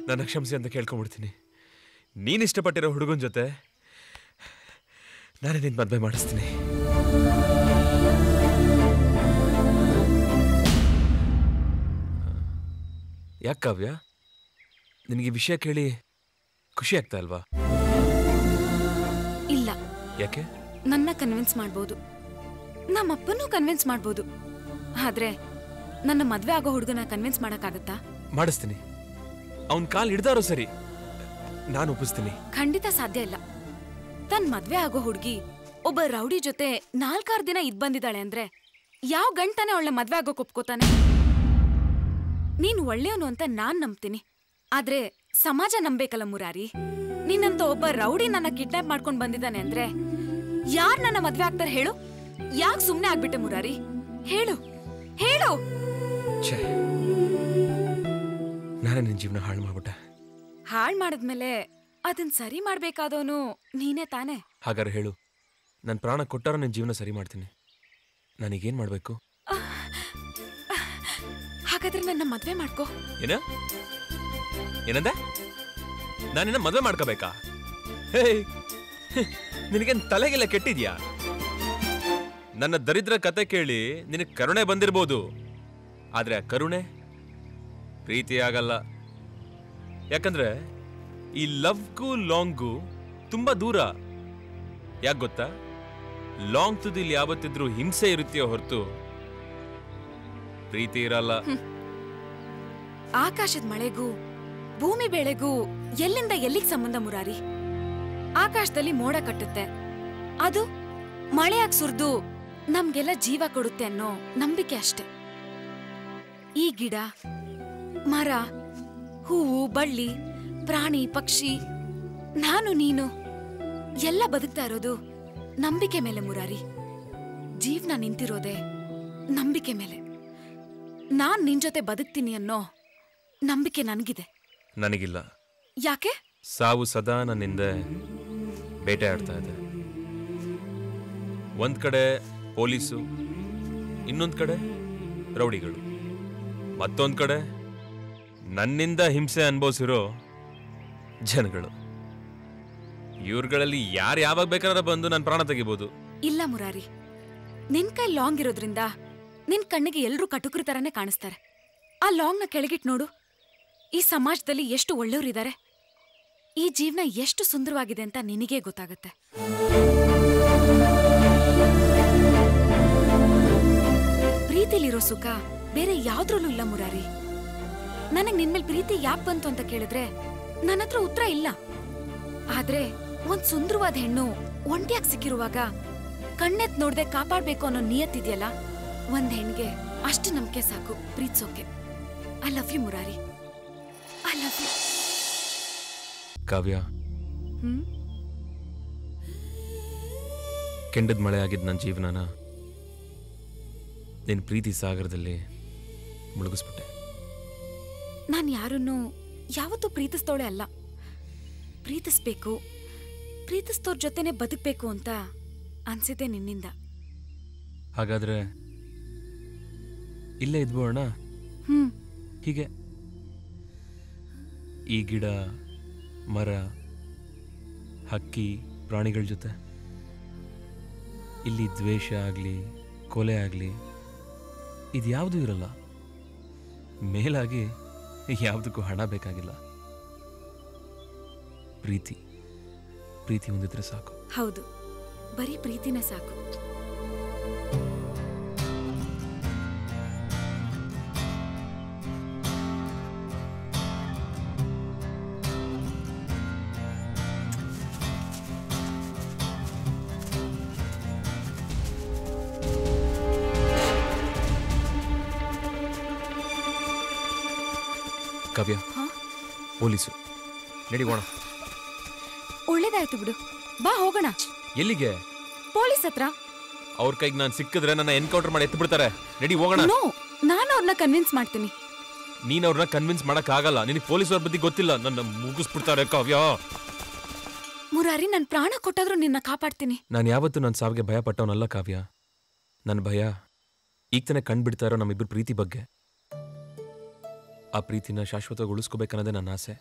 ನನ್ನ ಕ್ಷಮಿಸಿ ಅಂತ ಕೇಳ್ಕೊಂಡ್ಬಿಡ್ತೀನಿ. ನೀನು ಇಷ್ಟಪಟ್ಟಿರೋ ಹುಡುಗನ ಜೊತೆ ನಾನೇ ನಿನ್ನ ಮದುವೆ ಮಾಡಿಸ್ತೀನಿ. ಯಾಕೆ ಕಾವ್ಯ, ನಿನಗೆ ವಿಷಯ ಕೇಳಿ ಖುಷಿ ಆಗ್ತಾ ಅಲ್ವಾ? ಇಲ್ಲ. ಯಾಕೆ? ನನ್ನ ಕನ್ವಿನ್ಸ್ ಮಾಡ್ಬೋದು, ನಮ್ಮಪ್ಪನೂ ಕನ್ವಿನ್ಸ್ ಮಾಡ್ಬೋದು. ಆದ್ರೆ ನನ್ನ ಮದ್ವೆ ಆಗೋ ಹುಡುಗನ ಕನ್ವಿನ್ಸ್ ಮಾಡಕ್ಕಾಗತ್ತಾ? ಮಾಡಿಸ್ತೀನಿ. ಅವನ್ ಕಾಲ್ ಹಿಡ್ದಾರೋ ಸರಿ, ನಾನು ಒಪ್ಪಿಸ್ತೀನಿ. ಖಂಡಿತ ಸಾಧ್ಯ ಇಲ್ಲ. ತನ್ ಮದ್ವೆ ಆಗೋ ಹುಡುಗಿ ಒಬ್ಬ ರೌಡಿ ಜೊತೆ 4-6 ದಿನ ಇದ್ ಬಂದಿದ್ದಾಳೆ ಅಂದ್ರೆ ಯಾವ ಗಂಟನೆ ಅವಳ ಮದ್ವೆ ಆಗೋಕ್ ಒಪ್ಕೋತಾನೆ? ನೀನ್ ಒಳ್ಳೆಯವನು ಅಂತ ನಾನ್ ನಂಬ್ತೀನಿ, ಆದ್ರೆ ಸಮಾಜ ನಂಬೇಕಲ್ಲ ಮುರಾರಿ. ನೀನಂತ ಒಬ್ಬ ರೌಡಿ ನನ್ನ ಕಿಡ್ನಾಪ್ ಮಾಡ್ಕೊಂಡ್ ಬಂದಿದ್ದಾನೆ ಅಂದ್ರೆ ಯಾರ್ ನನ್ನ ಮದ್ವೆ ಆಗ್ತಾರೆ ಹೇಳು? ಯಾಕೆ ಸುಮ್ನೆ ಆಗ್ಬಿಟ್ಟೆ ಮುರಾರಿ? ಹೇಳು ಹೇಳು. ನಾನೇ ನಿನ್ ಜೀವನ ಹಾಳು ಮಾಡ್ಬಿಟ್ಟೆ. ಹಾಳ್ ಮಾಡಿದ್ಮೇಲೆ ಅದನ್ ಸರಿ ಮಾಡ್ಬೇಕಾದವನು ನೀನೇ ತಾನೆ. ಹಾಗಾದ್ರೆ ಹೇಳು, ನನ್ ಪ್ರಾಣ ಕೊಟ್ಟಾರ ನಿನ್ ಜೀವನ ಸರಿ ಮಾಡ್ತೀನಿ. ನನಗೇನ್ ಮಾಡ್ಬೇಕು? ಹಾಗಾದ್ರೆ ನನ್ನ ಮದ್ವೆ ಮಾಡ್ಕೋ. ಏನಂದೆ? ನಾನಿನ್ನ ಮದ್ವೆ ಮಾಡ್ಕೋಬೇಕಾ? ನಿನಗೇನ್ ತಲೆಗೆಲ್ಲ ಕೆಟ್ಟಿದ್ಯಾ? ನನ್ನ ದರಿದ್ರ ಕತೆ ಕೇಳಿ ನಿನಗೆ ಕರುಣೆ ಬಂದಿರ್ಬೋದು, ಆದ್ರೆ ಆ ಕರುಣೆ ಪ್ರೀತಿ ಆಗಲ್ಲ. ಯಾಕಂದ್ರೆ ಈ ಲವ್ಗೂ ಲಾಂಗ್ಗೂ ತುಂಬಾ ದೂರ. ಯಾಕೆ ಗೊತ್ತಾ? ಲಾಂಗ್ ತುದಿಲಿ ಯಾವತ್ತಿದ್ರೂ ಹಿಂಸೆ ಇರುತ್ತೆಯೋ ಹೊರತು ಪ್ರೀತಿ ಇರಲ್ಲ. ಆಕಾಶದ ಮಳೆಗೂ ಭೂಮಿ ಬೆಳೆಗೂ ಎಲ್ಲಿಂದ ಎಲ್ಲಿಗೆ ಸಂಬಂಧ ಮುರಾರಿ? ಆಕಾಶದಲ್ಲಿ ಮೋಡ ಕಟ್ಟುತ್ತೆ, ಅದು ಮಳೆಯಾಗಿ ಸುರಿದು ನಮ್ಗೆಲ್ಲ ಜೀವ ಕೊಡುತ್ತೆ ಅನ್ನೋ ನಂಬಿಕೆ ಅಷ್ಟೆ. ಈ ಗಿಡ, ಮರ, ಹೂವು, ಬಳ್ಳಿ, ಪ್ರಾಣಿ, ಪಕ್ಷಿ, ನಾನು, ನೀನು ಎಲ್ಲ ಬದುಕ್ತಾ ಇರೋದು ನಂಬಿಕೆ ಮೇಲೆ ಮುರಾರಿ. ಜೀವನ ನಿಂತಿರೋದೆ ನಂಬಿಕೆ ಮೇಲೆ. ನಾನ್ ನಿನ್ ಜೊತೆ ಬದುಕ್ತೀನಿ ಅನ್ನೋ ನಂಬಿಕೆ ನನಗಿದೆ. ನನಗಿಲ್ಲ. ಯಾಕೆ? ಸಾವು ಸದಾ ನನ್ನಿಂದ ಬೇಟೆ ಆಡ್ತಾ ಇದೆ. ಒಂದ್ ಕಡೆ ಪೊಲೀಸು, ಇನ್ನೊಂದ್ ಕಡೆ ರೌಡಿಗಳು, ಮತ್ತೊಂದ್ ಕಡೆ ನನ್ನಿಂದ ಹಿಂಸೆ ಅನುಭವಿಸಿರೋ ಜನಗಳು. ಇವ್ರುಗಳಲ್ಲಿ ಯಾರು ಯಾವಾಗ ಬೇಕಾದ್ರೆ ಬಂದು ನನ್ನ ಪ್ರಾಣ ತೆಗಿಬಹುದು. ಇಲ್ಲ ಮುರಾರಿ, ನಿನ್ ಕೈ ಲಾಂಗ್ ಇರೋದ್ರಿಂದ ನಿನ್ ಕಣ್ಣಿಗೆ ಎಲ್ರೂ ಕಟುಕರ ತರನೇ ಕಾಣಿಸ್ತಾರೆ. ಆ ಲಾಂಗ್ನ ಕೆಳಗಿಟ್ ನೋಡು, ಈ ಸಮಾಜದಲ್ಲಿ ಎಷ್ಟು ಒಳ್ಳೆಯವರಿದ್ದಾರೆ, ಈ ಜೀವನ ಎಷ್ಟು ಸುಂದರವಾಗಿದೆ ಅಂತ ನಿನಗೇ ಗೊತ್ತಾಗತ್ತೆ. ಪ್ರೀತಿಲಿರೋ ಸುಖ ಬೇರೆ ಯಾವ್ದ್ರಲ್ಲೂ ಇಲ್ಲ ಮುರಾರಿ. ನನಗ್ ನಿನ್ಮೇಲ್ ಪ್ರೀತಿ ಯಾಕೆ ಬಂತು ಅಂತ ಕೇಳಿದ್ರೆ ನನ್ನ ಹತ್ರ ಉತ್ತರ ಇಲ್ಲ. ಆದ್ರೆ ಒಂದ್ ಸುಂದರವಾದ ಹೆಣ್ಣು ಒಂಟಿಯಾಗಿ ಸಿಕ್ಕಿರುವಾಗ ಕಣ್ಣೆತ್ ನೋಡ್ದೆ ಕಾಪಾಡ್ಬೇಕು ಅನ್ನೋ ನಿಯತ್ತಿದ್ಯಲ್ಲ, ಒಂದ್ ಹೆಣ್ಗೆ ಅಷ್ಟು ನಂಬಿಕೆ ಸಾಕು ಪ್ರೀತಿಸೋಕೆ. I love you Murari, I love you. Kavya, ಕೆಂಡದ ಮಳೆ ಆಗಿದ್ದ ನನ್ನ ಜೀವನನ ನಿನ್ನ ಪ್ರೀತಿ ಸಾಗರದಲ್ಲಿ ಮುಳುಗಿಸ್ಬಿಟ್ಟೆ. ನಾನು ಯಾರನ್ನೂ ಯಾವತ್ತೂ ಪ್ರೀತಿಸ್ತೋಳೆ ಅಲ್ಲ. ಪ್ರೀತಿಸ್ಬೇಕು, ಪ್ರೀತಿಸ್ತೋರ್ ಜೊತೆನೆ ಬದುಕ್ಬೇಕು ಅಂತ ಅನ್ಸಿದ್ದೆ ನಿನ್ನಿಂದ. ಹಾಗಾದ್ರೆ ಇಲ್ಲೇ ಇದ್ಬೋಣ. ಹೀಗೆ ಈ ಗಿಡ, ಮರ, ಹಕ್ಕಿ, ಪ್ರಾಣಿಗಳ ಜೊತೆ. ಇಲ್ಲಿ ದ್ವೇಷ ಆಗಲಿ, ಕೊಲೆ ಆಗಲಿ, ಇದ್ಯಾವುದೂ ಇರಲ್ಲ. ಮೇಲಾಗಿ ಯಾವುದಕ್ಕೂ ಹಣ ಬೇಕಾಗಿಲ್ಲ. ಪ್ರೀತಿ ಪ್ರೀತಿ ಹೊಂದಿದ್ರೆ ಸಾಕು. ಹೌದು, ಬರೀ ಪ್ರೀತಿನೇ ಸಾಕು. ಕಾವ್ಯ, ಪೊಲೀಸು, ನಡಿಗೋಣ. ಒಳ್ಳೇದಾಯ್ತು ಬಿಡು, ಬಾ ಹೋಗೋಣ. ಎಲ್ಲಿಗೆ? ಪೊಲೀಸ್ ಹತ್ರ. ಅವ್ರ ಕೈಗೆ ನಾನು ಸಿಕ್ಕಿದ್ರೆ ನನ್ನ ಎನ್ಕೌಂಟರ್ ಮಾಡಿ ಎತ್ತು ಬಿಡ್ತಾರೆ. ನಡಿ ಹೋಗೋಣ. ನಾನು ಅವ್ರನ್ನ ಕನ್ವಿನ್ಸ್ ಮಾಡ್ತೀನಿ. ನೀನ್ ಅವ್ರನ್ನ ಕನ್ವಿನ್ಸ್ ಮಾಡಕ್ ಆಗಲ್ಲ. ನಿನಗೆ ಪೊಲೀಸವ್ರ ಬುದ್ಧಿ ಗೊತ್ತಿಲ್ಲ. ನನ್ನ ಮುಗಿಸ್ಬಿಡ್ತಾರೆ ಕಾವ್ಯ. ಮುರಾರಿ, ನನ್ ಪ್ರಾಣ ಕೊಟ್ಟಾದ್ರೂ ನಿನ್ನ ಕಾಪಾಡ್ತೀನಿ. ನಾನು ಯಾವತ್ತೂ ನನ್ನ ಸಾವಿಗೆ ಭಯ ಪಟ್ಟವನಲ್ಲ ಕಾವ್ಯ. ನನ್ನ ಭಯ ಈಗ ತಾನೇ ಕಂಡ್ಬಿಡ್ತಾ ಇರೋ ನಮ್ಮಿಬ್ಬರು ಪ್ರೀತಿ ಬಗ್ಗೆ. ಆ ಪ್ರೀತಿನ ಶಾಶ್ವತವಾಗಿ ಉಳಿಸ್ಕೋಬೇಕನ್ನೋದೇ ನನ್ನ ಆಸೆ.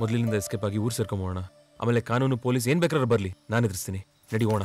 ಮೊದಲಿನಿಂದ ಎಸ್ಕೇಪ್ ಆಗಿ ಊರು ಸೇರ್ಕೊಂಬೋಣ. ಆಮೇಲೆ ಕಾನೂನು ಪೊಲೀಸ್ ಏನ್ ಬೇಕಾದ್ರೂ ಬರ್ಲಿ, ನಾನು ಎದುರಿಸ್ತೀನಿ. ನಡಿ ಹೋಣ.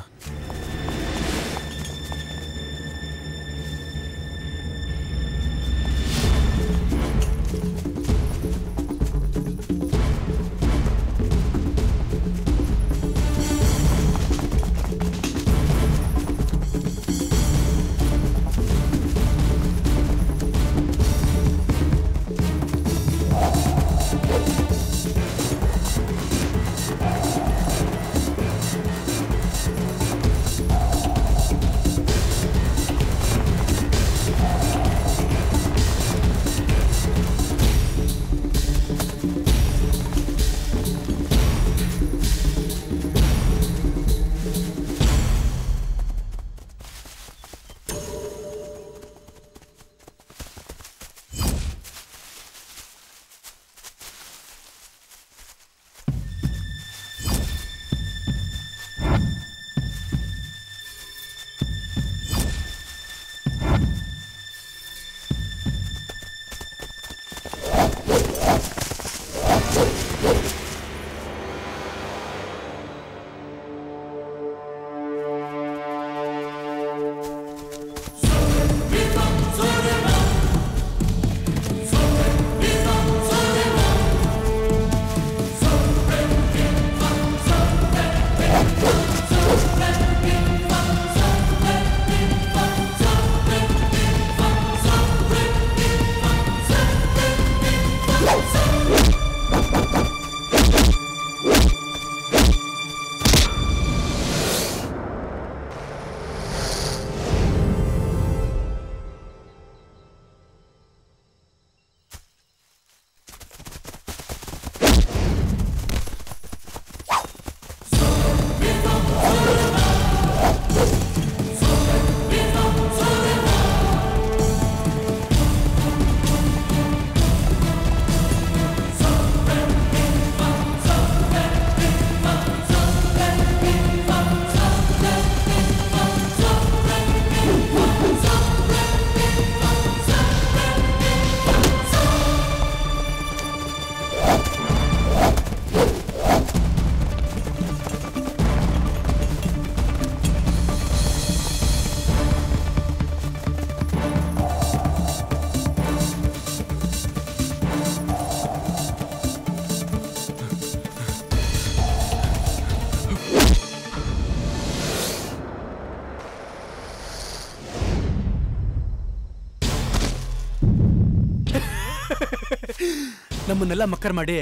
ನಮ್ಮನ್ನೆಲ್ಲ ಮಕ್ಕರ್ ಮಾಡಿ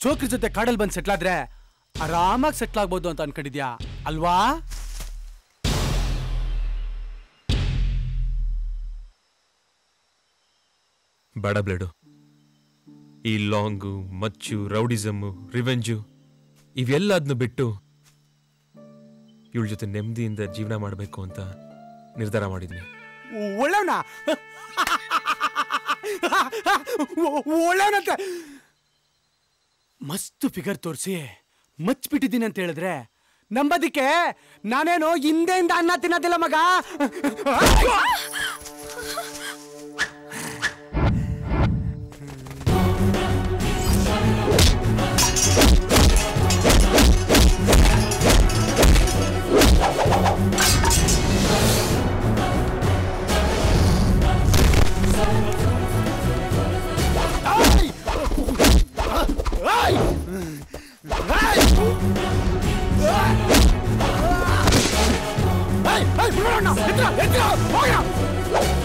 ಚೋಕ್ರಿ ಜೊತೆ ಕಾಡಲ್ ಬಂದು ಸೆಟ್ಲ್ ಆದ್ರೆ ಆರಾಮಾಗಿ ಸೆಟ್ಲ್ ಆಗ್ಬೋದು ಅಂತ ಅನ್ಕೊಂಡಿದ್ಯಾ ಅಲ್ವಾ? ಬೇಡ ಬ್ಲೇಡು. ಈ ಲಾಂಗು, ಮಚ್ಚು, ರೌಡಿಸಮ್ಮು, ರಿವೆಂಜು ಇವೆಲ್ಲದನ್ನು ಬಿಟ್ಟು ಇವಳ ಜೊತೆ ನೆಮ್ಮದಿಯಿಂದ ಜೀವನ ಮಾಡಬೇಕು ಅಂತ ನಿರ್ಧಾರ ಮಾಡಿದ್ನಿ. ಒಳ್ಳೆವನ ಒಳ್ಳೆವನಂತೆ ಮಸ್ತ್ ಫಿಗರ್ ತೋರಿಸಿ ಮಚ್ಬಿಟ್ಟಿದ್ದೀನಿ ಅಂತ ಹೇಳಿದ್ರೆ ನಂಬದಿಕ್ಕೆ ನಾನೇನೋ ಹಿಂದೆಯಿಂದ ಅನ್ನ ತಿನ್ನೋದಿಲ್ಲ ಮಗ. Hey,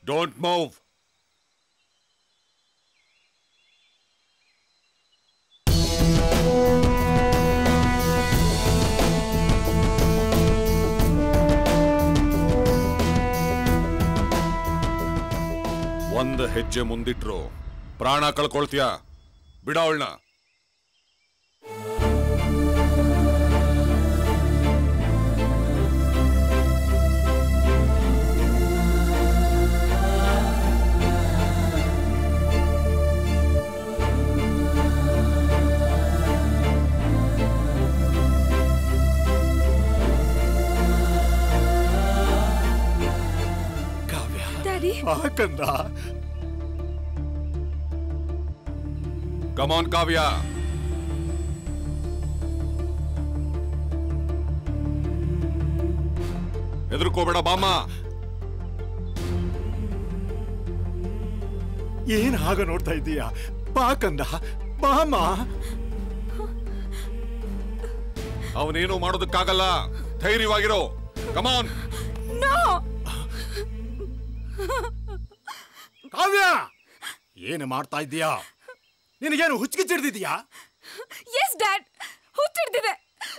Don't move. ಒಂದು ಹೆಜ್ಜೆ ಮುಂದಿಟ್ರು ಪ್ರಾಣ ಕಳ್ಕೊಳ್ತೀಯ. ಬಿಡ ಅವಳನ್ನ. ಕಂದ Come on, ಕಾವ್ಯ. ಹೆದರ್ಕೋಬೇಡ ಬಾಮ್ಮ. ಏನ್ ಹಾಗ ನೋಡ್ತಾ ಇದ್ದೀಯಾ? ಬಾ ಕಂದ, ಬಾಮ್ಮ. ಅವನೇನು ಮಾಡೋದಕ್ಕಾಗಲ್ಲ. ಧೈರ್ಯವಾಗಿರೋ. Come on. ಕಾವ್ಯ, ಏನು ಮಾಡ್ತಾ ಇದ್ದೀಯಾ? ನಿನಗೇನು ಹುಚ್ಚಿಡ್ದಿದ್ಯಾ? S dad, ಹುಚ್ಚಿಡ್ದಿದೆ.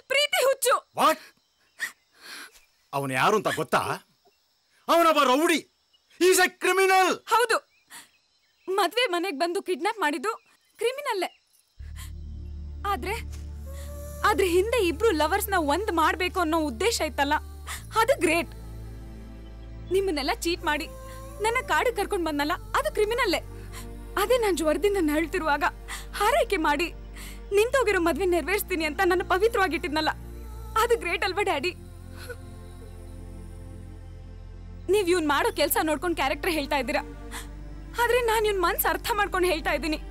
ಪ್ರೀತಿ ಹುಚ್ಚು. ವಾಟ್? ಅವನು ಯಾರು ಅಂತ ಗೊತ್ತಾ? ಅವನೊಬ್ಬ ರೌಡಿ. Is A criminal. ಹೌದು, ಮದ್ವೆ ಮನೆಗೆ ಬಂದು ಕಿಡ್ನಾಪ್ ಮಾಡಿದ್ದು ಕ್ರಿಮಿನಲ್ಲೇ. ಆದ್ರೆ ಹಿಂದೆ ಇಬ್ರು ಲವರ್ಸ್ನ ಒಂದ್ ಮಾಡ್ಬೇಕು ಅನ್ನೋ ಉದ್ದೇಶ ಇತ್ತಲ್ಲ, ಅದು ಗ್ರೇಟ್. ನಿಮ್ಮನ್ನೆಲ್ಲ ಚೀಟ್ ಮಾಡಿ ನನ್ನ ಕಾಡು ಕರ್ಕೊಂಡ್ ಬಂದಲ್ಲ, ಅದು ಕ್ರಿಮಿನಲ್ಲೇ. ಅದೇ ನಾನು ಜ್ವರದಿಂದ ನರಳ್ತಿರುವಾಗ ಹಾರೈಕೆ ಮಾಡಿ ನಿಂತೋಗಿರೋ ಮದ್ವೆ ನೆರವೇರಿಸ್ತೀನಿ ಅಂತ ನನ್ನ ಪವಿತ್ರವಾಗಿಟ್ಟಿದ್ನಲ್ಲ, ಅದು ಗ್ರೇಟ್ ಅಲ್ವಾ ಡ್ಯಾಡಿ? ನೀವ್ ಇವ್ನ್ ಮಾಡೋ ಕೆಲ್ಸ ನೋಡ್ಕೊಂಡು ಕ್ಯಾರೆಕ್ಟರ್ ಹೇಳ್ತಾ ಇದ್ದೀರಾ, ಆದ್ರೆ ನಾನು ಇವ್ನ್ ಮನ್ಸು ಅರ್ಥ ಮಾಡ್ಕೊಂಡು ಹೇಳ್ತಾ ಇದ್ದೀನಿ.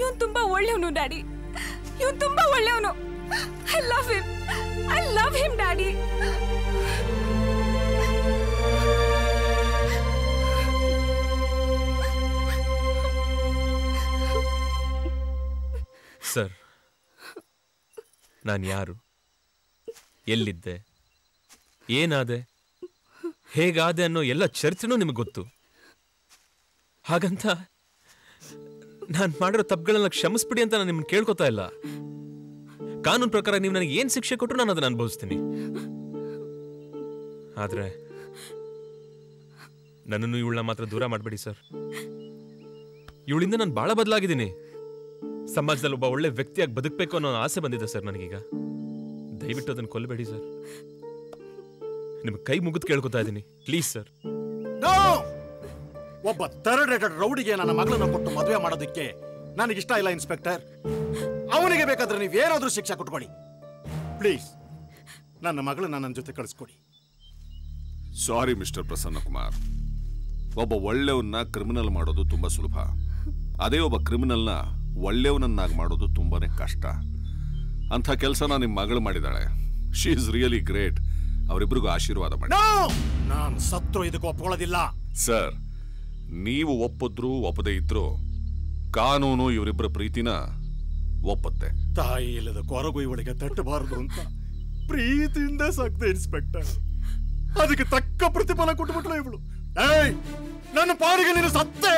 ಇವನ್ ತುಂಬಾ ಒಳ್ಳೆಯವನು ಡ್ಯಾಡಿ, ಇವನ್ ತುಂಬಾ ಒಳ್ಳೆಯವನು. I love him daddy. Sir, ನಾನು ಯಾರು, ಎಲ್ಲಿದ್ದೆ, ಏನಾದೆ, ಹೇಗಾದೆ ಅನ್ನೋ ಎಲ್ಲ ಚರ್ಚೆನೂ ನಿಮಗೆ ಗೊತ್ತು. ಹಾಗಂತ ನಾನು ಮಾಡಿರೋ ತಪ್ಪುಗಳನ್ನ ಕ್ಷಮಿಸ್ಬಿಡಿ ಅಂತ ನಾನು ನಿಮ್ಮನ್ನು ಕೇಳ್ಕೊತಾ ಇಲ್ಲ. ಕಾನೂನು ಪ್ರಕಾರ ನೀವು ನನಗೆ ಏನು ಶಿಕ್ಷೆ ಕೊಟ್ಟರು ನಾನು ಅದನ್ನು ಅನುಭವಿಸ್ತೀನಿ. ಆದರೆ ನನ್ನನ್ನು ಇವಳನ್ನ ಮಾತ್ರ ದೂರ ಮಾಡಬೇಡಿ ಸರ್. ಇವಳಿಂದ ನಾನು ಬಹಳ ಬದಲಾಗಿದ್ದೀನಿ. ಸಮಾಜದಲ್ಲಿ ಒಬ್ಬ ಒಳ್ಳೆ ವ್ಯಕ್ತಿಯಾಗಿ ಬದುಕಬೇಕು ಅನ್ನೋ ಆಸೆ ಬಂದಿದೆ ಸರ್ ನನಗೀಗ. ದಯವಿಟ್ಟು ಅದನ್ನು ಕೊಲ್ಲಬೇಡಿ ಸರ್. ನಿಮಗೆ ಕೈ ಮುಗಿದು ಕೇಳ್ಕೊತಾ ಇದ್ದೀನಿ, ಪ್ಲೀಸ್ ಸರ್. ಒಬ್ಬ ಥರ್ಡ್ ರೇಟೆಡ್ ರೌಡಿಗೆ ನನ್ನ ಮಗಳನ್ನು ಕೊಟ್ಟು ಮದುವೆ ಮಾಡೋದಕ್ಕೆ ನನಗಿಷ್ಟ ಇಲ್ಲ ಇನ್ಸ್ಪೆಕ್ಟರ್. ಅವನಿಗೆ ಬೇಕಾದ್ರೆ ನೀವೇನಾದ್ರೂ ಶಿಕ್ಷೆ ಕೊಟ್ಕೊಡಿ ಪ್ಲೀಸ್. ನನ್ನ ಮಗಳನ್ನ ನನ್ನ ಜೊತೆ ಕಳಿಸ್ಕೊಡಿ. ಸಾರಿ ಮಿಸ್ಟರ್ ಪ್ರಸನ್ನ ಕುಮಾರ್. ಒಬ್ಬ ಒಳ್ಳೆಯವನ್ನ ಕ್ರಿಮಿನಲ್ ಮಾಡೋದು ತುಂಬಾ ಸುಲಭ. ಅದೇ ಒಬ್ಬ ಕ್ರಿಮಿನಲ್ನ ಒಳ್ಳೆಯವನನ್ನಾಗಿ ಮಾಡೋದು ತುಂಬಾನೇ ಕಷ್ಟ. ಅಂಥ ಕೆಲಸನ ನಿಮ್ಮ ಮಗಳು ಮಾಡಿದಾಳೆ. She is really great. ಅವರಿಬ್ಬರಿಗೂ ಆಶೀರ್ವಾದ ಮಾಡಿ. ನಾನು ಸತ್ರು ಇದಕ್ಕೆ ಒಪ್ಕೊಳ್ಳೋದಿಲ್ಲ ಸರ್. ನೀವು ಒಪ್ಪಿದ್ರು ಒಪ್ಪದೇ ಇದ್ರು ಕಾನೂನು ಇವರಿಬ್ಬರ ಪ್ರೀತಿನ ಒಪ್ಪತ್ತೆ. ತಾಯಿ ಇಲ್ಲದ ಕೊರಗು ಇವಳಿಗೆ ತಟ್ಟಬಾರದು ಅಂತ ಪ್ರೀತಿಯಿಂದ ಸಾಕ್ದೆ ಇನ್ಸ್ಪೆಕ್ಟರ್. ಅದಕ್ಕೆ ತಕ್ಕ ಪ್ರತಿಫಲ ಕೊಟ್ಟುಬಿಟ್ಲು ಇವಳು. ನನ್ನ ಪಾಡಿಗೆ ನೀನು ಸತ್ತೆ.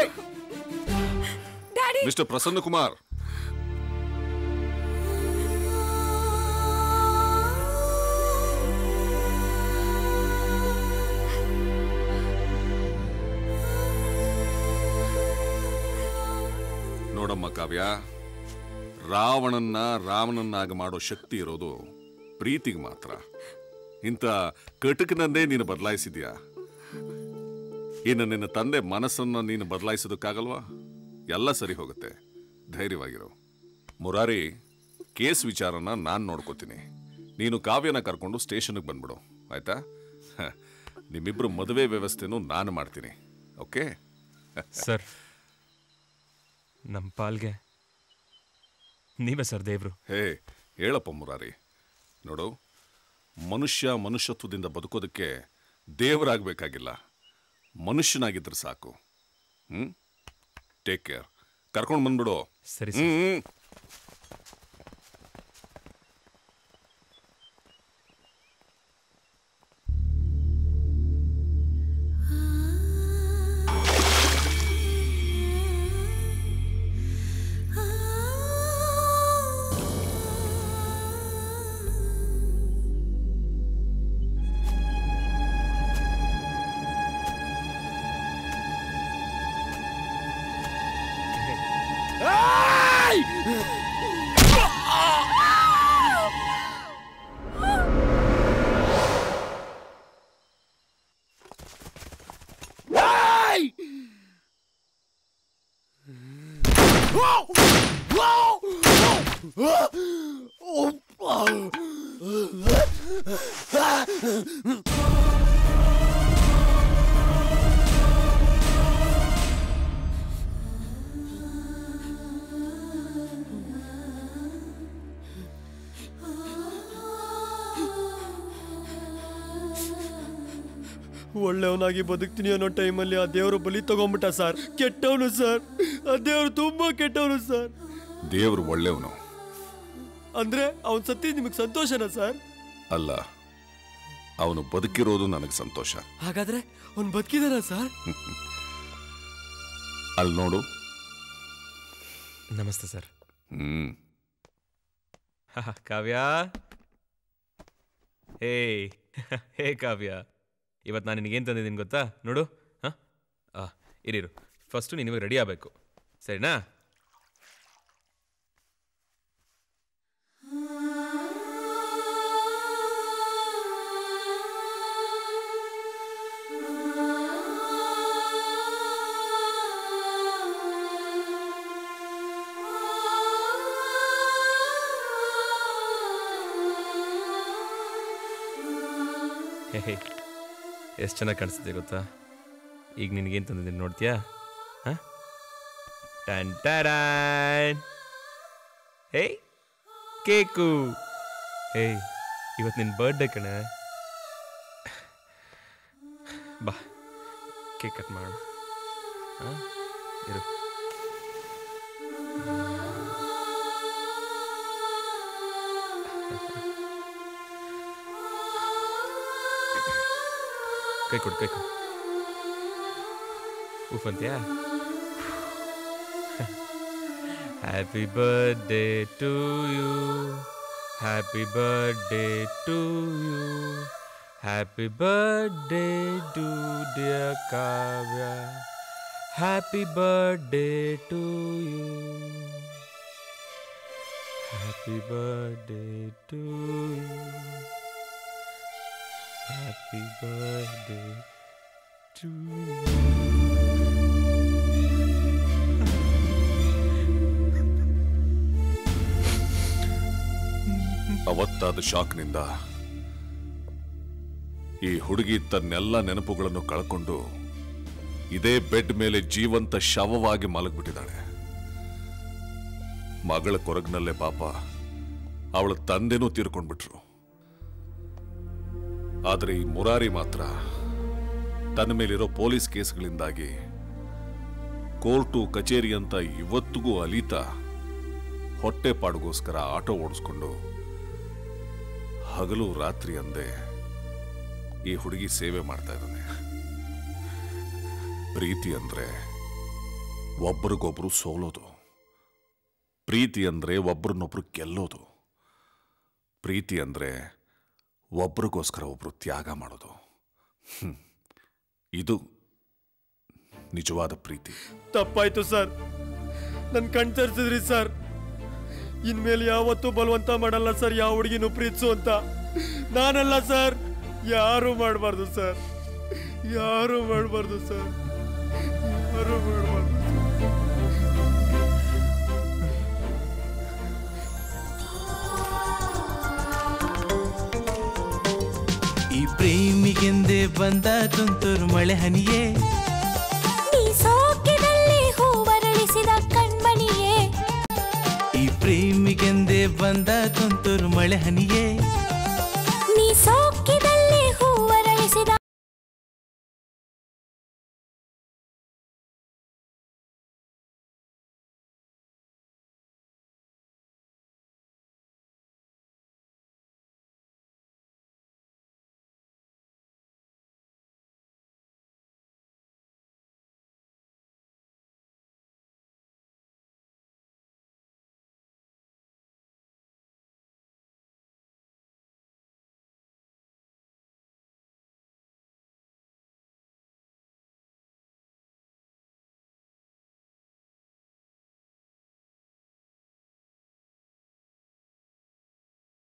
ಮಿಸ್ಟರ್ ಪ್ರಸನ್ನ ಕುಮಾರ್, ನೋಡಮ್ಮ ಕಾವ್ಯ, ರಾವಣನ್ನ ರಾಮನನ್ನಾಗಿ ಮಾಡೋ ಶಕ್ತಿ ಇರೋದು ಪ್ರೀತಿಗೆ ಮಾತ್ರ. ಇಂಥ ಕಟುಕನನ್ನೇ ನೀನು ಬದಲಾಯಿಸಿದ್ಯಾ? ಇನ್ನು ನಿನ್ನ ತಂದೆ ಮನಸ್ಸನ್ನ ನೀನು ಬದಲಾಯಿಸೋದಕ್ಕಾಗಲ್ವಾ? ಎಲ್ಲ ಸರಿ ಹೋಗುತ್ತೆ, ಧೈರ್ಯವಾಗಿರು. ಮುರಾರಿ, ಕೇಸ್ ವಿಚಾರನ ನಾನು ನೋಡ್ಕೋತೀನಿ. ನೀನು ಕಾವ್ಯನ ಕರ್ಕೊಂಡು ಸ್ಟೇಷನ್ಗೆ ಬಂದ್ಬಿಡು, ಆಯ್ತಾ? ನಿಮ್ಮಿಬ್ರು ಮದುವೆ ವ್ಯವಸ್ಥೆನೂ ನಾನು ಮಾಡ್ತೀನಿ. ಓಕೆ ಸರ್, ನಮ್ಮ ಪಾಲ್ಗೆ ನೀವೇ ಸರ್ ದೇವ್ರು. ಹೇ, ಹೇಳಪ್ಪ ಮುರಾರಿ. ನೋಡು, ಮನುಷ್ಯತ್ವದಿಂದ ಬದುಕೋದಕ್ಕೆ ದೇವರಾಗಬೇಕಾಗಿಲ್ಲ, ಮನುಷ್ಯನಾಗಿದ್ರೆ ಸಾಕು. Take care. ಕರ್ಕೊಂಡು ಬಂದ್ಬಿಡು. ಸರಿ. ಒಳ್ಳೆಯವನಾಗಿ ಬದುಕ್ತೀನಿ ಅನ್ನೋ ಟೈಮಲ್ಲಿ ಆ ದೇವರು ಬಲಿ ತಗೊಂಡ್ಬಿಟ್ಟ ಸರ್. ಕೆಟ್ಟವನು ಸರ್, ಆ ದೇವರು ತುಂಬಾ ಕೆಟ್ಟವನು ಸರ್. ದೇವರು ಒಳ್ಳೆಯವನು ಅಂದ್ರೆ ಅವನ್ ಸತ್ತಿ ನಿಮಗೆ ಸಂತೋಷನಾ ಸರ್? ಅಲ್ಲ, ಅವನು ಬದುಕಿರೋದು ನನಗೆ ಸಂತೋಷ. ಹಾಗಾದ್ರೆ ಅವನು ಬದುಕಿದಾನ ಸರ್? ಅಲ್ಲಿ ನೋಡು. ನಮಸ್ತೆ ಸರ್. ಕಾವ್ಯ, ಹೇ ಕಾವ್ಯ, ಇವತ್ತು ನಾನು ನಿನಗೇನು ತಂದಿದ್ದೀನಿ ಗೊತ್ತಾ? ನೋಡು. ಇರಿರು, ಫಸ್ಟು ನೀನು ರೆಡಿ ಆಗಬೇಕು, ಸರಿನಾ? ಹೇ, ಎಷ್ಟು ಚೆನ್ನಾಗಿ ಕಾಣಿಸ್ತಿದೆ ಗೊತ್ತಾ? ಈಗ ನಿನಗೇನು ತಂದಿದ್ದೀನಿ ನೋಡ್ತೀಯಾ? ಹಾಂ, ಟ್ಯಾನ್ ಟ್ಯಾನ್. ಹೇ, ಕೇಕು. ಹೇ, ಇವತ್ತು ನಿನ್ನ ಬರ್ಡೇ ಕಣೆ. ಬಾ, ಕೇಕ್ ಕಟ್ ಮಾಡೋಣ. ಹಾಂ, ಇರು. ಕೈ ಕೊಡು, ಕೈ ಕೊಡು. ಉಫ್ ಅಂತ್ಯಾ? Happy birthday to you, happy birthday to you, happy birthday to dear Kavya, happy birthday to you, happy birthday to you, happy birthday to you. ಅವತ್ತಾದ ಶಾಕ್ನಿಂದ ಈ ಹುಡುಗಿ ತನ್ನೆಲ್ಲ ನೆನಪುಗಳನ್ನು ಕಳ್ಕೊಂಡು ಇದೇ ಬೆಡ್ ಮೇಲೆ ಜೀವಂತ ಶವವಾಗಿ ಮಲಗ್ಬಿಟ್ಟಿದ್ದಾಳೆ. ಮಗಳ ಕೊರಗಿನಲ್ಲೇ ಪಾಪ ಅವಳ ತಂದೆನೂ ತೀರ್ಕೊಂಡ್ಬಿಟ್ರು. ಆದರೆ ಈ ಮುರಾರಿ ಮಾತ್ರ ತನ್ನ ಮೇಲಿರೋ ಪೊಲೀಸ್ ಕೇಸ್ಗಳಿಂದಾಗಿ ಕೋರ್ಟು ಕಚೇರಿ ಅಂತ ಇವತ್ತಿಗೂ ಅಲೀತಾ ಹೊಟ್ಟೆ ಪಾಡಿಗೋಸ್ಕರ ಆಟೋ ಓಡಿಸ್ಕೊಂಡು ಹಗಲು ರಾತ್ರಿ ಅಂದೇ ಈ ಹುಡುಗಿ ಸೇವೆ ಮಾಡ್ತಾ ಇದ್ದಾನೆ. ಪ್ರೀತಿ ಅಂದ್ರೆ ಒಬ್ರಿಗೊಬ್ರು ಸೋಲೋದು, ಪ್ರೀತಿ ಅಂದ್ರೆ ಒಬ್ರನ್ನೊಬ್ರು ಗೆಲ್ಲೋದು, ಪ್ರೀತಿ ಅಂದ್ರೆ ಒಬ್ರಿಗೋಸ್ಕರ ಒಬ್ರು ತ್ಯಾಗ ಮಾಡೋದು. ಇದು ನಿಜವಾದ ಪ್ರೀತಿ. ತಪ್ಪಾಯ್ತು ಸರ್, ನನ್ ಕಣ್ ತರ್ಸಿದ್ರಿ ಸರ್. ಇನ್ಮೇಲೆ ಯಾವತ್ತೂ ಬಲವಂತ ಮಾಡಲ್ಲ ಸರ್ ಯಾವ ಹುಡುಗಿನೂ ಪ್ರೀತಿಸು ಅಂತ. ನಾನಲ್ಲ ಸರ್, ಯಾರು ಮಾಡಬಾರ್ದು ಸರ್, ಯಾರು ಮಾಡಬಾರ್ದು ಸರ್, ಯಾರು ಮಾಡಬಾರ್ದು. ಈ ಪ್ರೇಮಿಗೆಂದೇ ಬಂದ ತುಂತುರು ಮಳೆ ಹನಿಯೇ, ನೀ ಸೋಕಿನಲ್ಲಿ ಹೂವರಳಿಸಿದ ಕಣ್ಮಣಿಯೇ. ಈ ಪ್ರೇಮಿಗೆಂದೇ ಬಂದ ತುಂತುರು ಮಳೆ ಹನಿಯೇ,